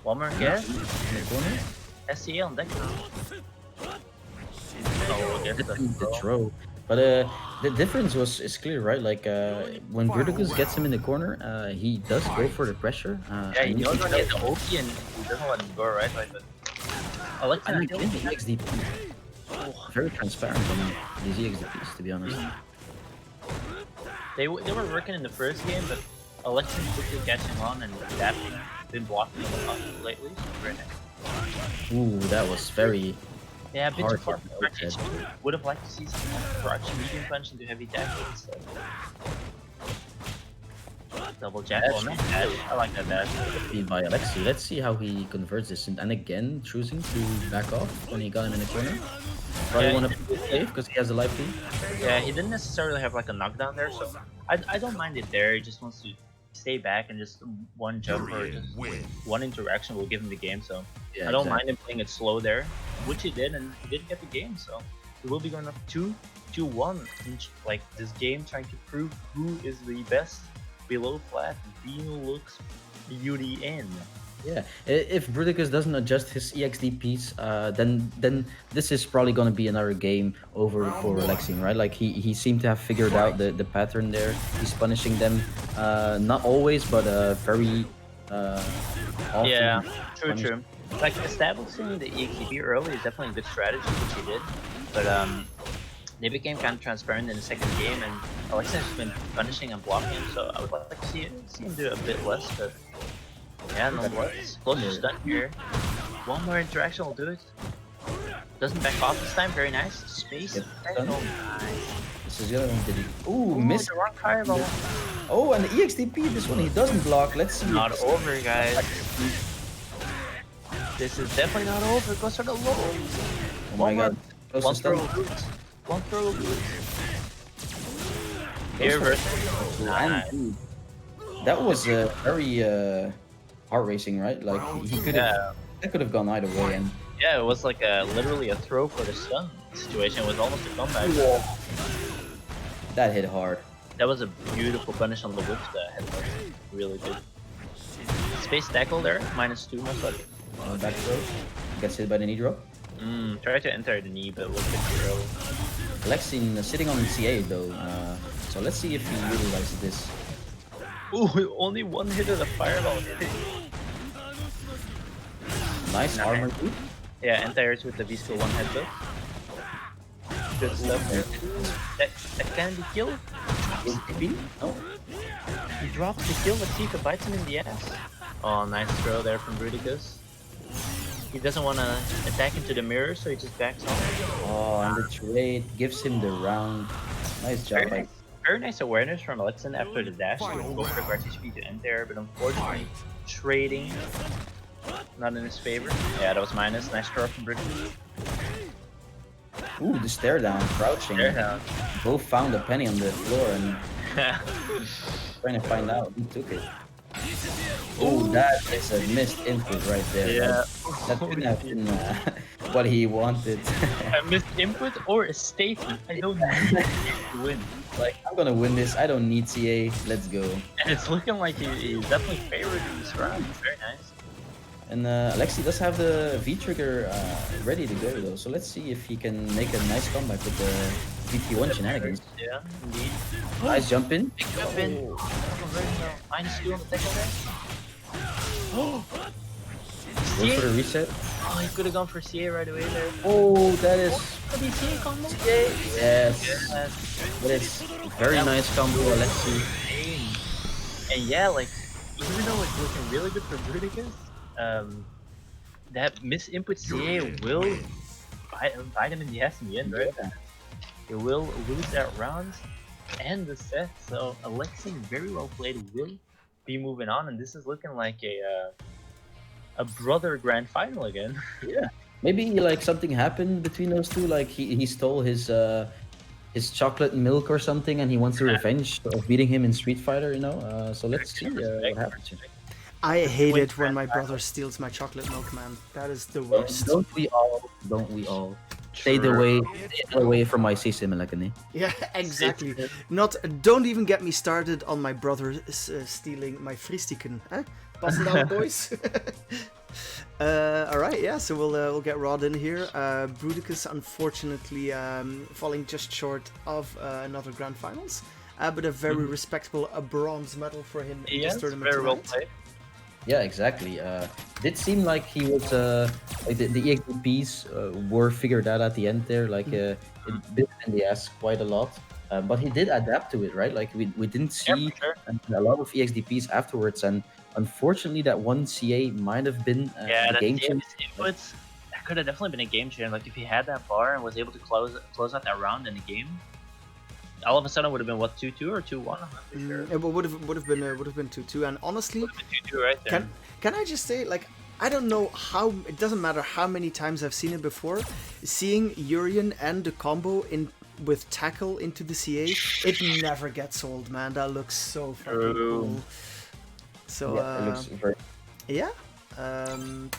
One more guess. In the corner. SCA on deck now. Oh, I guess The throw. But the difference is clear, right? Like when Bruticus gets him in the corner, he does go for the pressure. Yeah, he knows when he gets the OP and he doesn't let him go, right? Like, but I like that. The EXDP. Very transparent on these EXDPs, to be honest. They were working in the first game, but Alexian quickly catching on and adapting. Been blocking a lot lately, so very nice. Ooh, that was very. Yeah, a bit too far. Hard. Would have liked to see some crutch medium punch into heavy tackle instead. Double jack on that dash. I like that dash. Beat by Alexi. Let's see how he converts this. And again, choosing to back off when he got him in the corner. Probably want to play safe because he has a life lead. Yeah, he didn't necessarily have like a knockdown there, so I don't mind it there. He just wants to stay back and just one jump or just one interaction will give him the game. So yeah, I don't mind him playing it slow there, which he did, and he did get the game. So he will be going up 2-1 in like this game, trying to prove who is the best below flat. Benelux UDN. Yeah, if Bruticus doesn't adjust his EXDPs, then this is probably gonna be another game over for Alexian, right? Like he seemed to have figured out the pattern there. He's punishing them, not always, but very often. Yeah, true. Like establishing the EXDP early is definitely a good strategy, which he did. But they became kind of transparent in the second game, and Alexian has been punishing and blocking him. So I would like to see him do a bit less, but. Yeah, no worries. Close to done here. One more interaction will do it. Doesn't back off this time. Very nice. Space. Oh, nice. This is the other one. Did he? Ooh, missed. The wrong fireball. Oh, and the EXDP. This one he doesn't block. Let's see. Not over, guys. This is definitely not over. Goes for the low. Oh my god. One throw of boots. One throw of boots. Here versus. Nice. That was very heart racing, right? Like he could have, that could have gone either way. And yeah, it was like literally a throw for the stun situation. It was almost a comeback. That hit hard. That was a beautiful punish on the whip. That head really good. Space tackle there, -2 most likely. Back throw. Gets hit by the knee drop. Try to enter the knee, but a little bit too early. Alexian sitting on CA though, so let's see if he utilizes this. Ooh, only one hit of the fireball. Nice armor boot. Yeah, anti-airs with the V-skill 1 headbutt. Good stuff there. That can be killed. No. He drops the kill. Let's see if it bites him in the ass. Oh, nice throw there from Bruticus. He doesn't want to attack into the mirror, so he just backs off. Oh, and the trade gives him the round. Nice job. Very nice awareness from Alexian after the dash to go for the guard HP to end there, but unfortunately, trading not in his favor. Yeah, that was minus. Nice throw from Bruticus. Ooh, the stare down, crouching. Stare down. Both found a penny on the floor and trying to find out who took it. Oh, that is a missed input right there. Yeah. That couldn't have been what he wanted. I missed input or a statement. I don't need to win. Like, I'm gonna win this. I don't need CA. Let's go. And it's looking like he's definitely favored in this round. Very nice. And Alexi does have the V-trigger ready to go though, so let's see if he can make a nice comeback with the VT1 shenanigans. Yeah, indeed. Nice jump in. Big jump in. -2 on the tackle there. Goes for the reset. Oh, he could have gone for CA right away there. Oh, that is Could he CA combo? yes. That is very nice combo, Alexi. And yeah, like, even though it's looking really good for Bruticus, that misinput CA will bite him in the ass in the end, right? Yeah. He will lose that round and the set, so Alexi, very well played, will be moving on, and this is looking like a brother grand final again. Yeah. Maybe like something happened between those two, like he stole his chocolate milk or something, and he wants to revenge of beating him in Street Fighter, you know? So let's see what happens. I hate it when my brother steals my chocolate milk, man. That is the worst. Don't we all? Don't we all? Stay away from my system, Lekene. Yeah, exactly. Don't even get me started on my brother stealing my fristiken. Huh? Passing down, boys. All right, yeah. So we'll get Rod in here. Bruticus, unfortunately, falling just short of another grand finals, but a very respectable bronze medal for him in this tournament. Very well tonight. played. Yeah, exactly. Did seem like he was like the EXDPs were figured out at the end there. Like it bit in the ass quite a lot, but he did adapt to it, right? Like we didn't see a lot of EXDPs afterwards, and unfortunately that one CA might have been a game changer. Inputs, that could have definitely been a game changer. Like if he had that bar and was able to close out that round in the game, all of a sudden it would have been what 2-2 or 2-1. I'm not too sure. It would have been 2-2, and honestly, 2-2 right there. Can I just say, like, I don't know how, it doesn't matter how many times I've seen it before, seeing Urian and the combo with tackle into the CA, it never gets old, man. That looks so fucking cool. So yeah, it looks very... yeah, I'm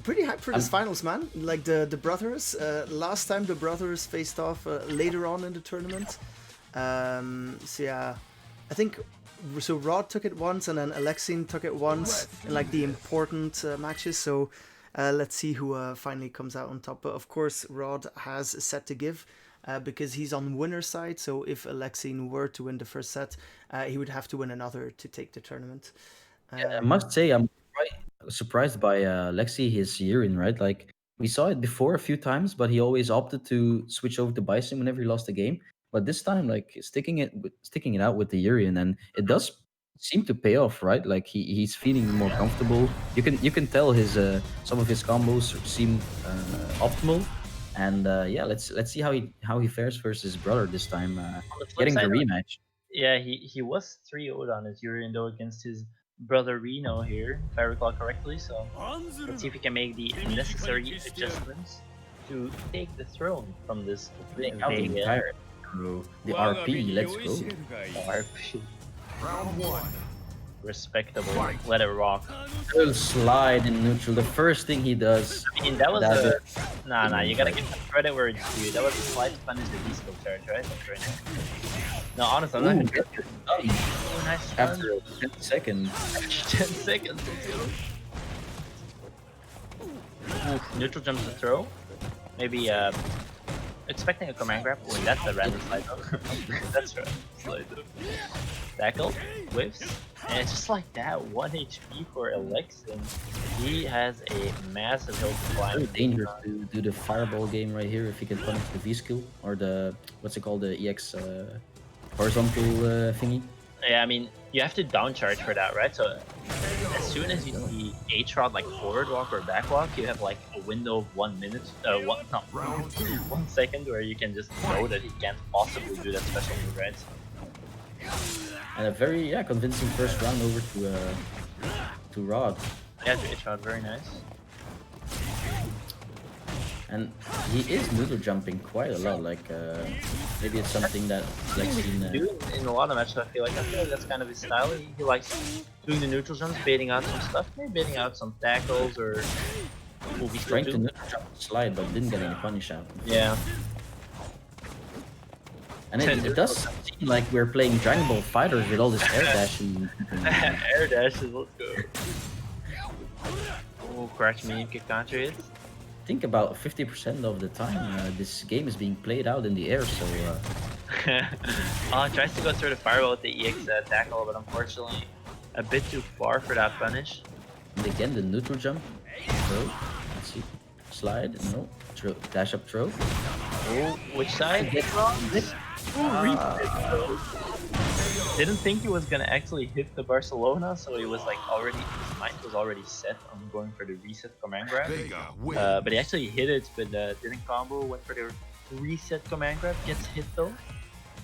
pretty hyped for this finals, man. Like the brothers, last time the brothers faced off later on in the tournament. So yeah, I think so. Rod took it once, and then Alexin took it once in like the important matches. So let's see who finally comes out on top. But of course, Rod has a set to give because he's on winner's side. So if Alexin were to win the first set, he would have to win another to take the tournament. I must say, I'm quite surprised by Lexi, his urine, right? Like, we saw it before a few times, but he always opted to switch over to Bison whenever he lost a game. But this time, like, sticking it out with the urine, and it does seem to pay off, right? Like, he's feeling more comfortable. You can tell his some of his combos seem optimal. And yeah, let's see how he fares versus his brother this time, getting the rematch. Yeah, he was 3-0'd on his urine though against his brother Reno here, if I recall correctly. So let's see if he can make the necessary adjustments to take the throne from this the RP. Let's go. RP. Round one. Respectable. Let it rock. Little slide in neutral. The first thing he does. I mean, that was nah. You gotta give him credit where it's due. That was a slide to punish the V-skill charge, right? That's right. No, honestly, I'm not gonna get it. Oh, nice. After 10 seconds. 10 seconds. Oof, neutral jumps to throw. Maybe expecting a command grab. Wait, that's a random slide though. That's right. Slide though. Tackle, whiffs, and it's just like that. 1 HP for Alexin. He has a massive hill to climb. Very dangerous to do the fireball game right here if he can punish the V skill or the what's it called, the EX horizontal thingy. Yeah, I mean you have to down charge for that, right? So as soon as you see H-Rod like forward walk or back walk, you have like a window of 1 minute, 1 second where you can just know that he can't possibly do that special move, right? And a very convincing first round over to Rod. Yeah, to H-Rod, very nice. And he is noodle jumping quite a lot. Like maybe it's something that like seen. In a lot of matches, I feel like that's kind of his style. He likes doing the neutral jumps, baiting out some stuff, maybe baiting out some tackles or. He's trying to neutral jump slide, but didn't get any punish out. Yeah. And it does seem like we're playing Dragon Ball Fighters with all this air dashing. Air dashes, let's go. Oh, crash me, kick counter hits. I think about 50% of the time this game is being played out in the air, so... Tries to go through the fireball with the EX tackle, but unfortunately a bit too far for that punish. And again, the neutral jump. Throw. Let's see. Slide. No. Throw. Dash up throw. Oh, which side? Didn't think he was gonna actually hit the Barcelona, so he was like his mind was already set on going for the reset command grab. But he actually hit it, but didn't combo. Went for the reset command grab. Gets hit though.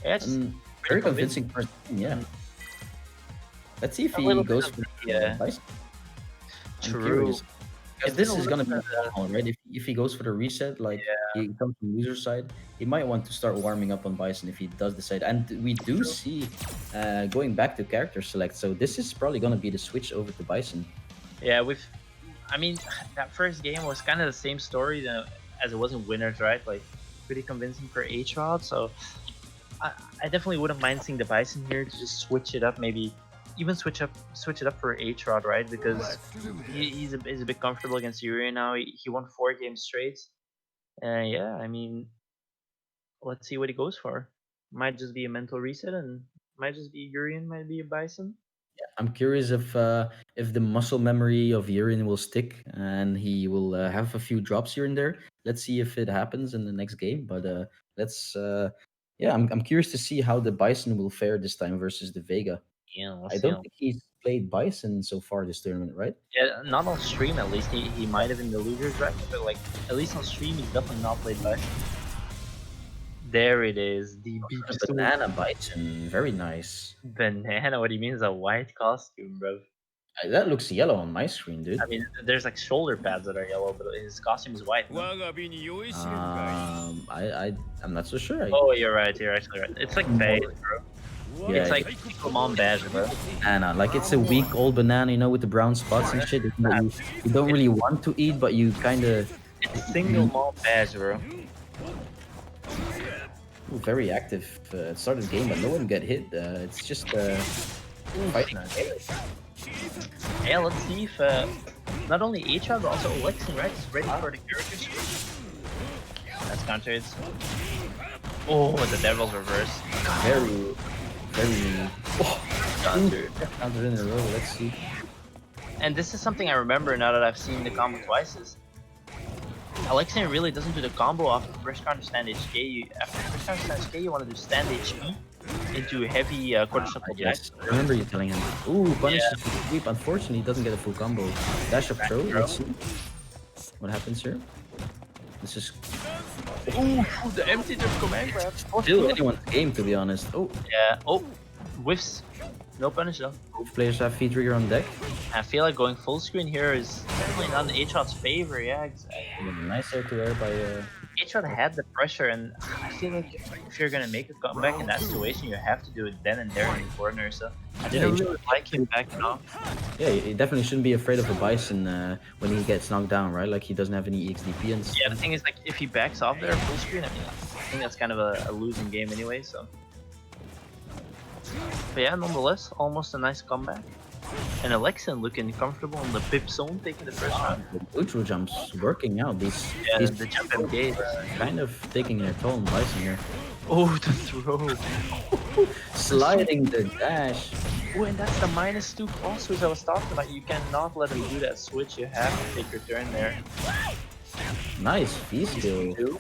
Yeah, it's very convincing person. Yeah. Let's see if he goes for the Bison. True. Because this is gonna be normal, right? If he goes for the reset, like he comes from loser side, he might want to start warming up on Bison if he does decide. And we do see going back to character select, so this is probably gonna be the switch over to Bison. Yeah, I mean, that first game was kind of the same story as it was in Winners, right? Like pretty convincing for H-Rod, so I definitely wouldn't mind seeing the Bison here to just switch it up, maybe. Even switch it up for H-Rod, right? Because he's a bit comfortable against Urian now. He won 4 games straight. Yeah, I mean, let's see what he goes for. Might just be a mental reset, and might just be Urian, might be a Bison. Yeah, I'm curious if the muscle memory of Urian will stick and he will have a few drops here and there. Let's see if it happens in the next game. But I'm curious to see how the Bison will fare this time versus the Vega. Yeah, I don't think he's played Bison so far this tournament, right? Yeah, not on stream at least. He might have in the losers bracket, but like at least on stream he's definitely not played Bison. There it is, the banana Bison, very nice. Banana, what do you mean? Is a white costume, bro? That looks yellow on my screen, dude. I mean, there's like shoulder pads that are yellow, but his costume is white. No? I'm not so sure. Oh, you're right. You're actually right. It's like beige, bro. Yeah, it's like mom beige, bro. Banana, like it's a week-old banana, you know, with the brown spots and shit. You don't really want to eat, but you kind of. It's single mom beige, bro. Ooh, very active. Started the game, but no one got hit. It's just fighting. Yeah, let's see if not only H-Rod but also Alexian, right, is ready for the character switch. That's countered. Oh, the Devil's reverse. Very. Countered in a row. Let's see. And this is something I remember now that I've seen the combo twice. Is Alexian really doesn't do the combo off the fresh counter stand HK. After fresh counter stand HK, you want to do stand HP into heavy quarter shuffle jack. Yes, I remember you telling him. Ooh, punish the sweep. Unfortunately, he doesn't get a full combo. Dash up throw. Let's see what happens here. This is. Ooh, the empty jump command grab. Still anyone's game, to be honest. Oh. Yeah. Oh, whiffs. No punish though. Both players have V-Trigger on deck. I feel like going full screen here is definitely not in H-Rod's favor. Yeah, exactly. Nice air to air by. H-Rod had the pressure, and I feel like if you're gonna make a comeback in that situation, you have to do it then and there in the corner. So I didn't really like him backing off. Yeah, he definitely shouldn't be afraid of a Bison when he gets knocked down, right? Like he doesn't have any EXDP and stuff. Yeah, the thing is, like, if he backs off there full screen, I mean, I think that's kind of a losing game anyway. So, but yeah, nonetheless, almost a nice comeback. And Alexian looking comfortable in the pip zone, taking the first round. The neutral jumps working out. These the jump MK kind of taking their toll on Bison here. Oh, the throw. Sliding the dash. Oh, and that's the -2 cross switch I was talking about. You cannot let him do that switch. You have to take your turn there. Nice V-skill. The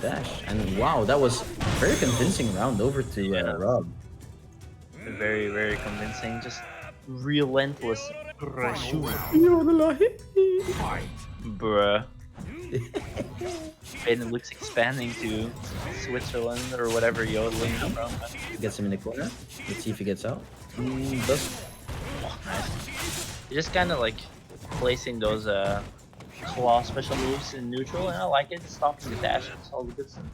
dash. And wow, that was very convincing round over to Rob. Very, very convincing. Just relentless pressure. Bruh. Benelux expanding to Switzerland or whatever yodeling from. Gets him in the corner. Let's see if he gets out. Does. Oh, nice. You're just kind of like placing those claw special moves in neutral, and I like it. Stopping the dash, it's all the good stuff.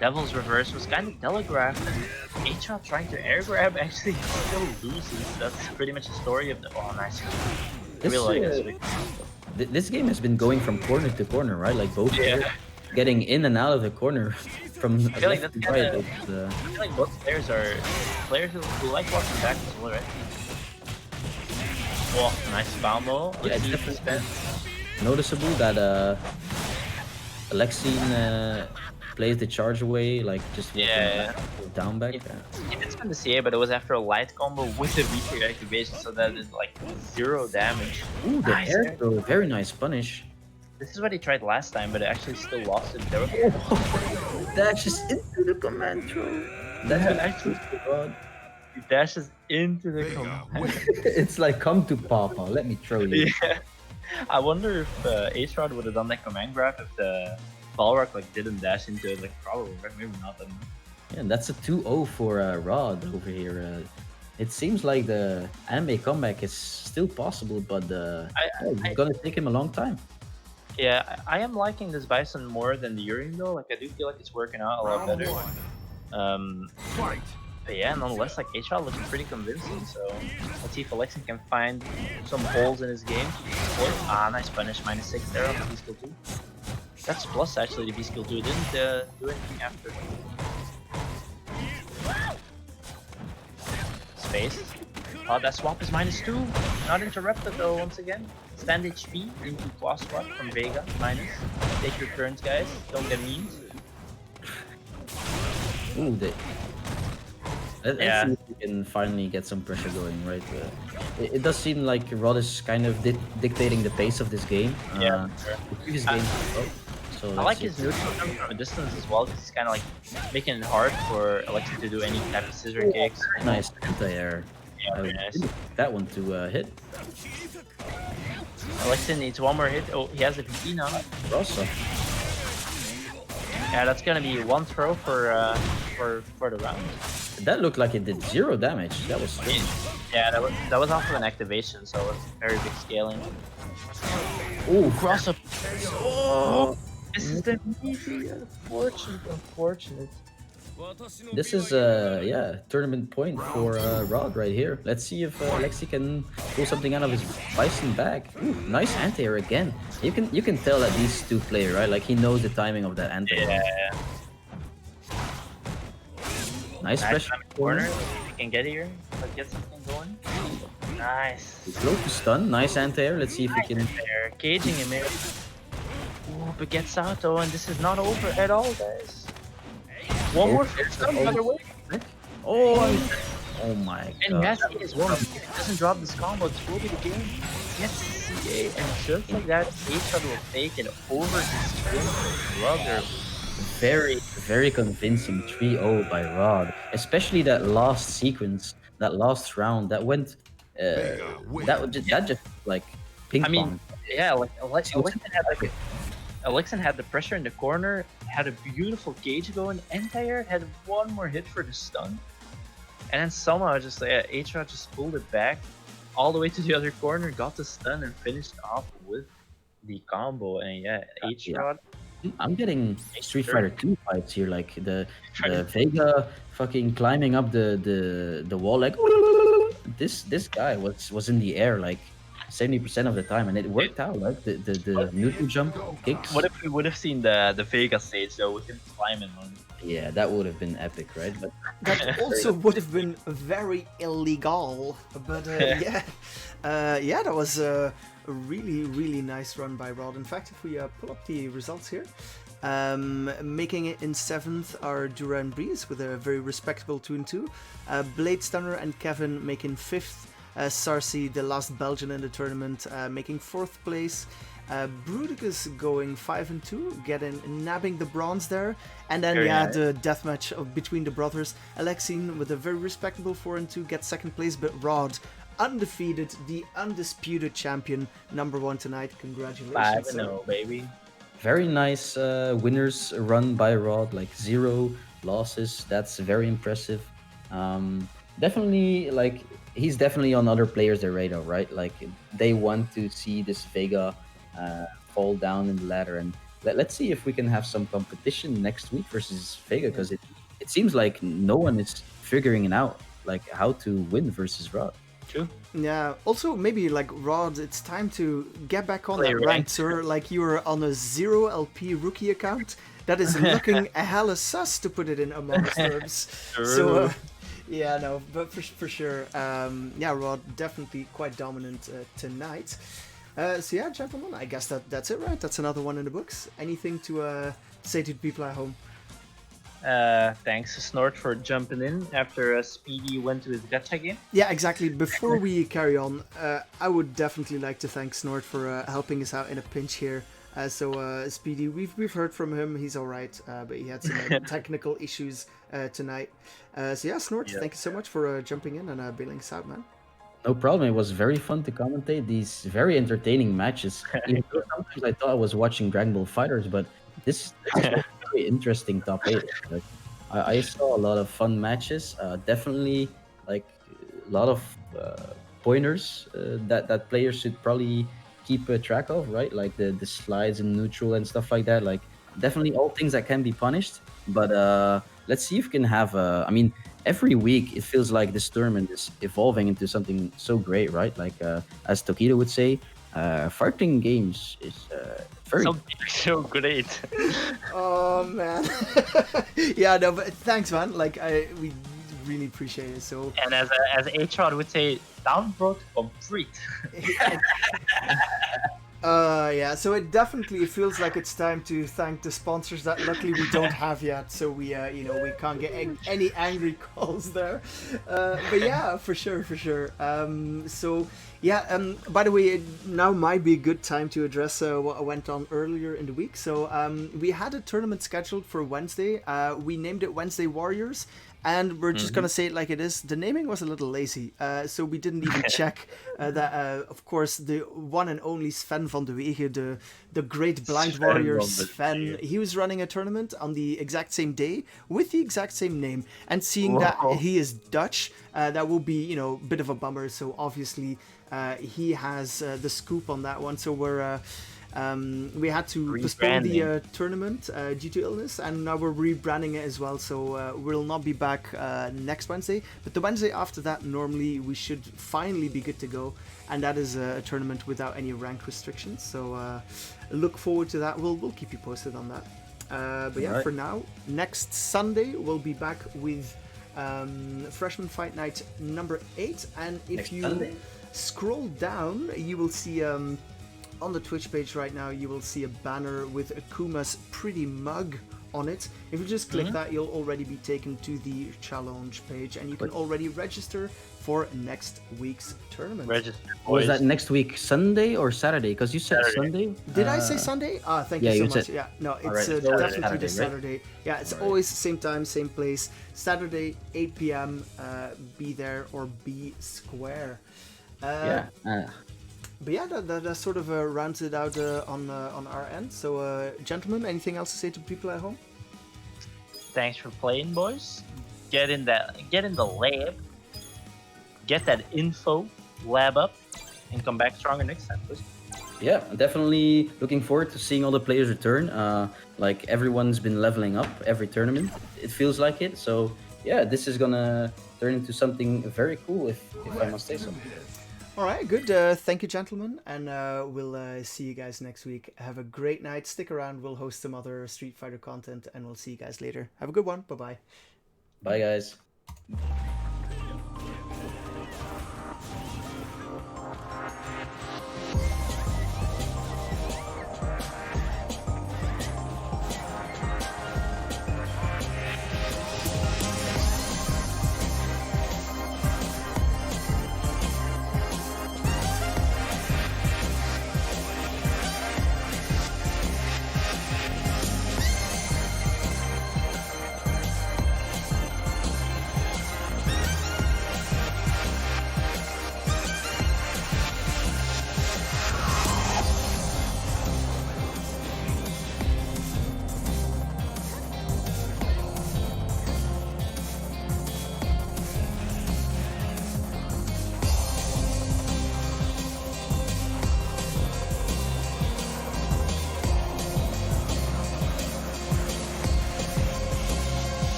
Devil's Reverse was kind of telegraphed, and H-Rod trying to air grab actually still loses. That's pretty much the story of the. Oh, nice. I really like this. This game has been going from corner to corner, right? Like both players getting in and out of the corner from I feel like left that's to right. kinda, I feel like both players are players who like walking back as well, right? Oh, nice combo. Yeah, it's definitely noticeable that Alexine plays the charge away, like just down back. It's from the CA, but it was after a light combo with a weaker activation, so that is like 0 damage. Ooh, the air throw, very nice punish. This is what he tried last time, but it actually still lost it. There was dashes into the command throw. That actually he dashes into the command. It's like, come to Papa, let me throw you. Yeah. I wonder if H-Rod would have done that command grab if the Balrog like didn't dash into it. Like probably, maybe not. I don't know. Yeah, and that's a 2-0 for Rod over here. It seems like the anime comeback is still possible, but it's gonna take him a long time. Yeah, I am liking this Bison more than the Urian though. Like I do feel like it's working out a lot better. But yeah, nonetheless, like H-Rod looks pretty convincing. So let's see if Alexin can find some holes in his game to exploit. Ah, nice punish, -6 there on the B-Skill 2. That's plus actually, the B-Skill 2 didn't do anything after. Space. Oh, that swap is -2. Not interrupted though, once again. Stand HP into claw swap from Vega, minus. Take your turns, guys. Don't get memes. Ooh, let's see if we can finally get some pressure going, right? It does seem like Rod is kind of dictating the pace of this game. Yeah, the previous game. So I like his neutral coming from a distance as well, because he's kind of like making it hard for Alexin to do any type of scissor kicks. Nice anti-air. Yeah, very nice. That one to hit. Alexin needs one more hit. Oh, he has a VP now. Rossa. Yeah, that's gonna be one throw for the round. That looked like it did 0 damage. That was strange. Yeah, that was off of an activation, so it was very big scaling. Ooh, Cross up. Oh, this is the easy. Unfortunate. This is tournament point for Rod right here. Let's see if Alexi can pull something out of his Bison bag. Ooh, nice anti-air again. You can tell that these two play, right? Like he knows the timing of that anti-air. Yeah. Nice pressure corner. If you can get here, let's get something going. Nice. Low to stun. Nice anti-air. Let's see if we can. Caging him here. Ooh, but gets out though, and this is not over at all, guys. One more stun, by the way. Oh my god. And yes, he is one. If he doesn't drop this combo, this will be the game. Yes, CA, and just like that, H-Rod will take it over his twin brother. Very convincing 3-0 by Rod. Especially that last sequence, that last round, that went that just like ping pong. I mean, yeah, like Alexin had the pressure in the corner, had a beautiful cage going, anti-air, had one more hit for the stun, and then somehow just H-Rod just pulled it back all the way to the other corner, got the stun, and finished off with the combo. And yeah, H-Rod. I'm getting Street Fighter 2 vibes here, like the Vega fucking climbing up the wall, like this guy was in the air like 70% of the time, and it worked out, like the neutral jump kicks. What if we would have seen the Vega stage though with him climbing on? Yeah, that would have been epic, right? But that also would have been very illegal. But that was a really nice run by Rod. In fact, if we pull up the results here, making it in 7th are Duran Breeze with a very respectable 2-2. Blade Stunner and Kevin making 5th. Sarsi, the last Belgian in the tournament, making 4th place. Bruticus going 5-2, nabbing the bronze there, and then the deathmatch between the brothers. Alexine with a very respectable 4-2 gets 2nd place, but Rod, undefeated, the undisputed champion, #1 tonight. Congratulations! 5-0, baby. Very nice winners run by Rod, like 0 losses. That's very impressive. Definitely, like he's definitely on other players' radar, right? Like they want to see this Vega fall down in the ladder, and let's see if we can have some competition next week versus Vega, because it seems like no one is figuring it out, like how to win versus Rod. True. Yeah. Also, maybe like Rod, it's time to get back on Play that rank, sir. Like you were on a 0 LP rookie account. That is looking a hella sus, to put it in Among Us terms. So, yeah, no, but for sure, yeah, Rod definitely quite dominant tonight. So yeah, gentlemen, I guess that's it, right? That's another one in the books. Anything to say to the people at home? Thanks to Snort for jumping in after Speedy went to his gacha game. Yeah, exactly. Before we carry on, I would definitely like to thank Snort for helping us out in a pinch here. So Speedy, we've heard from him. He's all right, but he had some technical issues tonight. So yeah, Snort, thank you so much for jumping in and bailing us out, man. No problem. It was very fun to commentate these very entertaining matches. Even though sometimes I thought I was watching Dragon Ball Fighters, but this is a very interesting top 8. Like, I saw a lot of fun matches. Definitely, like a lot of pointers that players should probably keep track of, right? Like the slides in neutral and stuff like that. Like definitely all things that can be punished. But let's see if we can have. I mean, every week it feels like this tournament is evolving into something so great, right? Like as Tokido would say, fighting games is very so great. Oh man. Yeah, no, but thanks, man. Like we really appreciate it. So and as HR would say, downvote complete. Yeah, so it definitely feels like it's time to thank the sponsors that luckily we don't have yet, so we we can't get any angry calls there. But yeah, for sure. So yeah, by the way, it now might be a good time to address what went on earlier in the week. So we had a tournament scheduled for Wednesday. We named it Wednesday Warriors. And we're just gonna say it like it is. The naming was a little lazy, so we didn't even check that. Of course, the one and only Sven van de Wegen, the great blind warrior Sven, he was running a tournament on the exact same day with the exact same name. And seeing that he is Dutch, that will be a bit of a bummer. So obviously, he has the scoop on that one. So we had to postpone the tournament due to illness, and now we're rebranding it as well, so we'll not be back next Wednesday, but the Wednesday after that normally we should finally be good to go, and that is a tournament without any rank restrictions, so look forward to that. We'll keep you posted on that, but yeah, right. For now, next Sunday we'll be back with Freshman Fight Night number 8, and if next you Sunday. Scroll down you will see on the Twitch page right now, you will see a banner with Akuma's pretty mug on it. If you just click that, you'll already be taken to the challenge page, and you can already register for next week's tournament. Was that next week, Sunday or Saturday? Because you said Sunday. Did I say Sunday? Thank you so much. Yeah, no, it's definitely the Saturday. Right? Yeah, it's always the same time, same place. Saturday, 8 p.m. Be there or be square. But yeah, that sort of rounds it out on our end. So, gentlemen, anything else to say to people at home? Thanks for playing, boys. Get in the lab, get that info, lab up, and come back stronger next time, please. Yeah, definitely looking forward to seeing all the players return. Like everyone's been leveling up every tournament. It feels like it. So yeah, this is gonna turn into something very cool, if I must say so. All right, good. Thank you, gentlemen, and we'll see you guys next week. Have a great night. Stick around. We'll host some other Street Fighter content, and we'll see you guys later. Have a good one. Bye-bye. Bye, guys.